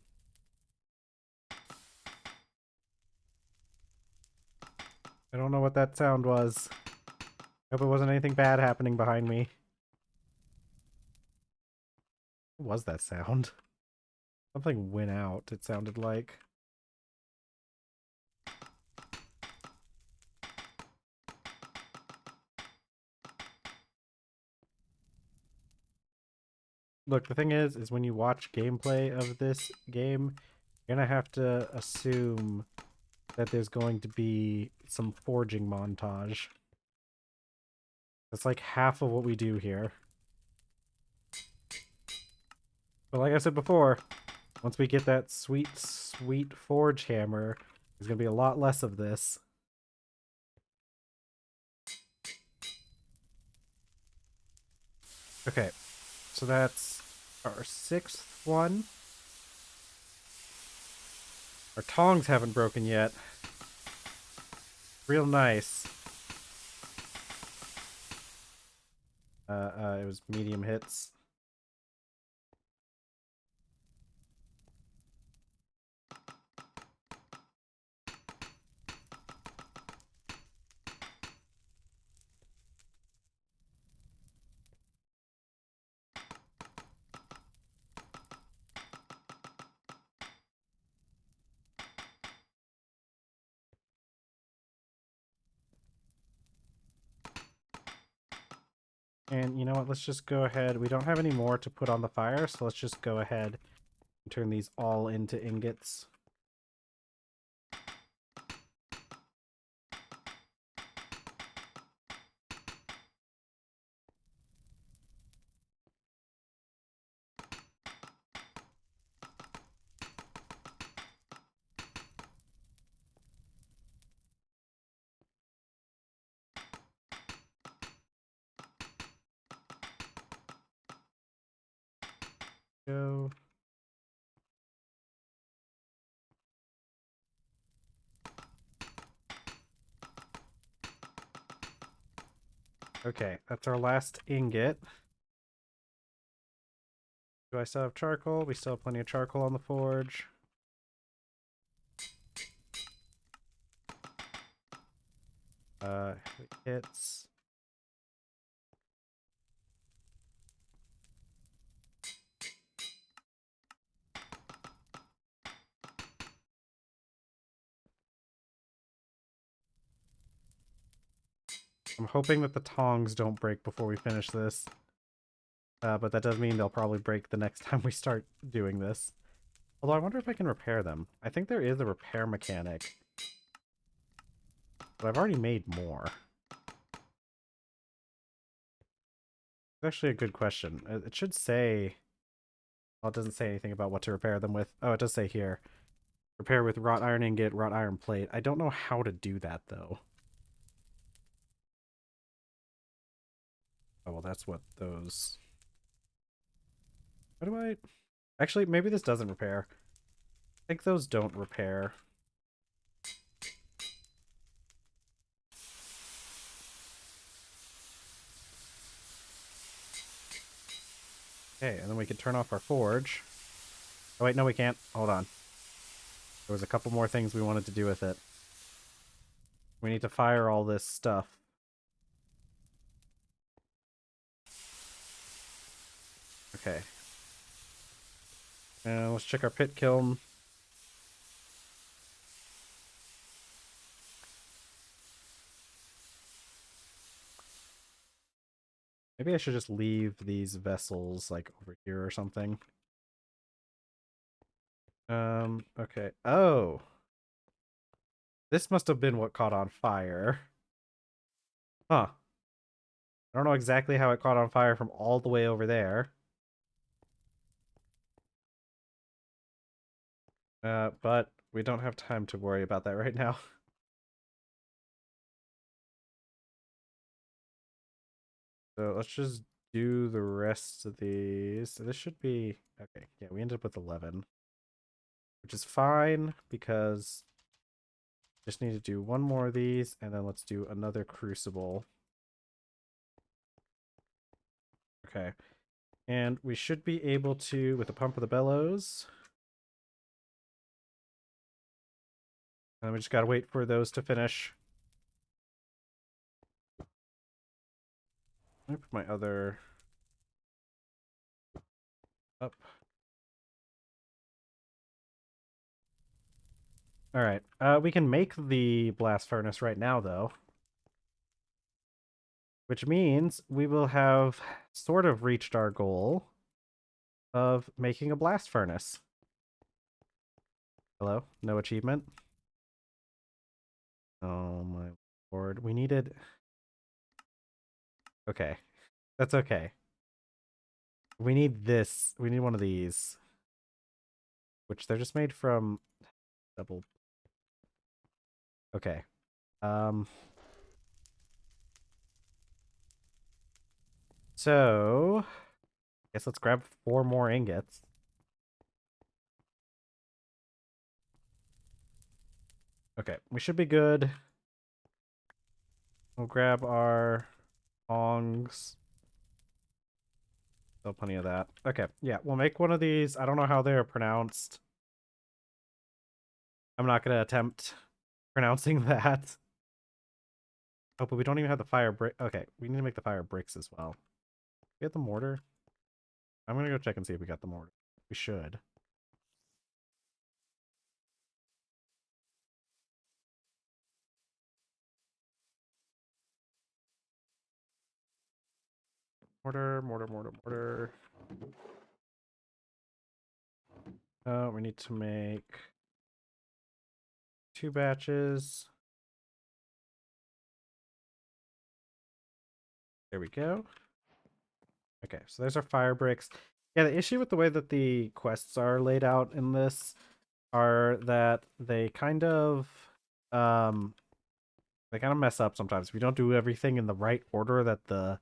I don't know what that sound was. Hope it wasn't anything bad happening behind me. What was that sound? Something went out, it sounded like. Look, the thing is when you watch gameplay of this game, you're gonna have to assume that there's going to be some forging montage. That's like half of what we do here. But like I said before, once we get that sweet, sweet forge hammer, there's gonna be a lot less of this. Okay, so that's our 6th one. Our tongs haven't broken yet. Real nice. It was medium hits. And you know what? Let's just go ahead. We don't have any more to put on the fire, so let's just go ahead and turn these all into ingots. Go. Okay, that's our last ingot. Do I still have charcoal? We still have plenty of charcoal on the forge. Hits. I'm hoping that the tongs don't break before we finish this. But that does mean they'll probably break the next time we start doing this. Although I wonder if I can repair them. I think there is a repair mechanic. But I've already made more. It's actually a good question. It should say... Well, it doesn't say anything about what to repair them with. Oh, it does say here. Repair with wrought iron ingot, wrought iron plate. I don't know how to do that, though. Oh, well, that's what those... How do I... Actually, maybe this doesn't repair. I think those don't repair. Okay, and then we can turn off our forge. Oh, wait, no, we can't. Hold on. There was a couple more things we wanted to do with it. We need to fire all this stuff. Okay. And let's check our pit kiln. Maybe I should just leave these vessels, like, over here or something. Okay. Oh! This must have been what caught on fire. Huh. I don't know exactly how it caught on fire from all the way over there. But we don't have time to worry about that right now. So let's just do the rest of these. So this should be... Okay, yeah, we ended up with 11. Which is fine, because... Just need to do one more of these, and then let's do another crucible. Okay. And we should be able to, with the pump of the bellows... And we just gotta wait for those to finish. Let me put my other... up. All right. We can make the blast furnace right now, though. Which means we will have sort of reached our goal of making a blast furnace. Hello? No achievement? Oh my lord. We needed... Okay. That's okay. We need this. We need one of these. Which they're just made from double... Okay. So... I guess let's grab 4 more ingots. Okay, we should be good. We'll grab our tongs. Still plenty of that. Okay, yeah, we'll make one of these. I don't know how they're pronounced. I'm not going to attempt pronouncing that. Oh, but we don't even have the fire brick. Okay, we need to make the fire bricks as well. We have the mortar? I'm going to go check and see if we got the mortar. We should. Mortar, mortar, mortar, mortar. We need to make 2 batches. There we go. Okay, so there's our fire bricks. Yeah, the issue with the way that the quests are laid out in this are that they kind of mess up sometimes. If you don't do everything in the right order that the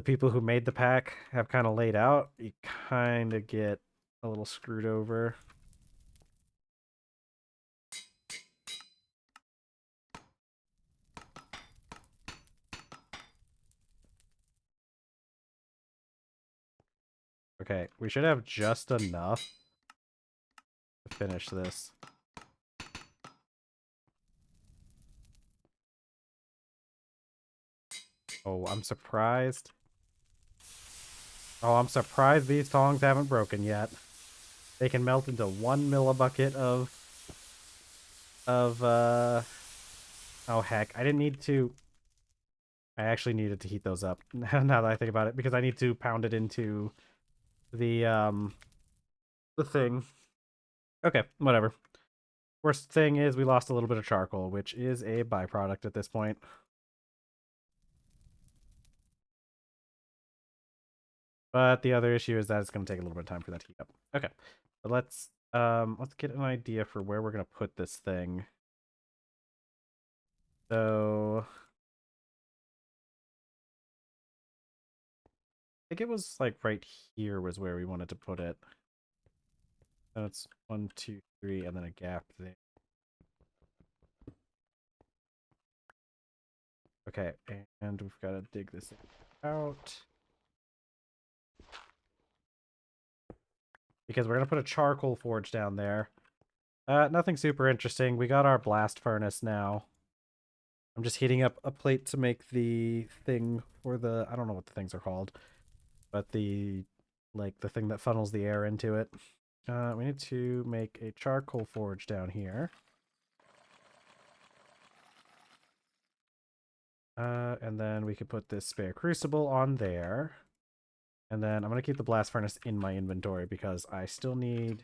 people who made the pack have kind of laid out, you kind of get a little screwed over. Okay, we should have just enough to finish this. Oh, I'm surprised. Oh, I'm surprised these tongs haven't broken yet. They can melt into 1 millibucket of oh heck, I didn't need to. I actually needed to heat those up now that I think about it, because I need to pound it into the thing. Okay, whatever. Worst thing is we lost a little bit of charcoal, which is a byproduct at this point. But the other issue is that it's going to take a little bit of time for that to heat up. Okay, but let's get an idea for where we're going to put this thing. So I think it was like right here was where we wanted to put it. So it's 1, 2, 3, and then a gap there. Okay, and we've got to dig this out. Because we're going to put a charcoal forge down there. Nothing super interesting. We got our blast furnace now. I'm just heating up a plate to make the thing for the... I don't know what the things are called. But the... like, the thing that funnels the air into it. We need to make a charcoal forge down here. And then we could put this spare crucible on there. And then I'm going to keep the blast furnace in my inventory because I still need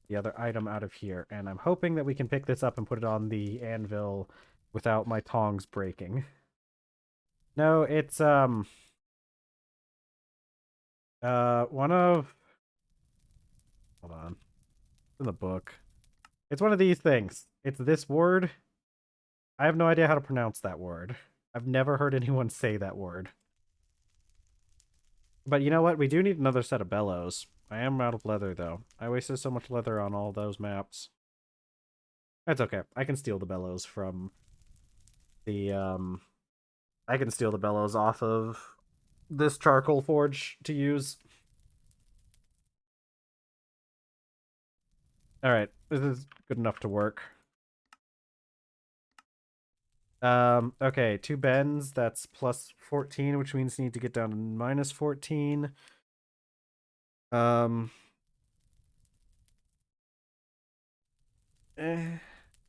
the other item out of here. And I'm hoping that we can pick this up and put it on the anvil without my tongs breaking. No, it's, one of... Hold on. It's in the book. It's one of these things. It's this word. I have no idea how to pronounce that word. I've never heard anyone say that word. But you know what? We do need another set of bellows. I am out of leather, though. I wasted so much leather on all those maps. That's okay. I can steal the bellows from the, I can steal the bellows off of this charcoal forge to use. Alright, this is good enough to work. Okay, 2 bends, that's plus 14, which means you need to get down to minus 14.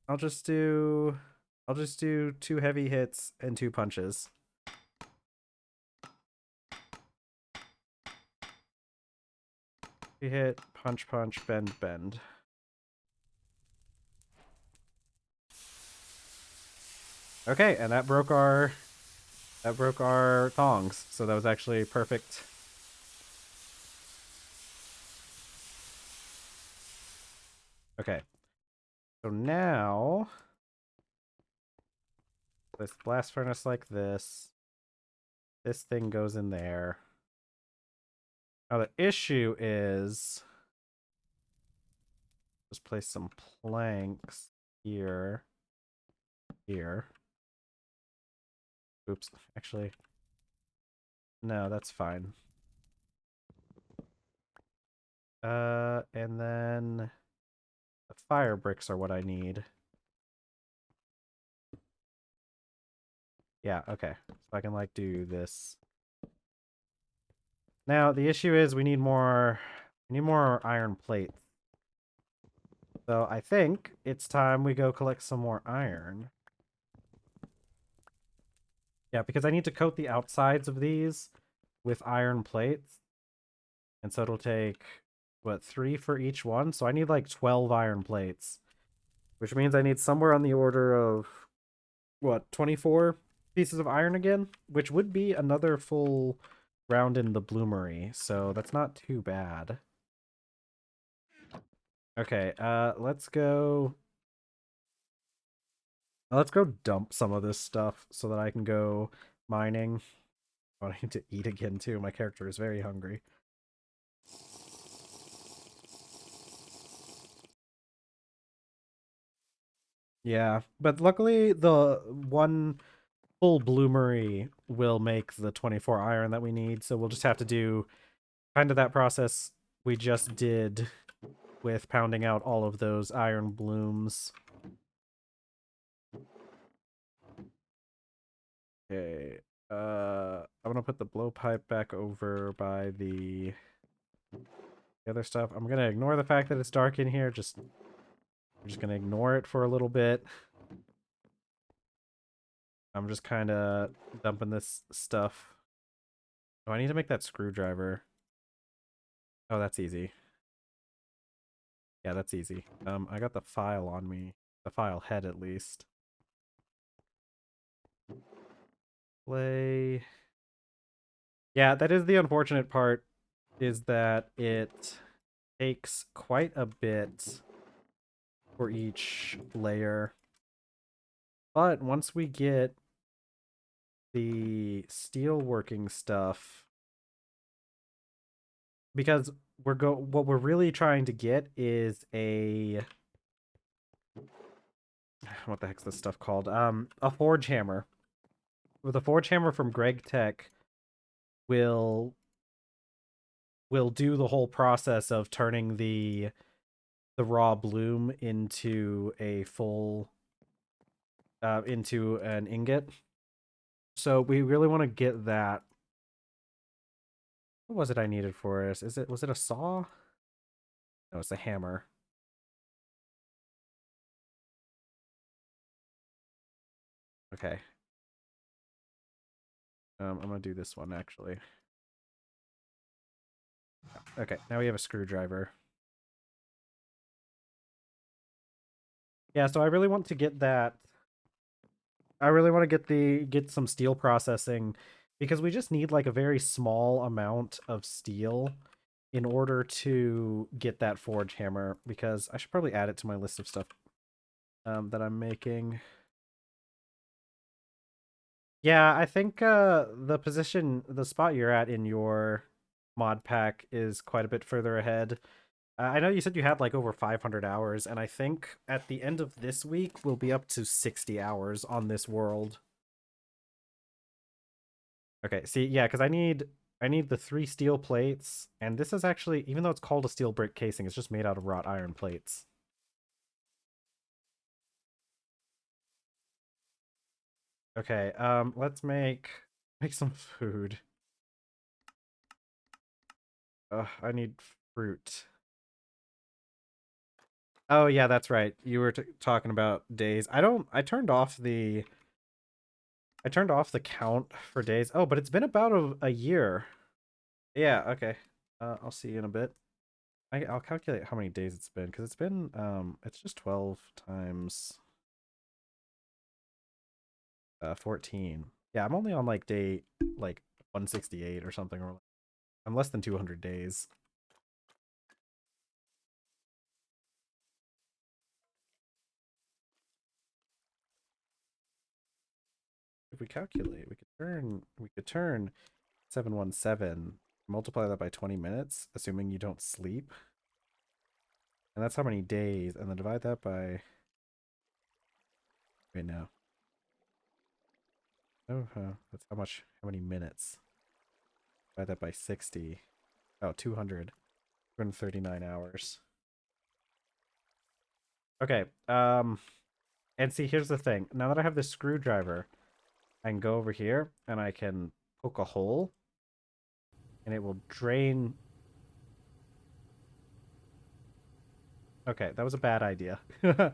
I'll just do 2 heavy hits and 2 punches. Hit, punch, punch, bend, bend. Okay, and that broke our thongs. So that was actually perfect. Okay. So now this blast furnace like this. This thing goes in there. Now the issue is just place some planks here. Here. Oops, actually. No, that's fine. And then the fire bricks are what I need. Yeah, okay. So I can like do this. Now the issue is we need more iron plates. So I think it's time we go collect some more iron. Yeah, because I need to coat the outsides of these with iron plates. And so it'll take, what, 3 for each one? So I need like 12 iron plates. Which means I need somewhere on the order of, what, 24 pieces of iron again? Which would be another full round in the bloomery. So that's not too bad. Okay, let's go dump some of this stuff so that I can go mining. Oh, I need to eat again too. My character is very hungry. Yeah, but luckily the one full bloomery will make the 24 iron that we need, so we'll just have to do kind of that process we just did with pounding out all of those iron blooms. Okay, I'm gonna put the blowpipe back over by the other stuff. I'm gonna ignore the fact that it's dark in here. I'm just gonna ignore it for a little bit. I'm just kind of dumping this stuff. Oh, I need to make that screwdriver. Oh, that's easy. Yeah, that's easy. I got the file on me. The file head, at least. Play. Yeah, that is the unfortunate part, is that it takes quite a bit for each layer. But once we get the steel working stuff, because what we're really trying to get is what the heck's this stuff called? A forge hammer. With a forge hammer from Greg Tech will do the whole process of turning the raw bloom into a full into an ingot. So we really want to get that. What was it I needed for us? Was it a saw? No, it's a hammer. Okay. I'm gonna do this one actually. Okay, now we have a screwdriver. Yeah, so I really want to get that. I really want to get some steel processing because we just need like a very small amount of steel in order to get that forge hammer, because I should probably add it to my list of stuff that I'm making. Yeah, I think the spot you're at in your mod pack is quite a bit further ahead. I know you said you had like over 500 hours, and I think at the end of this week we'll be up to 60 hours on this world. Okay, see, yeah, because I need the 3 steel plates, and this is actually, even though it's called a steel brick casing, it's just made out of wrought iron plates. Okay, let's make some food. I need fruit. Oh yeah, that's right. You were talking about days. I turned off the count for days. Oh, but it's been about a year. Yeah, okay. I'll see you in a bit. I'll calculate how many days it's been because it's just 12 times 14. Yeah, I'm only on like day like 168 or something, or I'm less than 200 days. If we calculate, we could turn 717, multiply that by 20 minutes, assuming you don't sleep. And that's how many days, and then divide that by, wait, no. Oh, that's how many minutes. Divide that by 60. Oh, 239 hours. Okay, and see, here's the thing. Now that I have this screwdriver, I can go over here and I can poke a hole and it will drain. Okay, that was a bad idea. How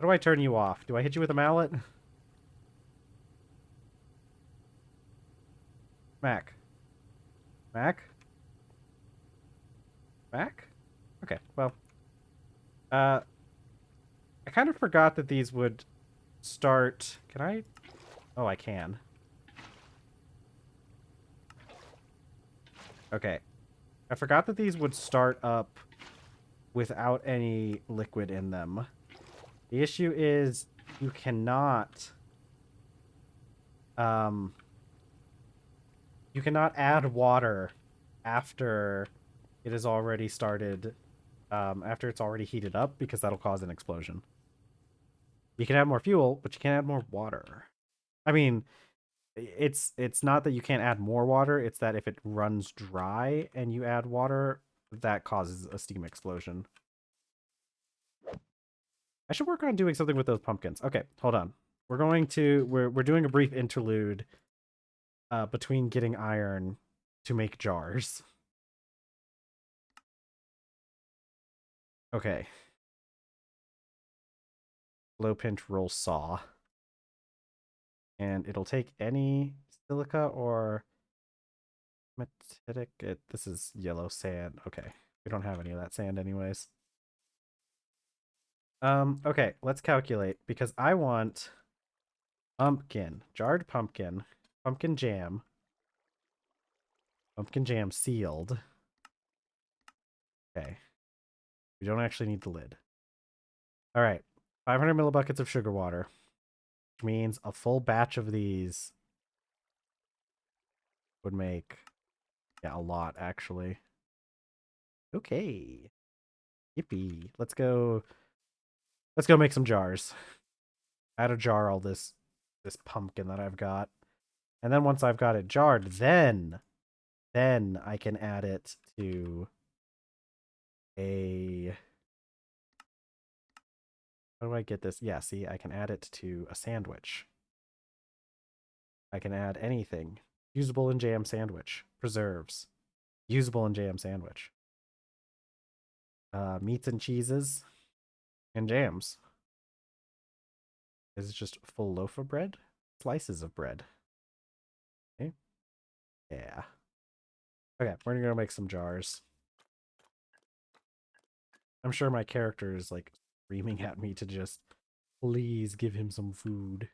do I turn you off? Do I hit you with a mallet? Mac. Mac? Mac? Okay, well, uh, I kind of forgot that these would start. Can I? Oh, I can. Okay. I forgot that these would start up without any liquid in them. The issue is you cannot um you cannot add water after it has already started after it's already heated up because that'll cause an explosion. You can add more fuel, but you can't add more water. I mean, it's not that you can't add more water, it's that if it runs dry and you add water, that causes a steam explosion. I should work on doing something with those pumpkins. Okay, hold on. We're doing a brief interlude between getting iron to make jars. Okay. Low pinch roll saw. And it'll take any silica or metitic. This is yellow sand. Okay. We don't have any of that sand anyways. Okay, let's calculate because I want pumpkin, jarred pumpkin jam sealed. Okay. We don't actually need the lid. All right. 500 millibuckets of sugar water, which means a full batch of these would make, yeah, a lot actually. Okay. Yippee. Let's go make some jars. Add a jar all this pumpkin that I've got. And then once I've got it jarred, then I can add it to a, how do I get this? Yeah, see, I can add it to a sandwich. I can add anything. Usable in jam sandwich. Preserves. Usable in jam sandwich. Meats and cheeses and jams. Is it just a full loaf of bread? Slices of bread. Okay. Yeah. Okay, we're gonna make some jars. I'm sure my character is like screaming at me to just please give him some food.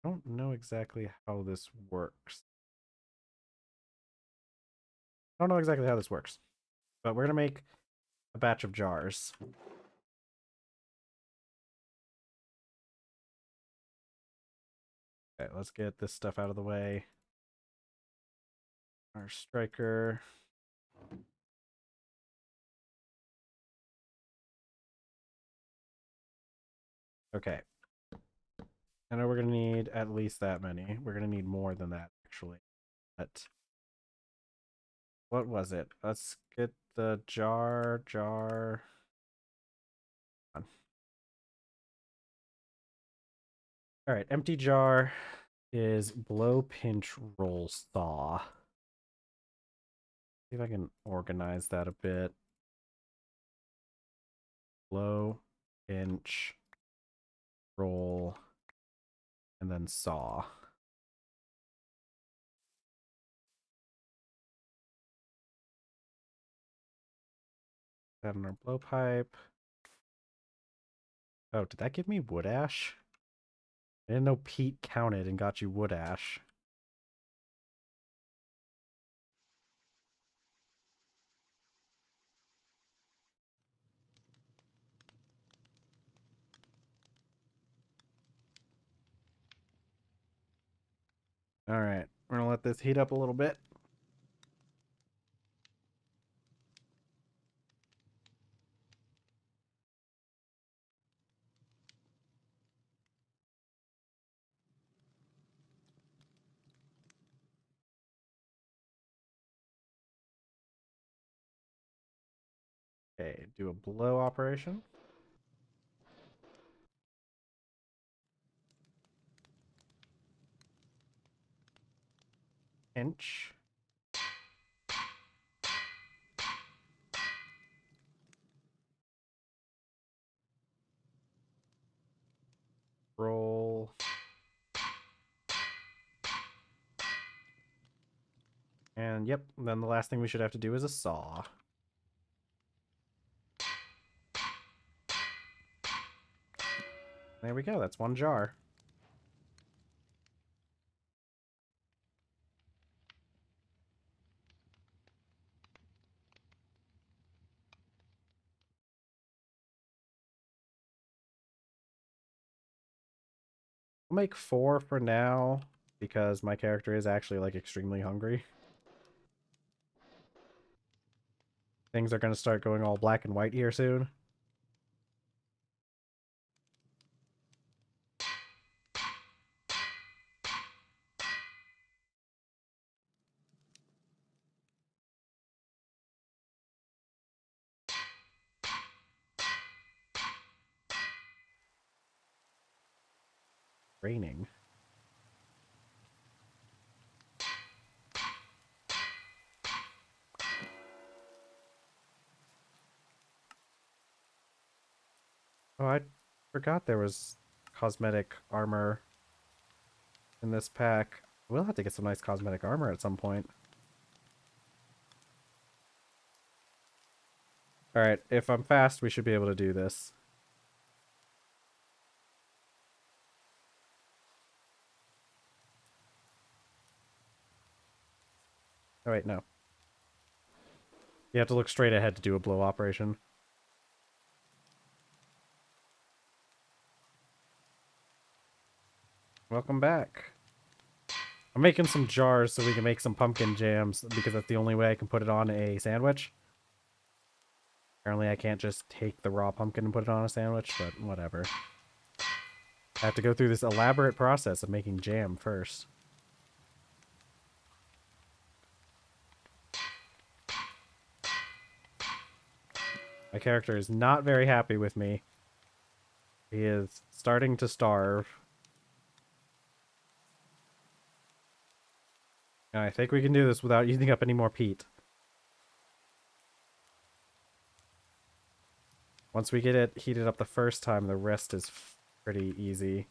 I don't know exactly how this works. I don't know exactly how this works. But we're gonna make a batch of jars. Okay, let's get this stuff out of the way. Our striker. Okay. I know we're gonna need at least that many. We're gonna need more than that actually. But what was it? Let's get the jar. All right, empty jar. is blow, pinch, roll, saw. See if I can organize that a bit. Blow, pinch, roll, and then saw. That in our blowpipe. Oh, did that give me wood ash? I didn't know peat counted and got you wood ash. Alright, we're gonna let this heat up a little bit. Okay, do a blow operation. Pinch. Roll. And yep, then the last thing we should have to do is a saw. There we go, that's one jar. I'll make 4 for now, because my character is actually, like, extremely hungry. Things are going to start going all black and white here soon. Raining. Oh, I forgot there was cosmetic armor in this pack. We'll have to get some nice cosmetic armor at some point. Alright, if I'm fast, we should be able to do this. Oh wait, no. You have to look straight ahead to do a blow operation. Welcome back. I'm making some jars so we can make some pumpkin jams, because that's the only way I can put it on a sandwich. Apparently I can't just take the raw pumpkin and put it on a sandwich, but whatever. I have to go through this elaborate process of making jam first. My character is not very happy with me. He is starting to starve. And I think we can do this without using up any more peat. Once we get it heated up the first time, the rest is pretty easy.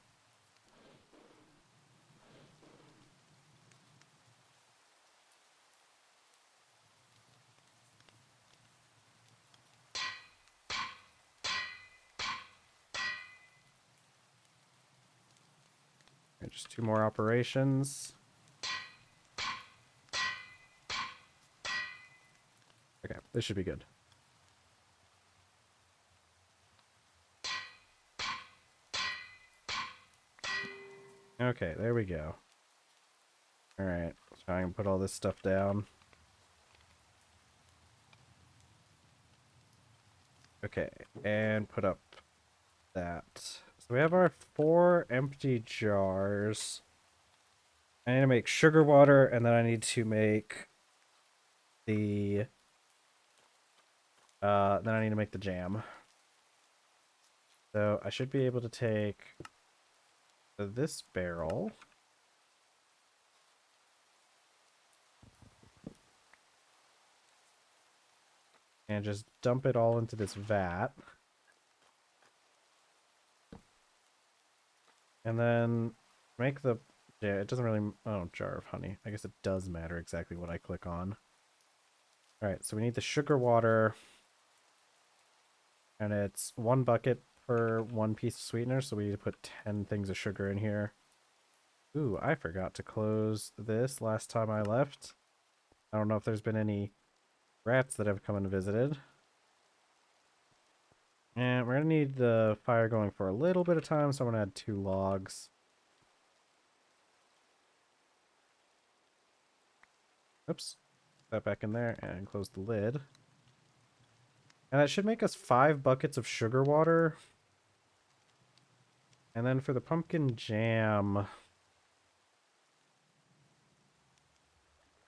Okay, just 2 more operations. Okay, this should be good. Okay, there we go. Alright, so I can put all this stuff down. Okay, and put up that. So we have our 4 empty jars. I need to make sugar water, and then I need to make the... then I need to make the jam. So I should be able to take this barrel and just dump it all into this vat. And then make the, yeah, it doesn't really, oh, jar of honey. I guess it does matter exactly what I click on. All right, so we need the sugar water, and it's 1 bucket per 1 piece of sweetener, so we need to put 10 things of sugar in here. Ooh, I forgot to close this last time I left. I don't know if there's been any rats that have come and visited. And we're gonna need the fire going for a little bit of time, so I'm gonna add 2 logs. Oops. Put that back in there and close the lid. And that should make us 5 buckets of sugar water. And then for the pumpkin jam,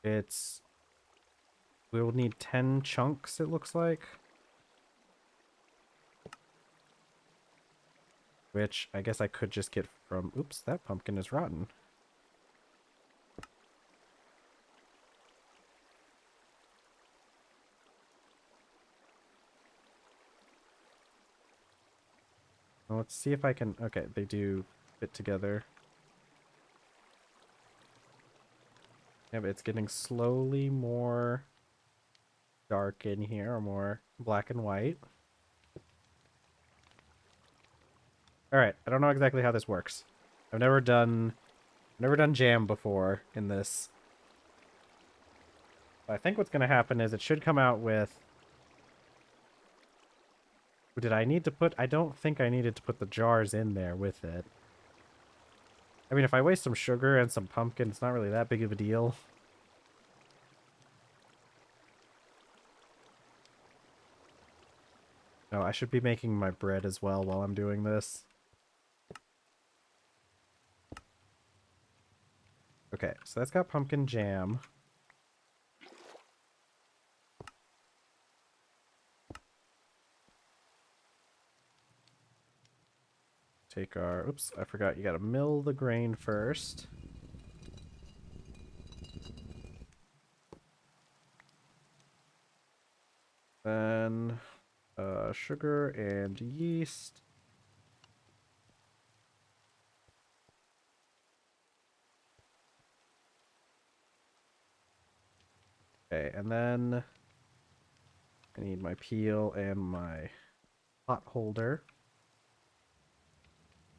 we will need 10 chunks, it looks like. Which I guess I could just get from, oops, that pumpkin is rotten. Well, let's see if I can, okay, they do fit together. Yeah, but it's getting slowly more dark in here, or more black and white. Alright, I don't know exactly how this works. I've never done jam before in this. But I think what's gonna happen is it should come out with, did I need to put, I don't think I needed to put the jars in there with it. I mean, if I waste some sugar and some pumpkin, it's not really that big of a deal. No, I should be making my bread as well while I'm doing this. Okay, so that's got pumpkin jam. Take our, oops, I forgot you gotta mill the grain first. Then sugar and yeast. Okay, and then I need my peel and my pot holder.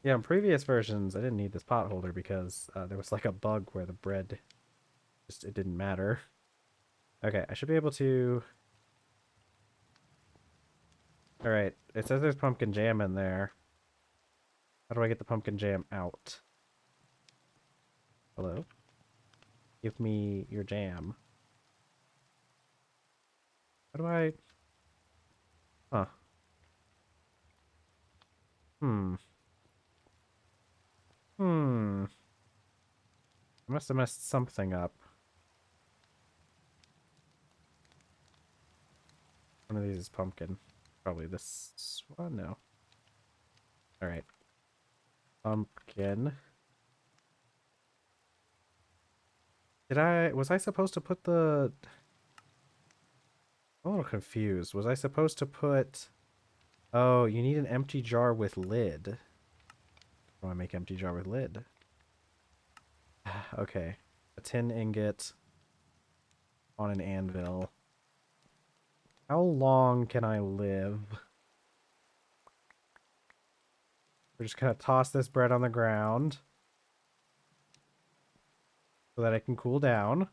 Yeah, in previous versions, I didn't need this pot holder because there was like a bug where the bread just, it didn't matter. Okay, I should be able to... Alright, it says there's pumpkin jam in there. How do I get the pumpkin jam out? Hello? Give me your jam. How do I... Huh. Hmm. Hmm. I must have messed something up. One of these is pumpkin. Probably this one? No. Alright. Pumpkin. Was I supposed to put the... I'm a little confused. Was I supposed to put... Oh, you need an empty jar with lid. How do I make empty jar with lid? Okay. A tin ingot on an anvil. How long can I live? We're just gonna toss this bread on the ground so that it can cool down.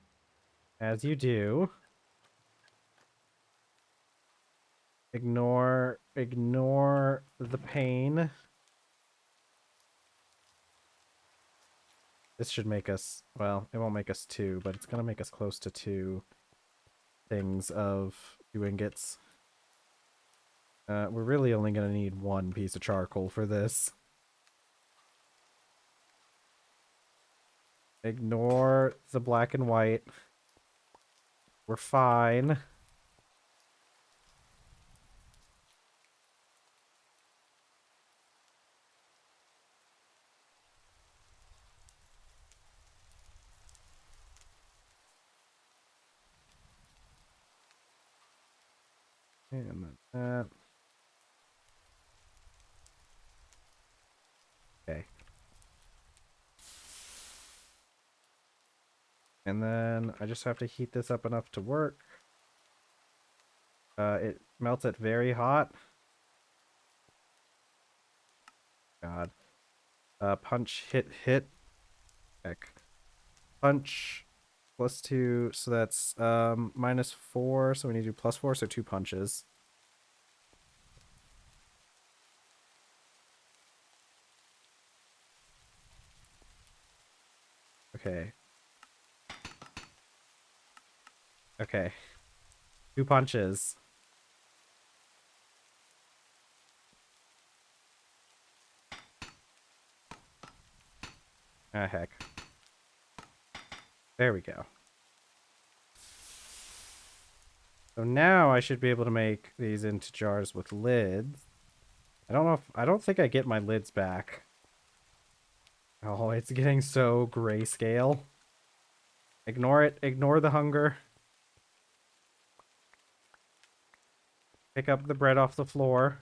As you do. Ignore the pain. This should make us, well, it won't make us 2, but it's gonna make us close to 2 things of 2 ingots. We're really only gonna need 1 piece of charcoal for this. Ignore the black and white. We're fine. And then that. Okay. And then I just have to heat this up enough to work. It melts it very hot. God. Punch, hit. Heck. Punch +2, so that's -4, so we need to do +4, so 2 punches. Okay. Okay. 2 punches. Ah, heck. There we go. So now I should be able to make these into jars with lids. I don't think I get my lids back. Oh, it's getting so grayscale. Ignore it. Ignore the hunger. Pick up the bread off the floor.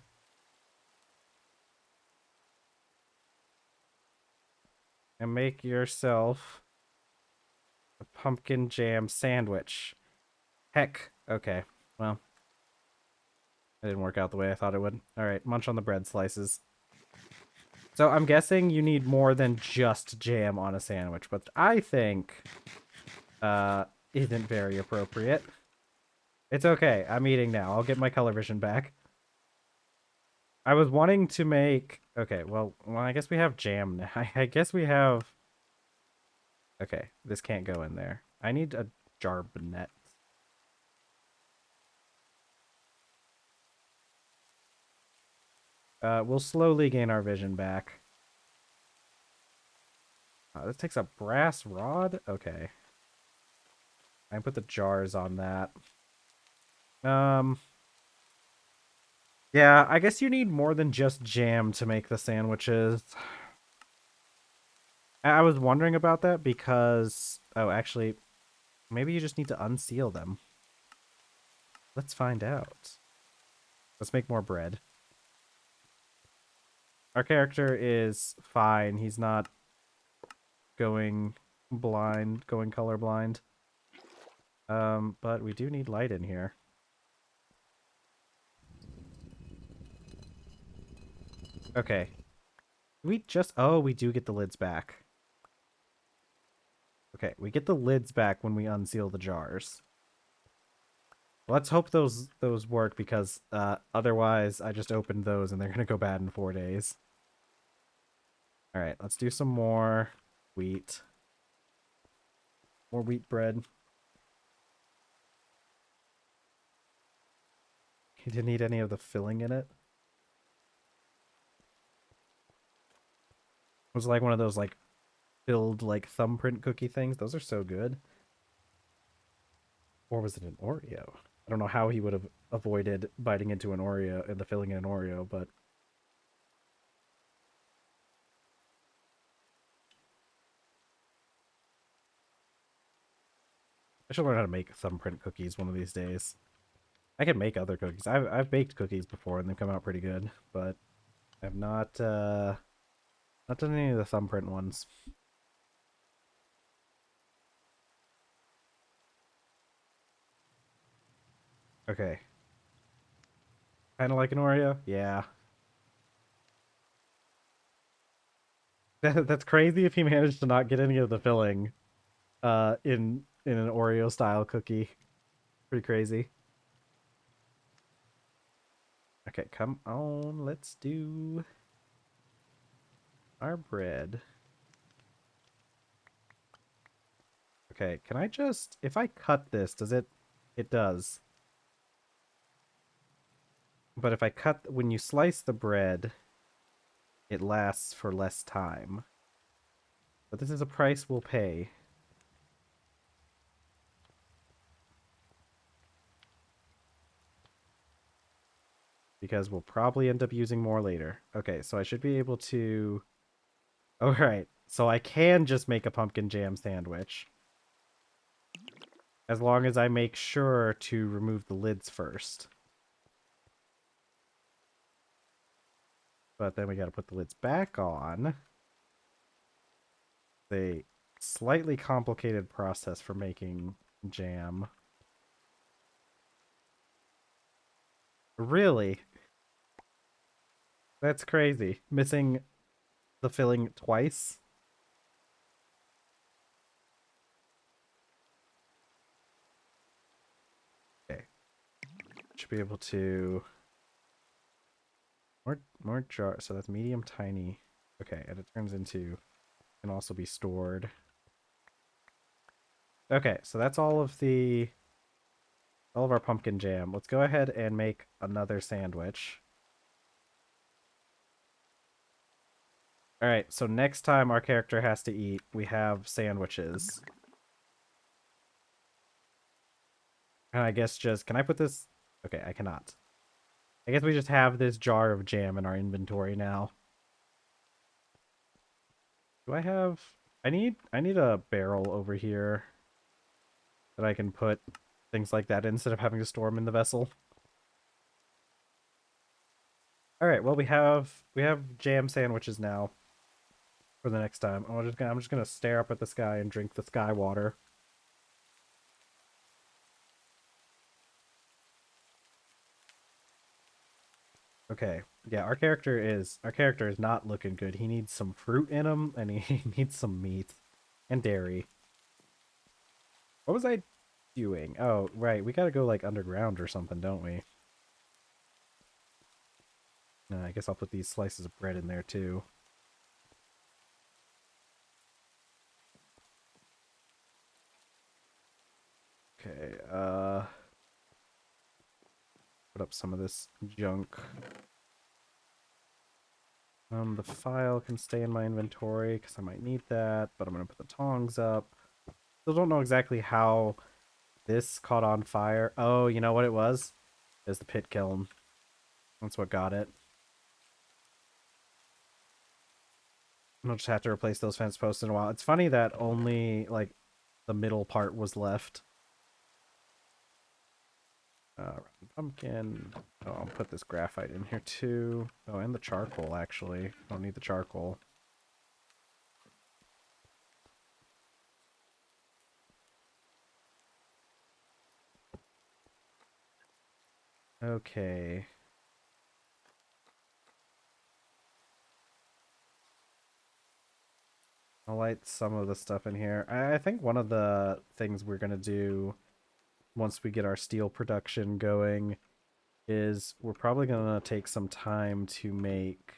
And make yourself a pumpkin jam sandwich. Heck. Okay. Well, it didn't work out the way I thought it would. Alright, munch on the bread slices. So I'm guessing you need more than just jam on a sandwich, but I think isn't very appropriate. It's okay. I'm eating now. I'll get my color vision back. I was wanting to make... Okay, well, I guess we have jam now. I guess we have... Okay, this can't go in there. I need a jarbonet. We'll slowly gain our vision back. This takes a brass rod? Okay. I can put the jars on that. Yeah, I guess you need more than just jam to make the sandwiches. I was wondering about that because... Oh, actually, maybe you just need to unseal them. Let's find out. Let's make more bread. Our character is fine. He's not going blind, going colorblind. But we do need light in here. Okay. We just... Oh, we do get the lids back. Okay, we get the lids back when we unseal the jars. Let's hope those work because otherwise I just opened those and they're going to go bad in 4 days. All right, let's do some more wheat. More wheat bread. He didn't need any of the filling in it. It was like one of those like filled like thumbprint cookie things. Those are so good. Or was it an Oreo? I don't know how he would have avoided biting into an Oreo and the filling in an Oreo, but I should learn how to make thumbprint cookies one of these days. I can make other cookies. I've baked cookies before and they've come out pretty good, but I've not done any of the thumbprint ones. Okay. Kind of like an Oreo? Yeah. That's crazy if he managed to not get any of the filling in an Oreo style cookie. Pretty crazy. Okay, come on. Let's do our bread. Okay, can I just... If I cut this, does it... It does. But if I cut... When you slice the bread, it lasts for less time. But this is a price we'll pay. Because we'll probably end up using more later. Okay, so I should be able to... Alright, so I can just make a pumpkin jam sandwich. As long as I make sure to remove the lids first. But then we got to put the lids back on. A slightly complicated process for making jam. Really? That's crazy. Missing the filling twice? Okay. Should be able to... More jar. So that's medium, tiny. Okay, and it turns into... Can also be stored. Okay, so that's all of our pumpkin jam. Let's go ahead and make another sandwich. All right, so next time our character has to eat, we have sandwiches. And I guess just, can I put this? Okay, I cannot. I guess we just have this jar of jam in our inventory now. Do I have, I need a barrel over here that I can put things like that in instead of having to store them in the vessel. All right, well we have jam sandwiches now for the next time. I'm just gonna stare up at the sky and drink the sky water. Okay. Yeah, our character is not looking good. He needs some fruit in him and he needs some meat and dairy. What was I doing? Oh, right. We gotta go like underground or something, don't we? I guess I'll put these slices of bread in there too. Okay, put up some of this junk. The file can stay in my inventory because I might need that, but I'm gonna put the tongs up. Still don't know exactly how this caught on fire. Oh, you know what it was? It was the pit kiln. That's what got it. I'll just have to replace those fence posts in a while. It's funny that only, like, the middle part was left. Pumpkin. Oh, I'll put this graphite in here too. Oh, and the charcoal, actually. I don't need the charcoal. Okay. I'll light some of the stuff in here. I think one of the things we're going to do once we get our steel production going is we're probably going to take some time to make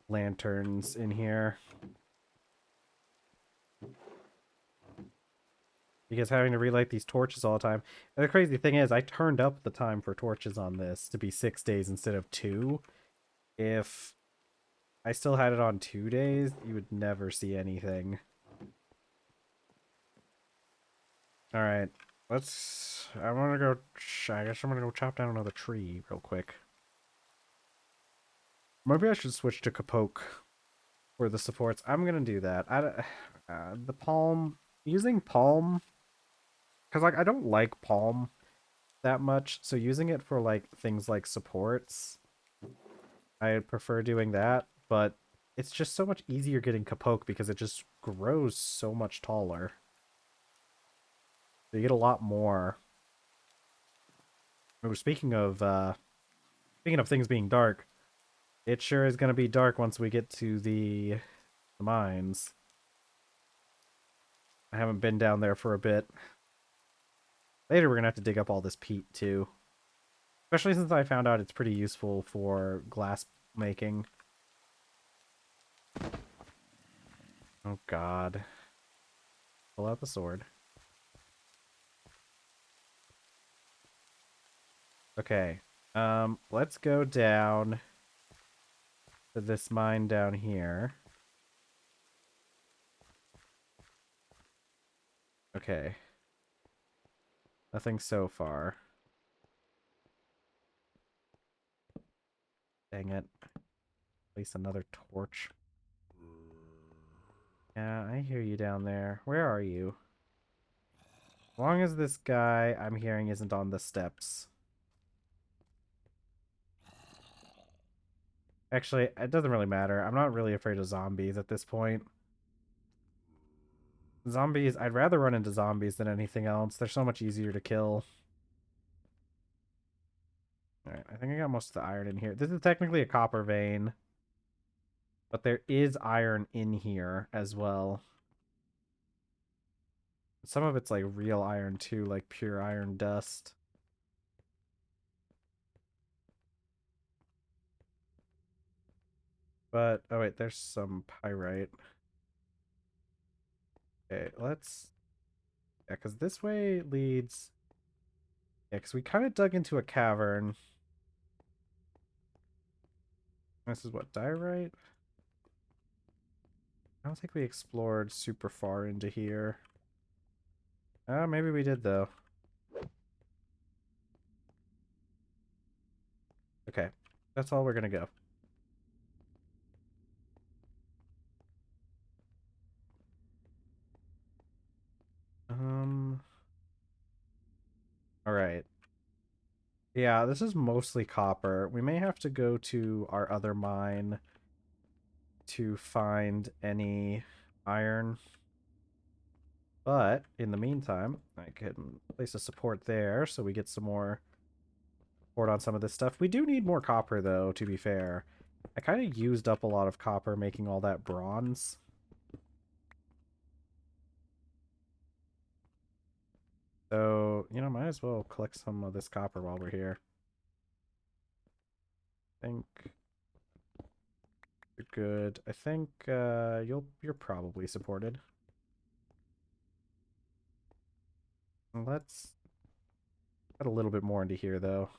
lanterns in here. Because having to relight these torches all the time. And the crazy thing is, I turned up the time for torches on this to be 6 days instead of 2. If I still had it on 2 days, you would never see anything. Alright, I want to go... I guess I'm going to go chop down another tree real quick. Maybe I should switch to Kapoke for the supports. I'm going to do that. The palm... Using palm... Because, like, I don't like palm that much, so using it for, like, things like supports, I prefer doing that, but it's just so much easier getting Kapoke because it just grows so much taller. So you get a lot more. Oh, speaking of things being dark, it sure is going to be dark once we get to the mines. I haven't been down there for a bit. Later we're going to have to dig up all this peat too. Especially since I found out it's pretty useful for glass making. Oh god. Pull out the sword. Okay. Let's go down to this mine down here. Okay. Nothing so far. Dang it. Place another torch. Yeah, I hear you down there. Where are you? As long as this guy I'm hearing isn't on the steps. Actually, it doesn't really matter. I'm not really afraid of zombies at this point. Zombies, I'd rather run into zombies than anything else. They're so much easier to kill. Alright, I think I got most of the iron in here. This is technically a copper vein, but there is iron in here as well. Some of it's like real iron too, like pure iron dust. But, oh wait, there's some pyrite. Okay, let's... Yeah, because this way leads... Yeah, because we kind of dug into a cavern. This is what, diorite? I don't think we explored super far into here. Maybe we did, though. Okay, that's all we're gonna go. Alright. Yeah, this is mostly copper. We may have to go to our other mine to find any iron. But in the meantime, I can place a support there so we get some more support on some of this stuff. We do need more copper, though, to be fair. I kind of used up a lot of copper making all that bronze. So, you know, might as well collect some of this copper while we're here. I think you're good. I think you're probably supported. Let's add a little bit more into here, though.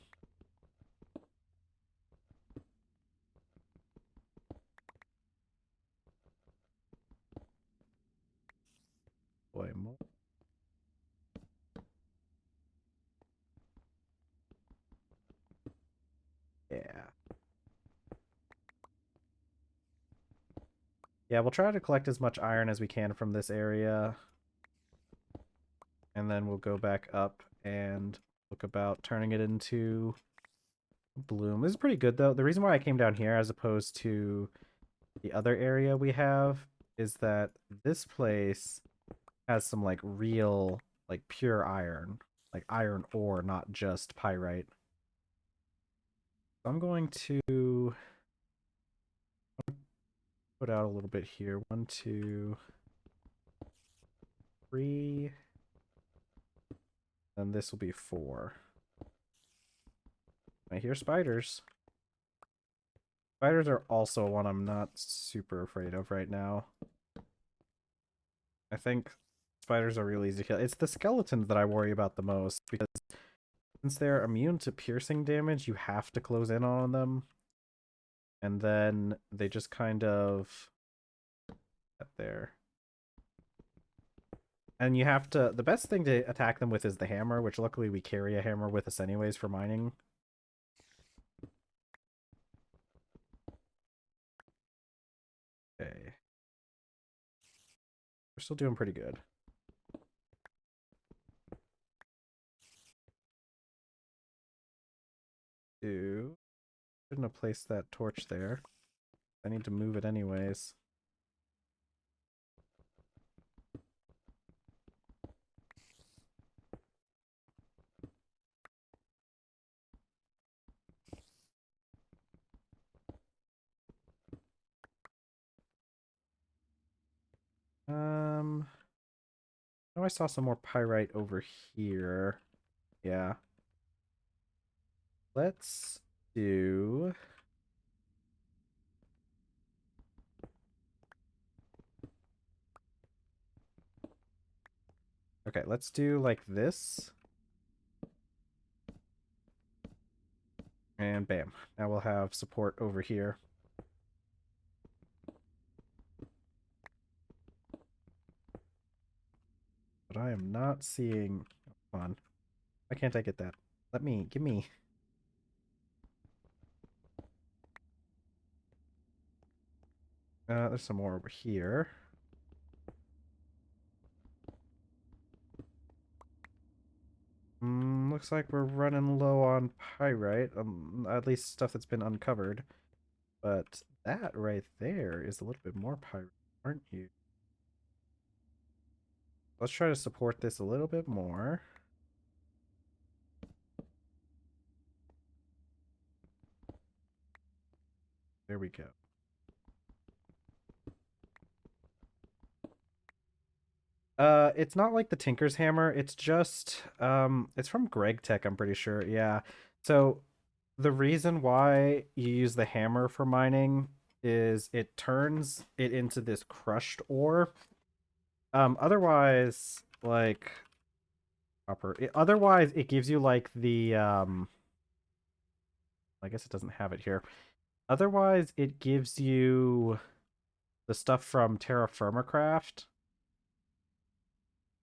Boy, yeah. Yeah, we'll try to collect as much iron as we can from this area. And then we'll go back up and look about turning it into bloom. This is pretty good, though. The reason why I came down here as opposed to the other area we have is that this place has some, like, real, like, pure iron. Like, iron ore, not just pyrite. So I'm going to put out a little bit here. 1, 2, 3. And this will be 4. I hear spiders. Spiders are also one I'm not super afraid of right now. I think spiders are really easy to kill. It's the skeletons that I worry about the most, because since they're immune to piercing damage, you have to close in on them. And then they just kind of get there. And you have to... The best thing to attack them with is the hammer, which luckily we carry a hammer with us anyways for mining. Okay. We're still doing pretty good. Shouldn't have placed that torch there. I need to move it anyways. Oh, I saw some more pyrite over here. Yeah. Let's do... Okay, let's do like this. And bam. Now we'll have support over here. But I am not seeing... Come on. Why can't I get that? Give me. There's some more over here. Looks like we're running low on pyrite. At least stuff that's been uncovered. But that right there is a little bit more pirate, aren't you? Let's try to support this a little bit more. There we go. It's not like the Tinker's Hammer. It's just, it's from Greg Tech, I'm pretty sure. Yeah. So the reason why you use the hammer for mining is it turns it into this crushed ore. Otherwise, like otherwise it gives you like the I guess it doesn't have it here. Otherwise, it gives you the stuff from TerrafirmaGreg.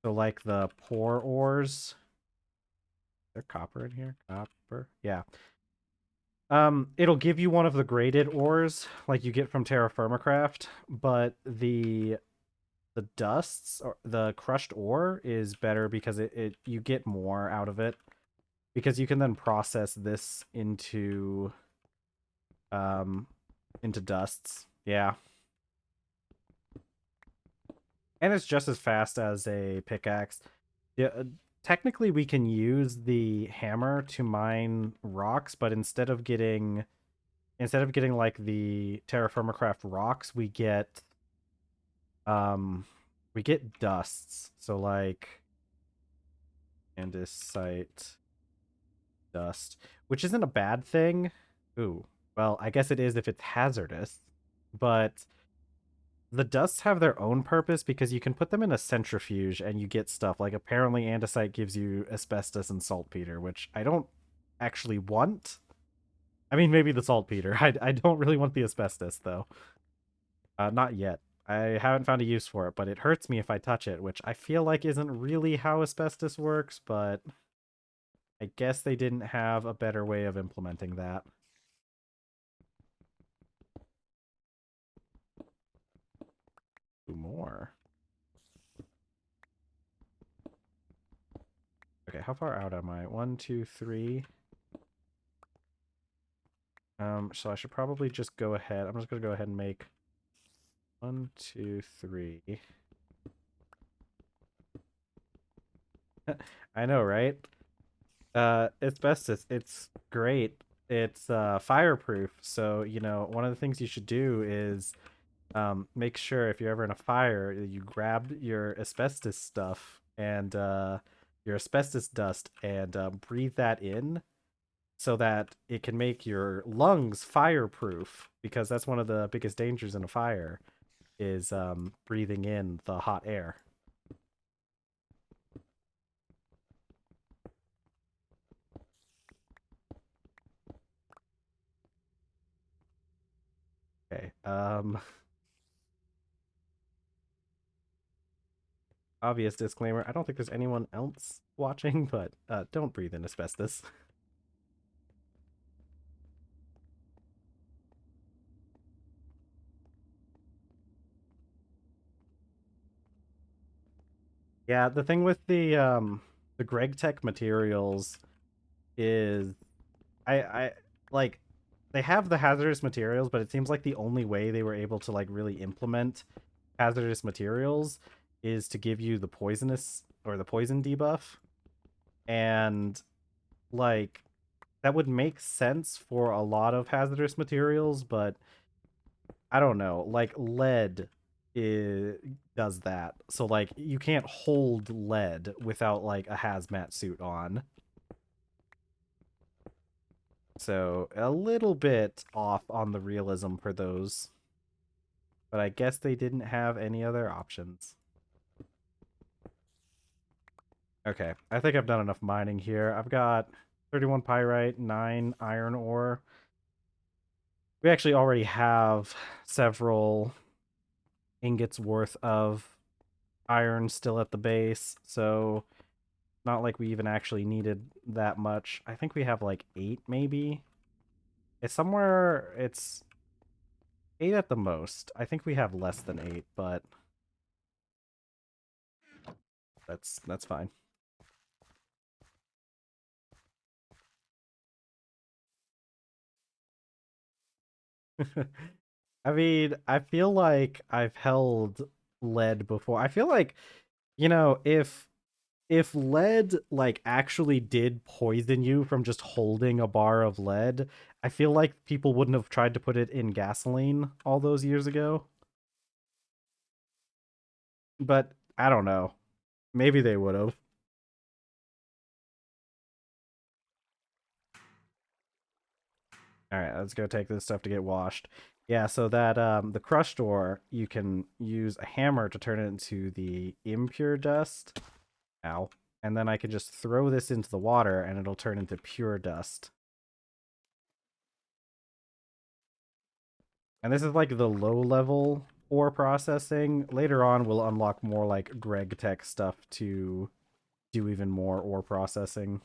So like the poor ores. Is there copper in here? Copper. Yeah. It'll give you one of the graded ores like you get from TerrafirmaGreg, but the dusts or the crushed ore is better because it you get more out of it because you can then process this um into dusts. Yeah. And it's just as fast as a pickaxe. Yeah, technically we can use the hammer to mine rocks, but instead of getting like the TerrafirmaGreg rocks, we get dusts. So like andesite dust, which isn't a bad thing. Ooh, well, I guess it is if it's hazardous, but the dusts have their own purpose because you can put them in a centrifuge and you get stuff like apparently andesite gives you asbestos and saltpeter, which I don't actually want. I mean, maybe the saltpeter. I don't really want the asbestos though. Not yet. I haven't found a use for it, but it hurts me if I touch it, which I feel like isn't really how asbestos works, but I guess they didn't have a better way of implementing that. Ooh, more. Okay, how far out am I? 1, 2, 3. So I should probably just go ahead. I'm just gonna go ahead and make 1, 2, 3. I know, right? Asbestos, it's great. It's fireproof. So, one of the things you should do is make sure if you're ever in a fire, you grab your asbestos stuff and your asbestos dust and breathe that in so that it can make your lungs fireproof because that's one of the biggest dangers in a fire is breathing in the hot air. Okay. Obvious disclaimer. I don't think there's anyone else watching, but don't breathe in asbestos. Yeah, the thing with the Greg Tech materials is I like they have the hazardous materials, but it seems like the only way they were able to like really implement hazardous materials is to give you the poisonous or the poison debuff. And like that would make sense for a lot of hazardous materials, but I don't know. Like lead does that. So like you can't hold lead without like a hazmat suit on. So a little bit off on the realism for those. But I guess they didn't have any other options. Okay, I think I've done enough mining here. I've got 31 pyrite, 9 iron ore. We actually already have several ingots worth of iron still at the base, so not like we even actually needed that much. I think we have like 8 maybe. It's 8 at the most. I think we have less than 8, but that's fine. I mean, I feel like I've held lead before. I feel like, you know, if lead like actually did poison you from just holding a bar of lead, I feel like people wouldn't have tried to put it in gasoline all those years ago. But I don't know. Maybe they would have. All right, let's go take this stuff to get washed. Yeah, so that the crush door, you can use a hammer to turn it into the impure dust. Ow. And then I can just throw this into the water and it'll turn into pure dust. And this is like the low level ore processing. Later on, we'll unlock more like Greg Tech stuff to do even more ore processing.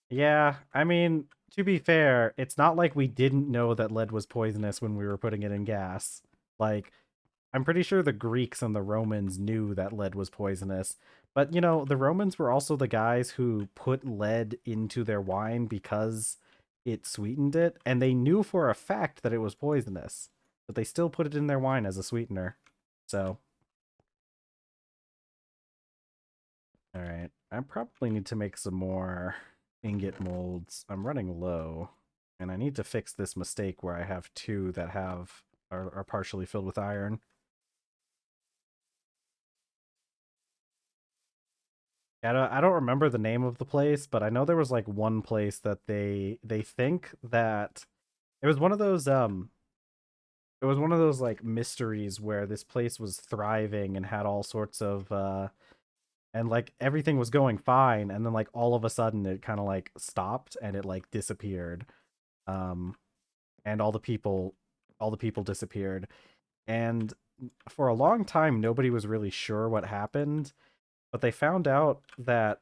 Yeah, I mean, to be fair, it's not like we didn't know that lead was poisonous when we were putting it in gas. Like, I'm pretty sure the Greeks and the Romans knew that lead was poisonous. But, you know, the Romans were also the guys who put lead into their wine because it sweetened it, and they knew for a fact that it was poisonous, but they still put it in their wine as a sweetener. So, all right. I probably need to make some more ingot molds. I'm running low, and I need to fix this mistake where I have two that are partially filled with iron. I don't remember the name of the place, but I know there was like one place that they think that it was one of those it was one of those like mysteries where this place was thriving and had all sorts of and like everything was going fine, and then like all of a sudden it kind of like stopped and it like disappeared. Um and all the people disappeared. And for a long time nobody was really sure what happened, but they found out that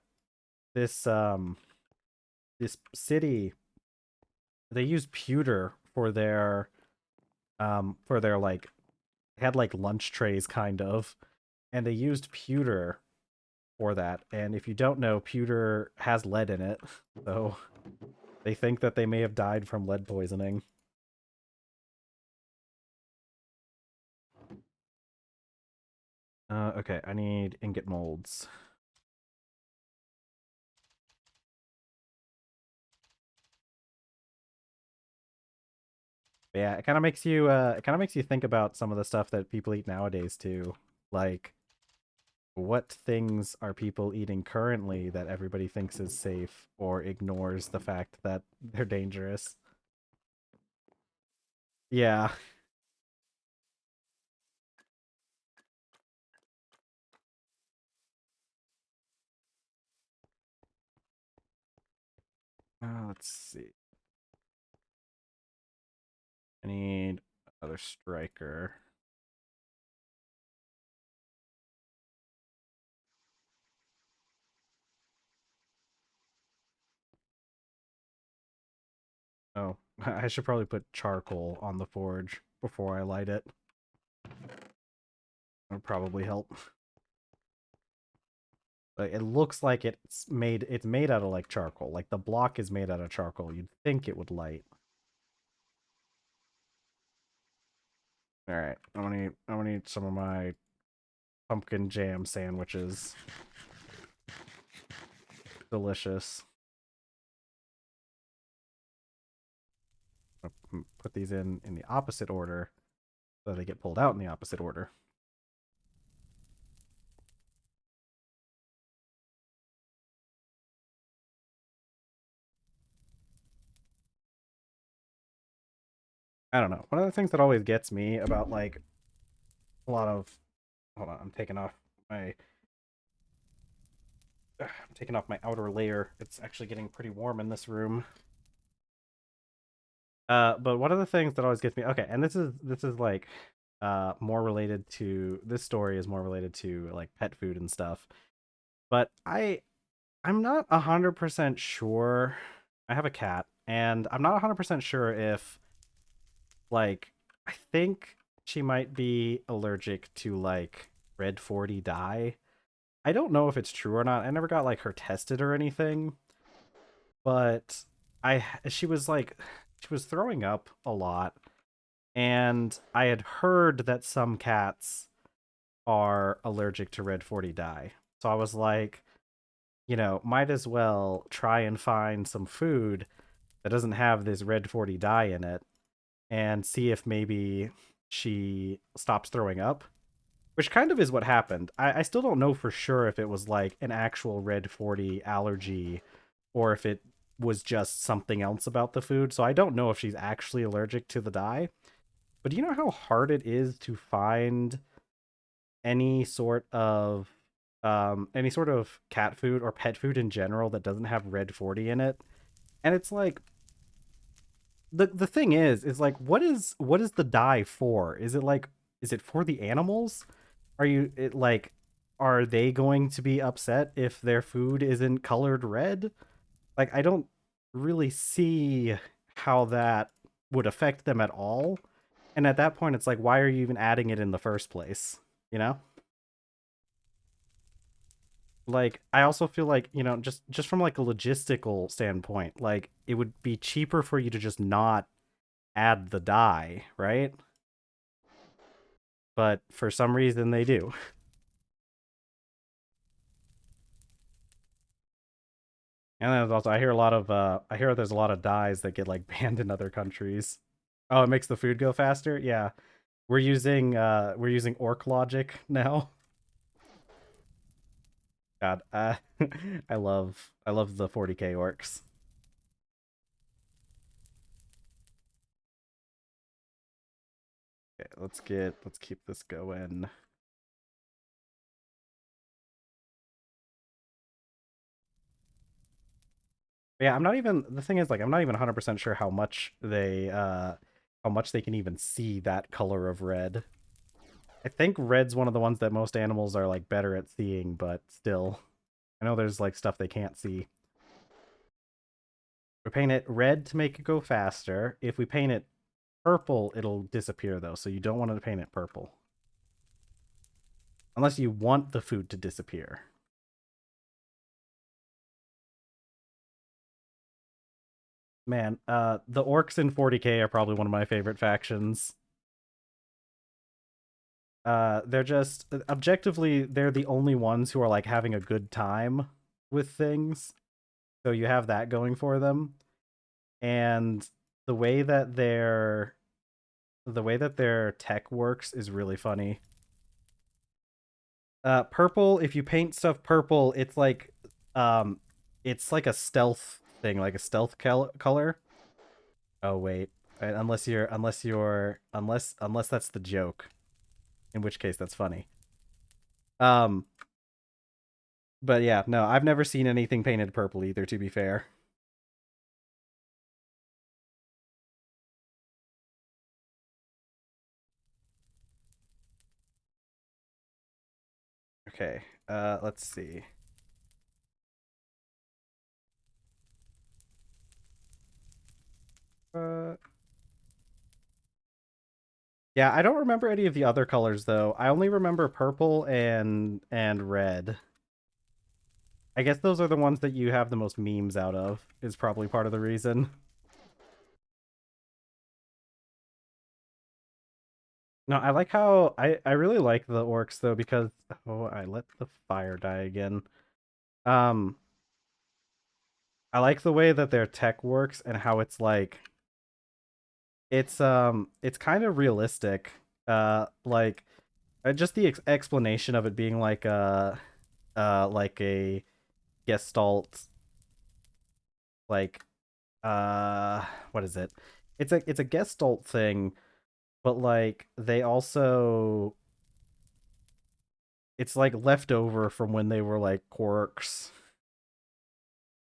this this city, they used pewter for their like, had like lunch trays kind of, and they used pewter for that. And if you don't know, pewter has lead in it, so they think that they may have died from lead poisoning. Okay, I need ingot molds. But yeah, it kind of makes you think about some of the stuff that people eat nowadays too. Like, what things are people eating currently that everybody thinks is safe or ignores the fact that they're dangerous? Yeah. Let's see. I need another striker. Oh, I should probably put charcoal on the forge before I light it. That would probably help. Like, it looks like it's made out of like charcoal. Like the block is made out of charcoal. You'd think it would light. All right, I'm gonna eat some of my pumpkin jam sandwiches. Delicious. Put these in the opposite order so they get pulled out in the opposite order. I don't know. One of the things that always gets me about like a lot of, hold on, I'm taking off my outer layer. It's actually getting pretty warm in this room. But one of the things that always gets me, okay, and this is like more related to, this story is more related to like pet food and stuff. But I'm not 100% sure. I have a cat, and I'm not 100% sure if, like, I think she might be allergic to like red 40 dye. I don't know if it's true or not. I never got like her tested or anything, but I she was like she was throwing up a lot, and I had heard that some cats are allergic to red 40 dye. So I was like, might as well try and find some food that doesn't have this red 40 dye in it and see if maybe she stops throwing up, which kind of is what happened. I still don't know for sure if it was like an actual red 40 allergy or if it was just something else about the food. So I don't know if she's actually allergic to the dye. But do you know how hard it is to find any sort of cat food or pet food in general that doesn't have red 40 in it? And it's like the thing is like what is the dye for? Is it for the animals? Are they going to be upset if their food isn't colored red? Like I don't really see how that would affect them at all. And at that point it's like why are you even adding it in the first place? You know? Like I also feel like, just from like a logistical standpoint, like it would be cheaper for you to just not add the dye, right? But for some reason they do. And then also I hear there's a lot of dyes that get like banned in other countries. Oh, it makes the food go faster? Yeah. We're using orc logic now. God, I love the 40k orcs. Okay, let's keep this going. Yeah, I'm not even the thing is like I'm not even 100% sure how much they can even see that color of red. I think red's one of the ones that most animals are like better at seeing, but still. I know there's like stuff they can't see. We paint it red to make it go faster. If we paint it purple, it'll disappear though, so you don't want to paint it purple. Unless you want the food to disappear. Man, the orcs in 40k are probably one of my favorite factions. They're just objectively they're the only ones who are like having a good time with things. So you have that going for them. And the way that their the way that their tech works is really funny. Purple, if you paint stuff purple, um it's like a stealth thing, like a stealth color. Oh wait. Unless that's the joke, in which case that's funny. Um but yeah, no, I've never seen anything painted purple either, to be fair. Okay. Let's see. Uh Yeah, I don't remember any of the other colors though. I only remember purple and red. I guess those are the ones that you have the most memes out of, is probably part of the reason. No, I like how I really like the orcs though because oh, I let the fire die again. Um I like the way that their tech works and how it's kind of realistic. Like just the explanation of it being like a gestalt, like what is it? It's a gestalt thing, but like they also it's like left over from when they were like quirks,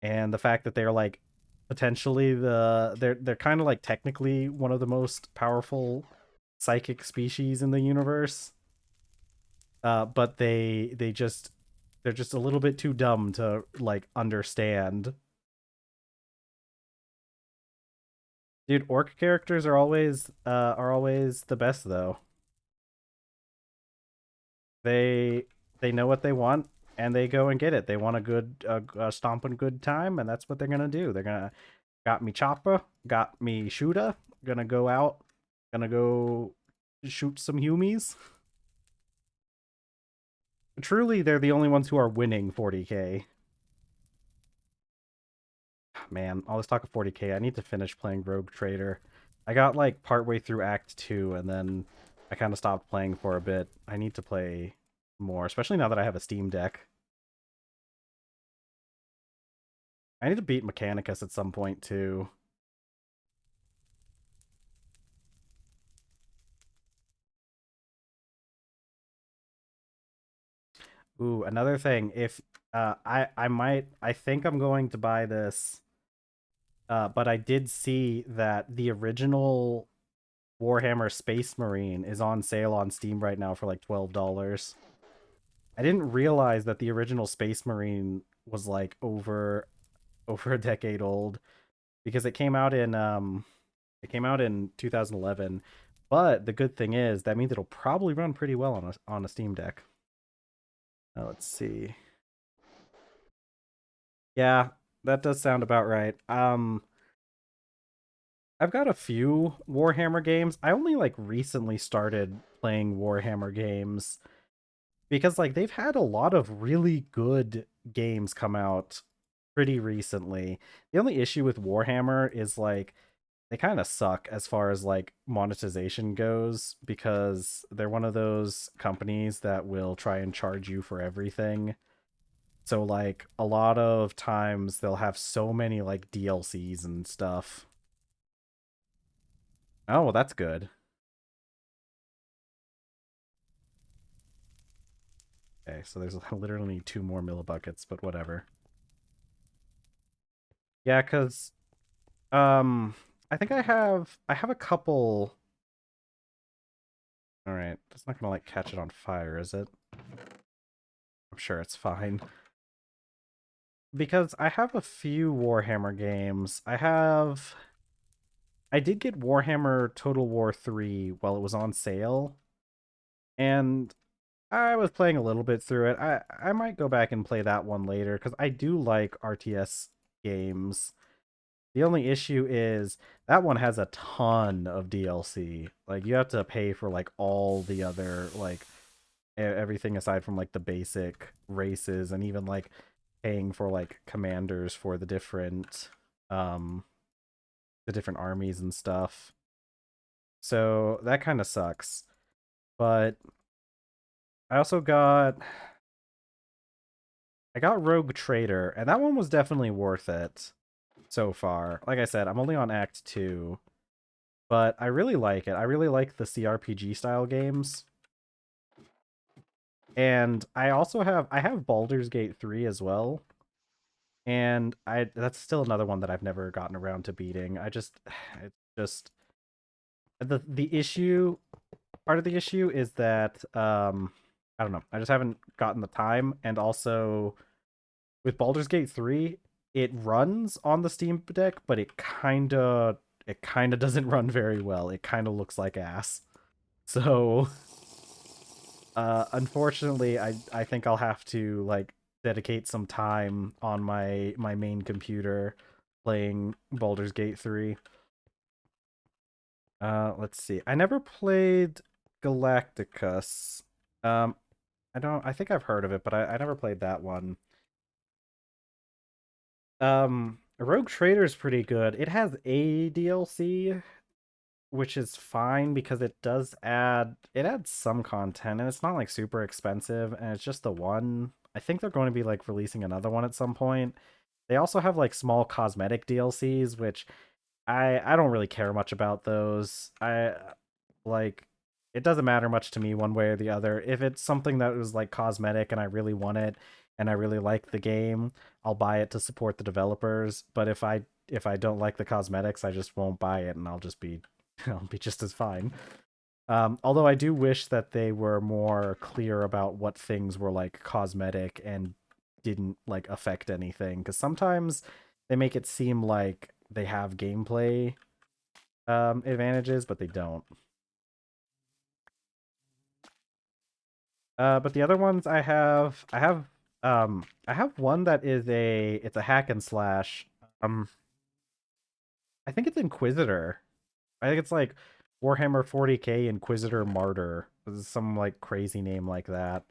and the fact that they're like potentially they're kind of like technically one of the most powerful psychic species in the universe. But they're just a little bit too dumb to like understand. Dude, orc characters are always the best though. They they know what they want and they go and get it. They want a stomping good time, and that's what they're gonna do. They're gonna Got me chopper, got me shooter. Gonna go out, gonna go shoot some humies. Truly, they're the only ones who are winning 40k. Man, all this talk of 40k, I need to finish playing Rogue Trader. I got like partway through Act 2 and then I kind of stopped playing for a bit. I need to play more, especially now that I have a Steam Deck. I need to beat Mechanicus at some point too. Ooh, another thing, if I think I'm going to buy this, but I did see that the original Warhammer Space Marine is on sale on Steam right now for like $12. I didn't realize that the original Space Marine was like over a decade old because it came out in 2011. But the good thing is that means it'll probably run pretty well on a Steam Deck. Let's see. Yeah, that does sound about right. I've got a few Warhammer games. I only like recently started playing Warhammer games because like they've had a lot of really good games come out pretty recently. The only issue with Warhammer is like they kind of suck as far as like monetization goes because they're one of those companies that will try and charge you for everything. So like a lot of times they'll have so many like DLCs and stuff. Oh, well, that's good. Okay, so there's literally 2 more millibuckets, but whatever. Yeah, cuz I think I have a couple. All right, that's not going to like catch it on fire, is it? I'm sure it's fine. Because I have a few Warhammer games. I did get Warhammer Total War 3 while it was on sale, and I was playing a little bit through it. I might go back and play that one later because I do like RTS games. The only issue is that one has a ton of DLC. Like you have to pay for like all the other like everything aside from like the basic races and even like paying for like commanders for the different armies and stuff. So that kind of sucks. But I also I got Rogue Trader, and that one was definitely worth it so far. Like I said, I'm only on Act 2, but I really like it. I really like the CRPG style games. And I have Baldur's Gate 3 as well. And I that's still another one that I've never gotten around to beating. It's just the issue part of the issue is that I don't know. I just haven't gotten the time, and also with Baldur's Gate 3, it runs on the Steam Deck, but it kind of doesn't run very well. It kind of looks like ass. So, unfortunately, I think I'll have to like dedicate some time on my main computer playing Baldur's Gate 3. Let's see. I never played Galacticus. Um, I think I've heard of it, but I never played that one. Rogue Trader is pretty good. It has a DLC, which is fine because it adds some content and it's not like super expensive and it's just the one. I think they're going to be like releasing another one at some point. They also have like small cosmetic DLCs, which I don't really care much about those. I like it doesn't matter much to me one way or the other. If it's something that was like cosmetic and I really want it and I really like the game, I'll buy it to support the developers. But if I don't like the cosmetics, I just won't buy it and I'll just be I'll be just as fine. Although I do wish that they were more clear about what things were like cosmetic and didn't like affect anything because sometimes they make it seem like they have gameplay advantages, but they don't. But the other ones I have one that is it's a hack and slash. Um, I think it's Inquisitor. I think it's like Warhammer 40K Inquisitor Martyr. Some like crazy name like that.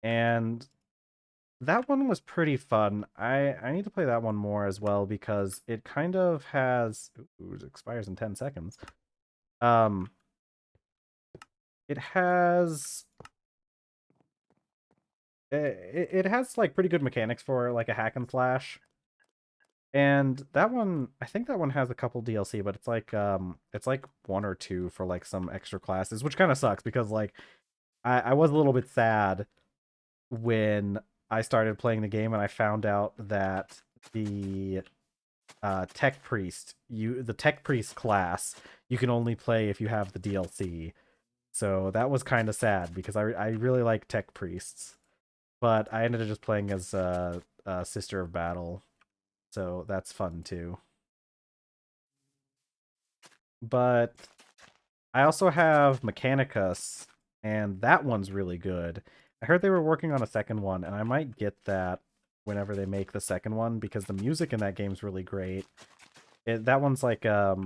And that one was pretty fun. I need to play that one more as well because it kind of has ooh, it expires in 10 seconds. Um it has it has like pretty good mechanics for like a hack and slash. And that one, I think that one has a couple DLC, but it's like one or two for like some extra classes, which kind of sucks because like I was a little bit sad when I started playing the game and I found out that the the tech priest class you can only play if you have the DLC. So that was kind of sad because I really like tech priests, but I ended up just playing as Sister of Battle, so that's fun too. But I also have Mechanicus, and that one's really good. I heard they were working on a second one, and I might get that whenever they make the second one because the music in that game's really great. That one's like that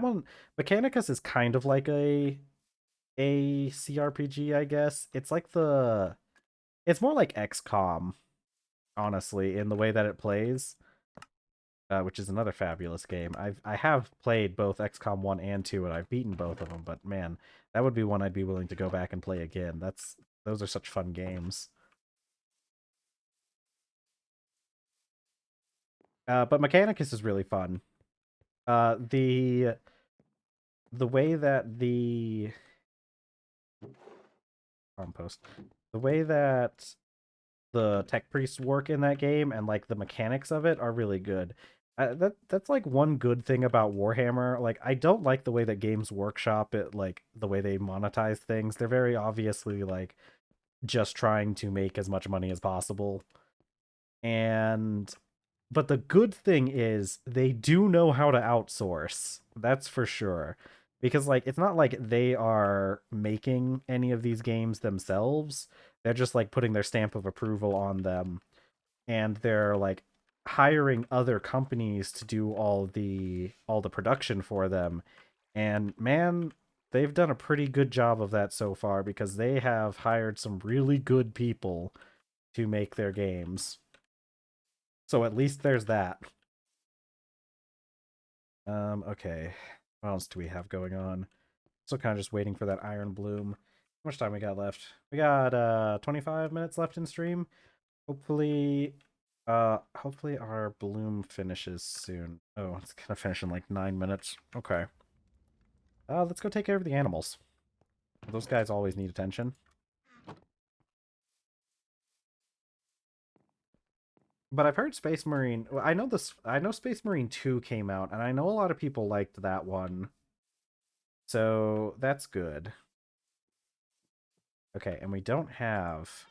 one Mechanicus is kind of like a CRPG, I guess. It's more like XCOM, honestly, in the way that it plays. Which is another fabulous game. I have played both XCOM 1 and 2 and I've beaten both of them, but man, that would be one I'd be willing to go back and play again. Those are such fun games. But Mechanicus is really fun. Uh the the way that the compost the way that the tech priests work in that game and like the mechanics of it are really good. That's like one good thing about Warhammer. Like I don't like the way that Games Workshop it like the way they monetize things. They're very obviously like just trying to make as much money as possible. And but the good thing is they do know how to outsource. That's for sure. Because like it's not like they are making any of these games themselves. They're just like putting their stamp of approval on them and they're like hiring other companies to do all the production for them. And man, they've done a pretty good job of that so far because they have hired some really good people to make their games. So at least there's that. Okay. What else do we have going on? Still kind of just waiting for that Iron Bloom. How much time we got left? We got 25 minutes left in stream. Hopefully hopefully our bloom finishes soon. Oh, it's gonna finish in like 9 minutes. Okay. Let's go take care of the animals. Those guys always need attention. But I've heard Space Marine. Well, I know this. I know Space Marine 2 came out, and I know a lot of people liked that one. So that's good. Okay, and we don't have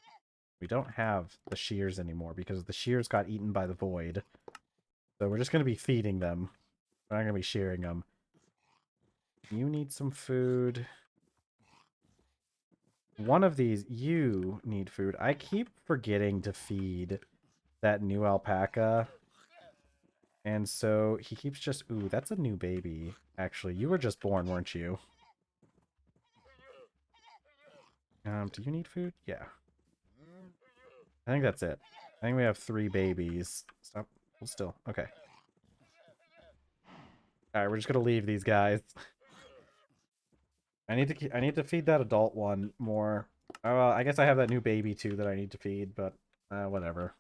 the shears anymore because the shears got eaten by the void. So we're just gonna be feeding them. We're not gonna be shearing them. You need some food. One of these, you need food. I keep forgetting to feed that new alpaca. And so he keeps just... Ooh, that's a new baby. Actually, you were just born, weren't you? Do you need food? Yeah. I think that's it. I think we have 3 babies. Stop. Hold still. Okay. Alright, we're just gonna leave these guys. I need to feed that adult one more. I guess I have that new baby too that I need to feed, but whatever.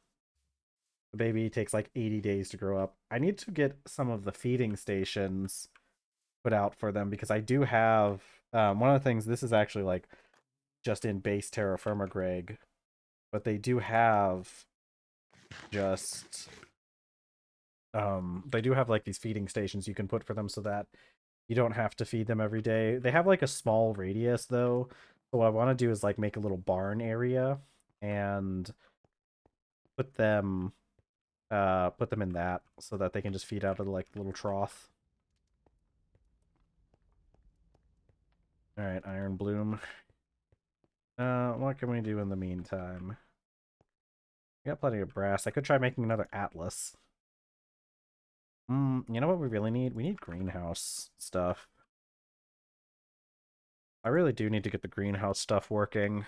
The baby takes like 80 days to grow up. I need to get some of the feeding stations put out for them because I do have one of the things. This is actually like just in base TerrafirmaGreg, but they do have just they do have like these feeding stations you can put for them so that you don't have to feed them every day. They have like a small radius though. So what I want to do is like make a little barn area and put them put them in that so that they can just feed out of like the little trough. All right, Iron Bloom. What can we do in the meantime? We got plenty of brass. I could try making another atlas. You know what we really need? We need greenhouse stuff. I really do need to get the greenhouse stuff working.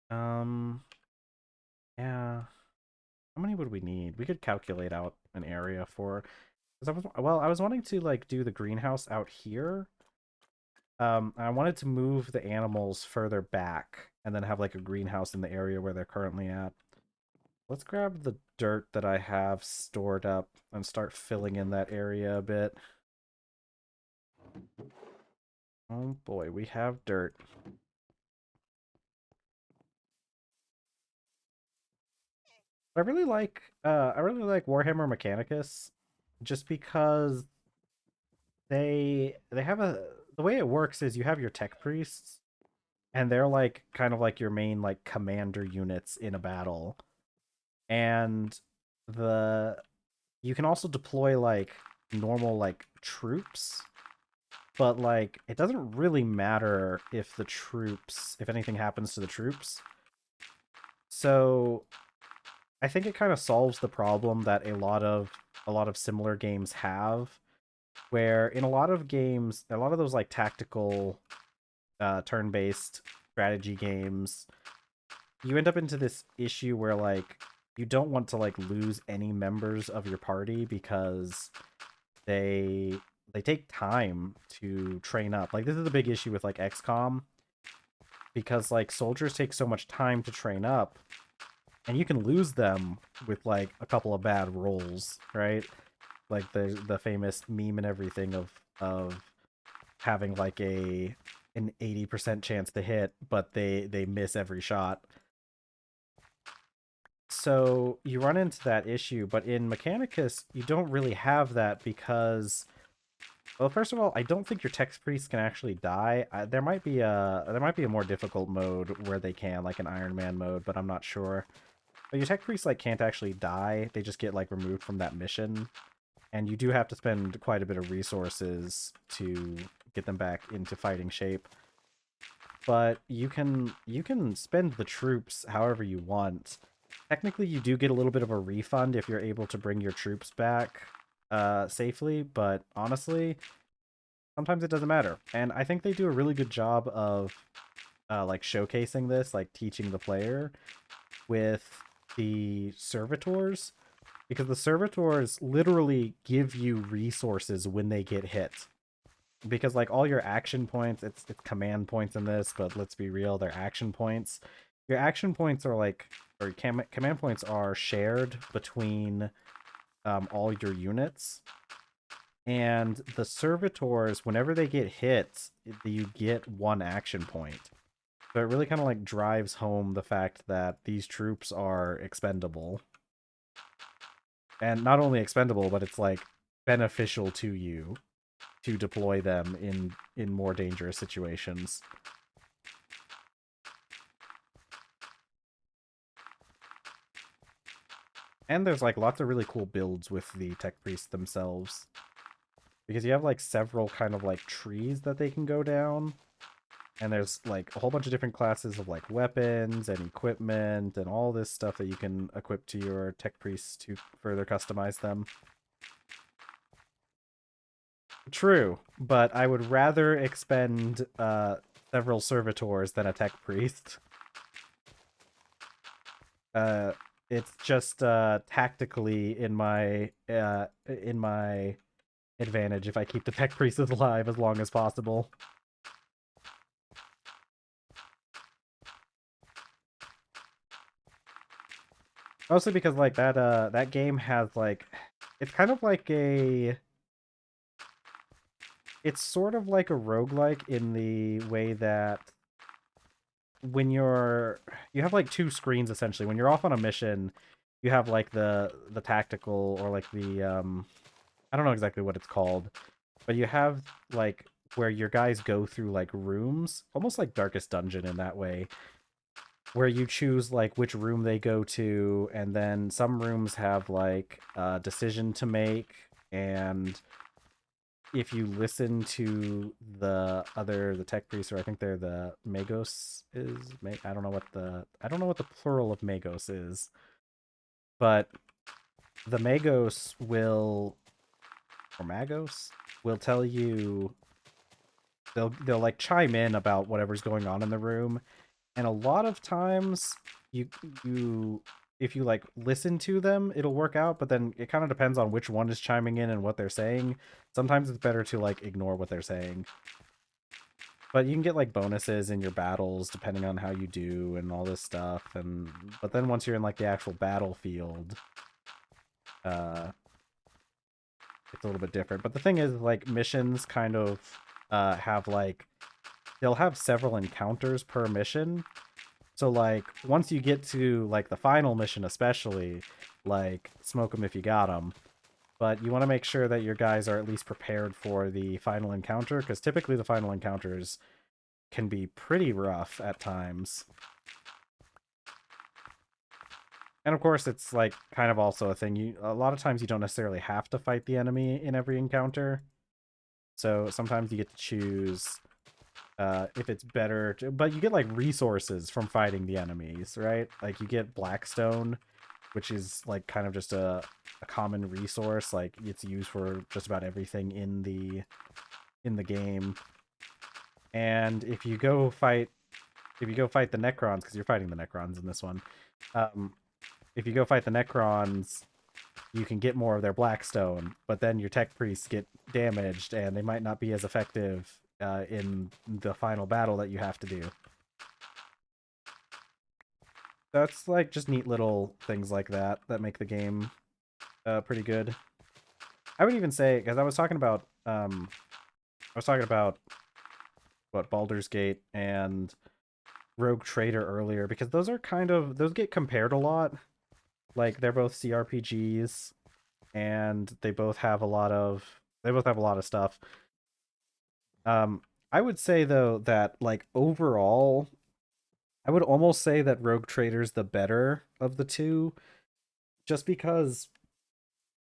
Um, yeah. How many would we need? We could calculate out an area for. 'Cause I was wanting to like do the greenhouse out here. I wanted to move the animals further back and then have like a greenhouse in the area where they're currently at. Let's grab the dirt that I have stored up and start filling in that area a bit. Oh boy, we have dirt. I really like Warhammer Mechanicus just because they have a the way it works is you have your tech priests and they're like kind of like your main like commander units in a battle. And the you can also deploy like normal like troops, but like it doesn't really matter if anything happens to the troops. So I think it kind of solves the problem that a lot of similar games have, where in a lot of games, a lot of those like tactical turn-based strategy games, you end up into this issue where like you don't want to like lose any members of your party because they they take time to train up. Like this is a big issue with like XCOM because like soldiers take so much time to train up and you can lose them with like a couple of bad rolls, right? Like the famous meme and everything of having like an 80% chance to hit, but they miss every shot. So you run into that issue, but in Mechanicus, you don't really have that because, well, first of all, I don't think your text priest can actually die. There might be a more difficult mode where they can, like an Iron Man mode, but I'm not sure. But your tech priests like can't actually die; they just get like removed from that mission, and you do have to spend quite a bit of resources to get them back into fighting shape. But you can spend the troops however you want. Technically, you do get a little bit of a refund if you're able to bring your troops back safely, but honestly, sometimes it doesn't matter. And I think they do a really good job of like showcasing this, like teaching the player with the servitors, because the servitors literally give you resources when they get hit. Because like all your action points, it's command points in this, but let's be real, they're action points. Your action points are like, or command points are shared between all your units. And the servitors, whenever they get hit, you get one action point. So it really kind of like drives home the fact that these troops are expendable. And not only expendable, but it's like beneficial to you to deploy them in more dangerous situations. And there's like lots of really cool builds with the tech priests themselves. Because you have like several kind of like trees that they can go down. And there's like a whole bunch of different classes of like weapons and equipment and all this stuff that you can equip to your tech priests to further customize them. True, but I would rather expend several servitors than a tech priest. Uh, it's just tactically in my advantage if I keep the tech priests alive as long as possible. Mostly because like that game has like it's kind of like a it's sort of like a roguelike in the way that when you have like two screens essentially. When you're off on a mission, you have like the tactical or like the I don't know exactly what it's called, but you have like where your guys go through like rooms, almost like Darkest Dungeon in that way, where you choose like which room they go to, and then some rooms have like a decision to make, and if you listen to the tech priest, or I think they're the magos is I don't know what the plural of magos is, but the Magos will, or Magos, will tell you, they'll like chime in about whatever's going on in the room, and a lot of times you you if you like listen to them, it'll work out, but then it kind of depends on which one is chiming in and what they're saying. Sometimes it's better to like ignore what they're saying. But you can get like bonuses in your battles depending on how you do and all this stuff, and but then once you're in like the actual battlefield, uh it's a little bit different. But the thing is, like, missions kind of have like, they'll have several encounters per mission. So like once you get to like the final mission, especially, like, smoke them if you got them. But you want to make sure that your guys are at least prepared for the final encounter, because typically the final encounters can be pretty rough at times. And of course, it's like kind of also a thing. A lot of times you don't necessarily have to fight the enemy in every encounter. So sometimes you get to choose if it's better to, but you get like resources from fighting the enemies, right? Like you get Blackstone, which is like kind of just a common resource. Like it's used for just about everything in the game. And if you go fight the Necrons, because you're fighting the Necrons in this one, if you go fight the Necrons, you can get more of their Blackstone, but then your tech priests get damaged and they might not be as effective in the final battle that you have to do. That's like just neat little things like that that make the game pretty good. I would even say, because I was talking about what, Baldur's Gate and Rogue Trader earlier, because those are kind of, those get compared a lot. Like they're both CRPGs and they both have a lot of stuff. I would say though that like overall, I would almost say that Rogue Trader's the better of the two, just because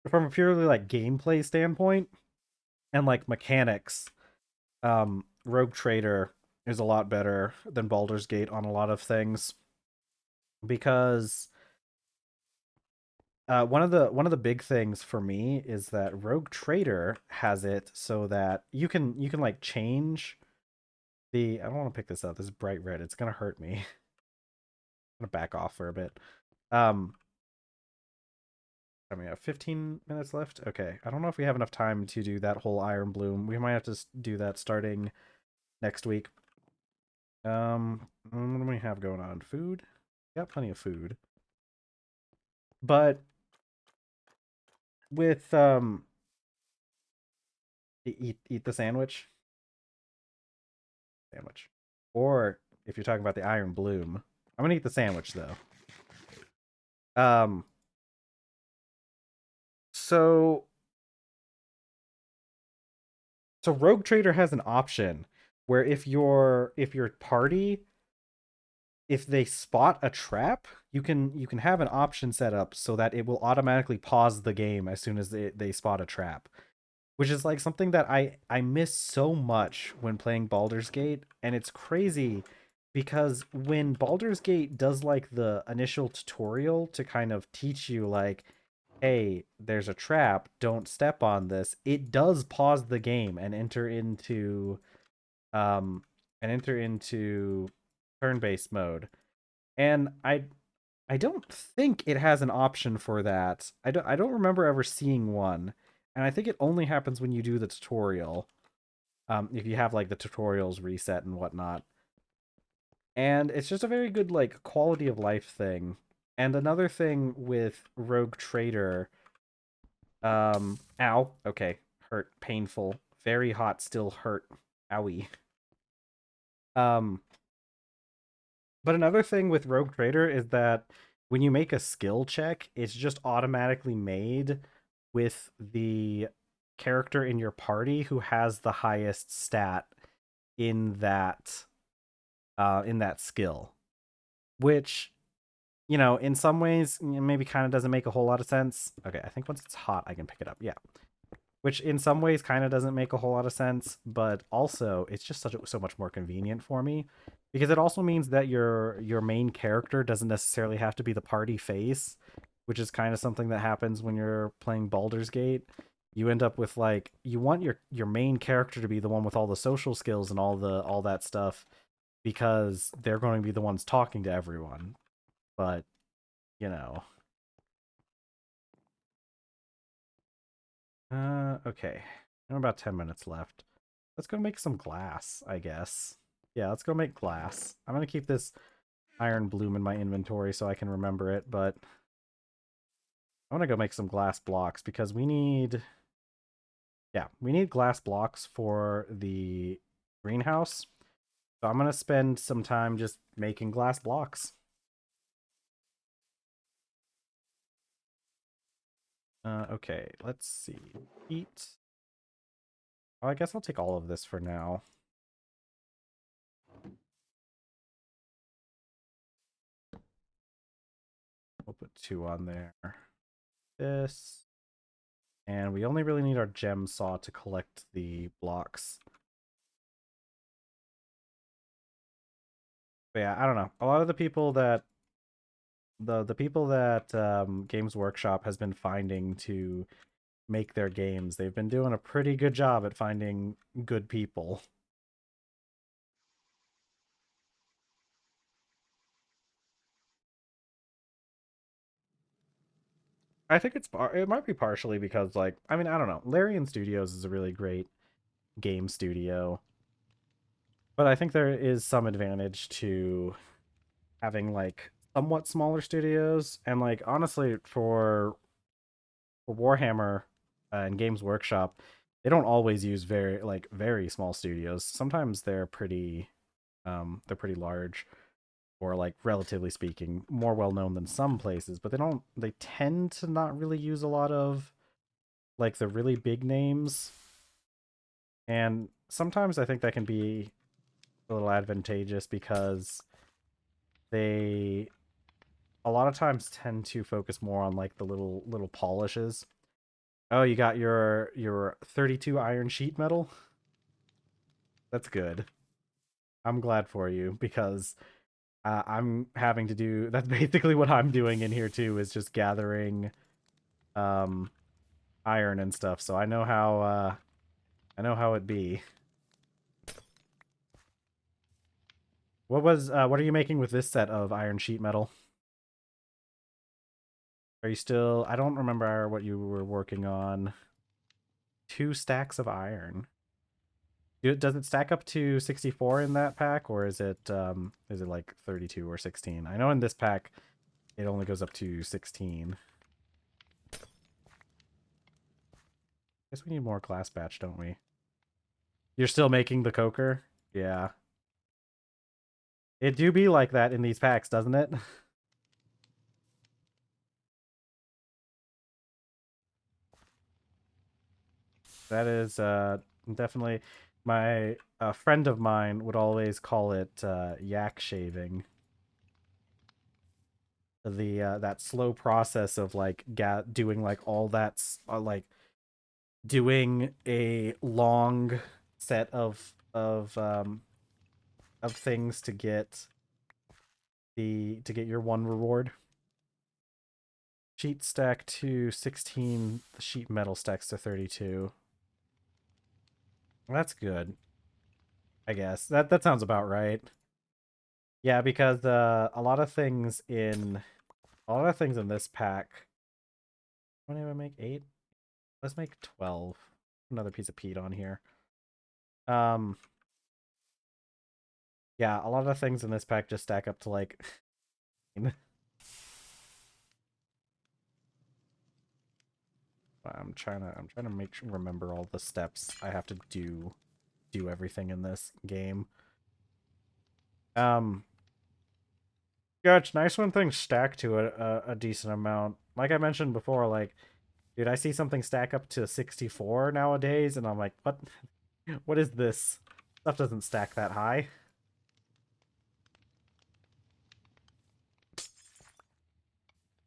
from a purely like gameplay standpoint and like mechanics, Rogue Trader is a lot better than Baldur's Gate on a lot of things, because one of the big things for me is that Rogue Trader has it so that you can like change the, I don't want to pick this up. This is bright red. It's gonna hurt me. I'm gonna back off for a bit. Um, we have 15 minutes left. Okay, I don't know if we have enough time to do that whole Iron Bloom. We might have to do that starting next week. What do we have going on? Food? Got plenty of food. But with eat the sandwich. Or if you're talking about the Iron Bloom, I'm gonna eat the sandwich though. Um, so Rogue Trader has an option where if your party, if they spot a trap, you can have an option set up so that it will automatically pause the game as soon as they spot a trap, which is like something that I miss so much when playing Baldur's Gate. And it's crazy because when Baldur's Gate does like the initial tutorial to kind of teach you like, hey, there's a trap, don't step on this, it does pause the game and um enter into turn-based mode. And I don't think it has an option for that. I don't remember ever seeing one. And I think it only happens when you do the tutorial. If you have like the tutorials reset and whatnot. And it's just a very good like quality of life thing. And another thing with Rogue Trader, ow, okay, hurt, painful, very hot, still hurt, owie. Um, but another thing with Rogue Trader is that when you make a skill check, it's just automatically made with the character in your party who has the highest stat in that skill, which, in some ways maybe kind of doesn't make a whole lot of sense. Okay, I think once it's hot I can pick it up. Yeah, which in some ways kind of doesn't make a whole lot of sense, but also it's just so much more convenient for me, because it also means that your main character doesn't necessarily have to be the party face. which is kind of something that happens when you're playing Baldur's Gate. You end up with like you want your main character to be the one with all the social skills and all that stuff because they're going to be the ones talking to everyone. But, you know. Okay. I'm about 10 minutes left. Let's go make some glass, I guess. Yeah, let's go make glass. I'm going to keep this iron bloom in my inventory so I can remember it, but I want to go make some glass blocks because we need glass blocks for the greenhouse. So I'm going to spend some time just making glass blocks. Okay, let's see. Eat. Oh, I guess I'll take all of this for now. We'll put 2 on there. This. And we only really need our gem saw to collect the blocks. But yeah, I don't know. A lot of the people that Games Workshop has been finding to make their games, they've been doing a pretty good job at finding good people. I think it might be partially because like I mean I don't know. Larian Studios is a really great game studio, but I think there is some advantage to having like somewhat smaller studios and like honestly for Warhammer and Games Workshop, they don't always use very small studios. Sometimes they're pretty large or like relatively speaking more well known than some places, but they tend to not really use a lot of like the really big names. And sometimes I think that can be a little advantageous because they a lot of times tend to focus more on like the little polishes. Oh, you got your 32 iron sheet metal? That's good. I'm glad for you because I'm having to do that's basically what I'm doing in here too is just gathering um iron and stuff. So I know how it be. What are you making with this set of iron sheet metal? Are you still I don't remember what you were working on. 2 stacks of iron. Does it stack up to 64 in that pack or is it like 32 or 16? I know in this pack it only goes up to 16. Guess we need more glass batch, don't we? You're still making the coker? Yeah. It do be like that in these packs, doesn't it? That is definitely my a friend of mine would always call it yak shaving. The that slow process of like doing like all that's like doing a long set of things to get your one reward. Sheet stack to 16, the sheet metal stacks to 32. Well, that's good. I guess. That sounds about right. Yeah, because a lot of things in this pack. How many do I make? 8? Let's make 12. Another piece of peat on here. Um yeah, a lot of things in this pack just stack up to like I'm trying to remember all the steps I have to do everything in this game. Um yeah, it's nice when things stack to a decent amount. Like I mentioned before, like dude, I see something stack up to 64 nowadays and I'm like, what what is this? Stuff doesn't stack that high.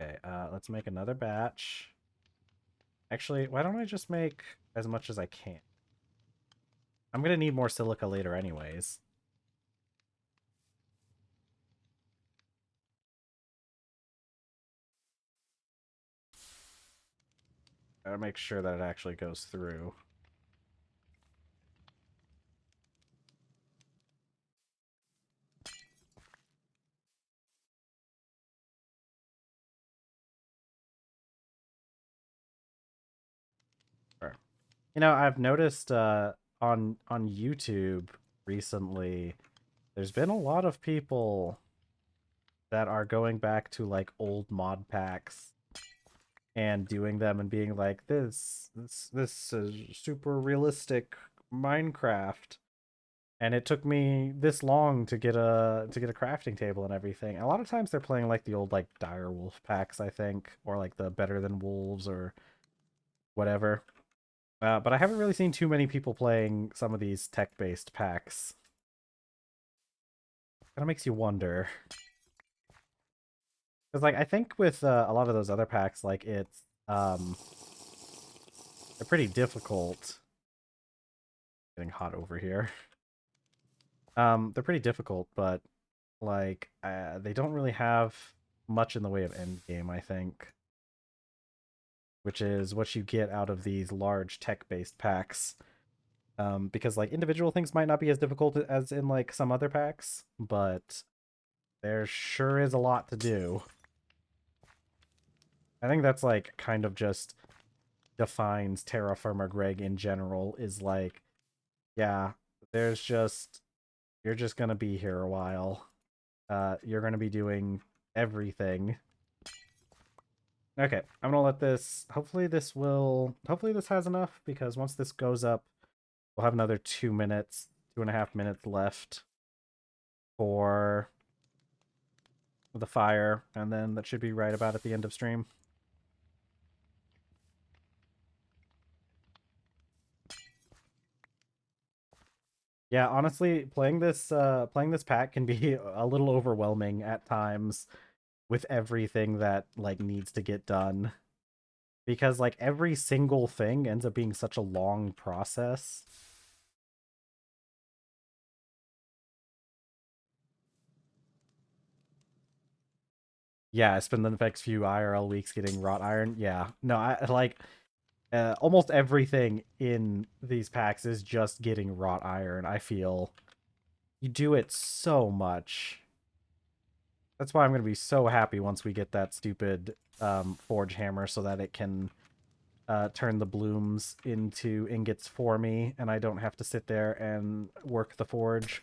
Okay, let's make another batch. Actually, why don't I just make as much as I can? I'm gonna need more silica later anyways. Gotta make sure that it actually goes through. You know, I've noticed on YouTube recently, there's been a lot of people that are going back to like old mod packs and doing them and being like, this is super realistic Minecraft. And it took me this long to get a crafting table and everything. A lot of times they're playing like the old like Dire Wolf packs, I think, or like the Better Than Wolves or whatever. But I haven't really seen too many people playing some of these tech-based packs. Kind of makes you wonder. Because, like, I think with a lot of those other packs, like, they're pretty difficult. Getting hot over here. They're pretty difficult, but, like, they don't really have much in the way of endgame, I think. Which is what you get out of these large tech-based packs. Because like individual things might not be as difficult as in like some other packs, but there sure is a lot to do. I think that's like kind of just defines TerrafirmaGreg in general is like, yeah, there's just you're just gonna be here a while. You're gonna be doing everything. Okay, I'm gonna let this hopefully this has enough because once this goes up, we'll have another 2 minutes, 2.5 minutes left for the fire, and then that should be right about at the end of stream. Yeah, honestly, playing this pack can be a little overwhelming at times with everything that like needs to get done because like every single thing ends up being such a long process. Yeah, I spend the next few IRL weeks getting wrought iron. Yeah. No, I like almost everything in these packs is just getting wrought iron. I feel you do it so much. That's why I'm going to be so happy once we get that stupid forge hammer so that it can turn the blooms into ingots for me and I don't have to sit there and work the forge.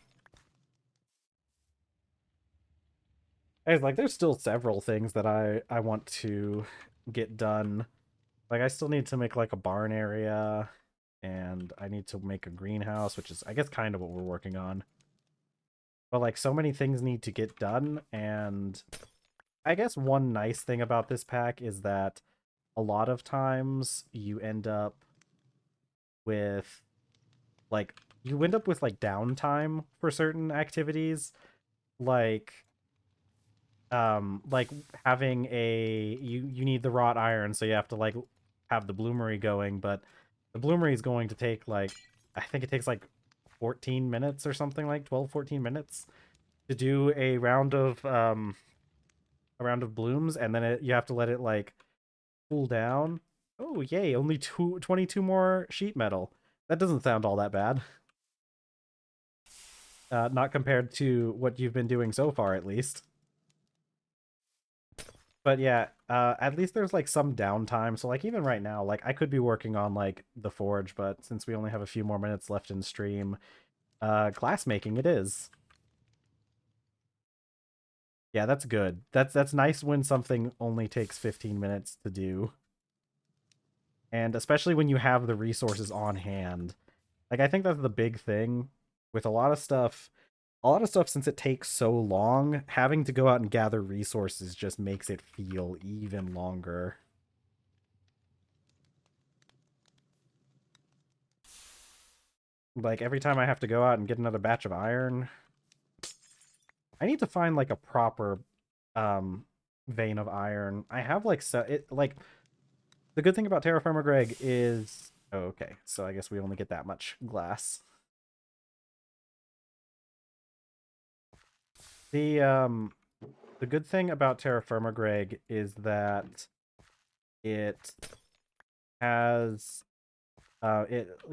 Like, there's still several things that I want to get done. Like, I still need to make, like, a barn area, and I need to make a greenhouse, which is, I guess, kind of what we're working on. But, like, so many things need to get done, and I guess one nice thing about this pack is that a lot of times you end up with like downtime for certain activities like having you need the wrought iron, so you have to like have the bloomery going, but the bloomery is going to take like I think it takes like 14 minutes or something, like 12-14 minutes to do a round of blooms, and then you have to let it like cool down. Oh, yay, only 22 more sheet metal. That doesn't sound all that bad. Not compared to what you've been doing so far, at least. But yeah, at least there's like some downtime. So like even right now, like I could be working on like the forge, but since we only have a few more minutes left in stream, glass making it is. Yeah, that's good. That's nice when something only takes 15 minutes to do. And especially when you have the resources on hand. Like I think that's the big thing with a lot of stuff since it takes so long, having to go out and gather resources just makes it feel even longer. Like every time I have to go out and get another batch of iron, I need to find like a proper vein of iron. I have like like the good thing about Terra Firma Greg is okay, so I guess we only get that much glass. The um the good thing about Terra Firma Greg is that it has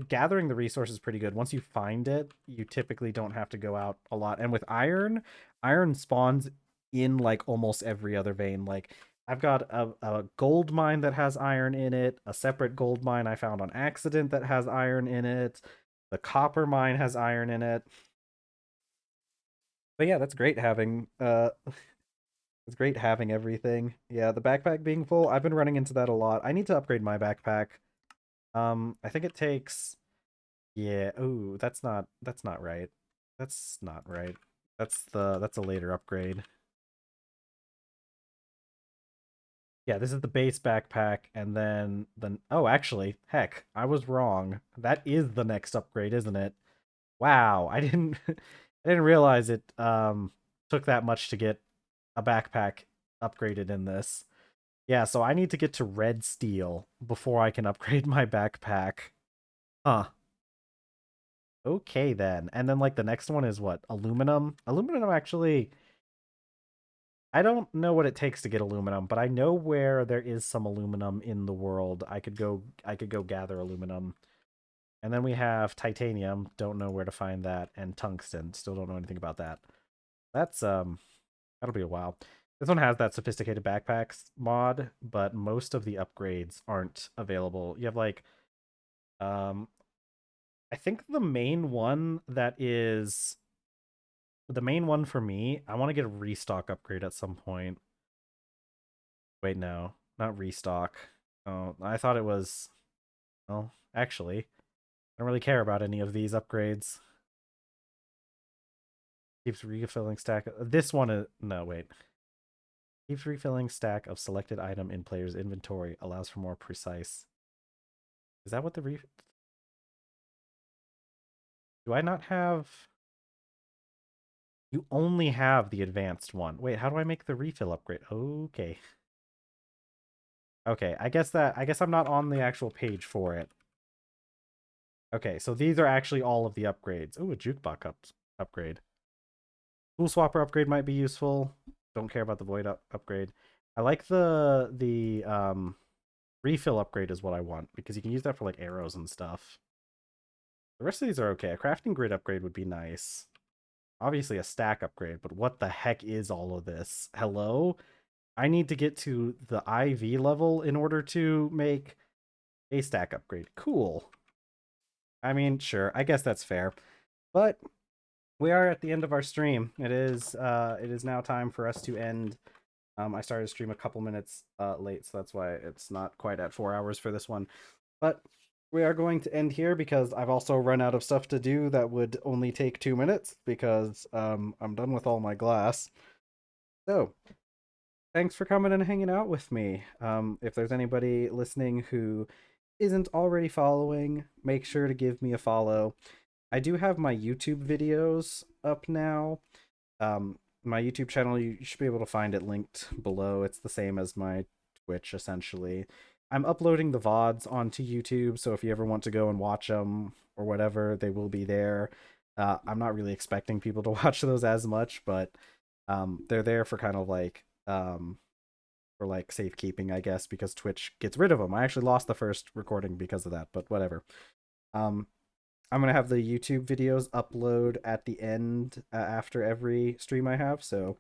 gathering the resource is pretty good. Once you find it, you typically don't have to go out a lot. And with iron, iron spawns in like almost every other vein. Like I've got a gold mine that has iron in it, a separate gold mine I found on accident that has iron in it. The copper mine has iron in it. But yeah, that's great having it's great having everything. Yeah, the backpack being full, I've been running into that a lot. I need to upgrade my backpack. I think it takes yeah, ooh, that's not right. That's not right. That's a later upgrade. Yeah, this is the base backpack, and then oh, actually, heck, I was wrong. That is the next upgrade, isn't it? Wow, I didn't I didn't realize it took that much to get a backpack upgraded in this. Yeah, so I need to get to red steel before I can upgrade my backpack. Huh. Okay then. And then like the next one is what? Aluminum? Aluminum actually I don't know what it takes to get aluminum, but I know where there is some aluminum in the world. I could go gather aluminum. And then we have titanium, don't know where to find that, and tungsten, still don't know anything about that. That's that'll be a while. This one has that sophisticated backpacks mod, but most of the upgrades aren't available. You have like um I think the main one for me, I want to get a restock upgrade at some point. Wait, no, not restock. Oh, I thought it was. Well, actually, I don't really care about any of these upgrades. Keeps refilling stack. This one is no wait. Keeps refilling stack of selected item in player's inventory. Allows for more precise. Is that what the Do I not have? You only have the advanced one. Wait, how do I make the refill upgrade? Okay. Okay, I guess I'm not on the actual page for it. Okay, so these are actually all of the upgrades. Ooh, a jukebox upgrade. Tool swapper upgrade might be useful. Don't care about the void upgrade. I like the refill upgrade is what I want because you can use that for like arrows and stuff. The rest of these are okay. A crafting grid upgrade would be nice. Obviously a stack upgrade, but what the heck is all of this? Hello? I need to get to the IV level in order to make a stack upgrade. Cool. I mean, sure. I guess that's fair. But we are at the end of our stream. It is now time for us to end. I started to stream a couple minutes late, so that's why it's not quite at 4 hours for this one. But we are going to end here because I've also run out of stuff to do that would only take 2 minutes because I'm done with all my glass. So thanks for coming and hanging out with me. If there's anybody listening who isn't already following, make sure to give me a follow. I do have my YouTube videos up now. My YouTube channel, you should be able to find it linked below. It's the same as my Twitch, essentially. I'm uploading the VODs onto YouTube, so if you ever want to go and watch them or whatever, they will be there. I'm not really expecting people to watch those as much, but they're there for kind of like for like safekeeping, I guess, because Twitch gets rid of them. I actually lost the first recording because of that, but whatever. I'm gonna have the YouTube videos upload at the end after every stream I have, so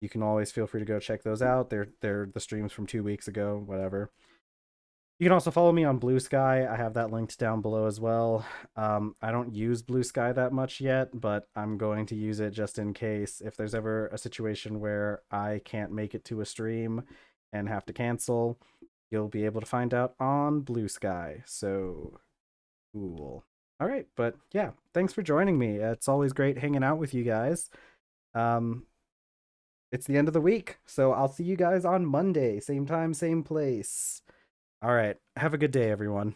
you can always feel free to go check those out. They're the streams from 2 weeks ago, whatever. You can also follow me on Blue Sky. I have that linked down below as well. I don't use Blue Sky that much yet, but I'm going to use it just in case if there's ever a situation where I can't make it to a stream and have to cancel. You'll be able to find out on Blue Sky. So cool. All right, but yeah, thanks for joining me. It's always great hanging out with you guys. Um, it's the end of the week, so I'll see you guys on Monday, same time, same place. All right, have a good day, everyone.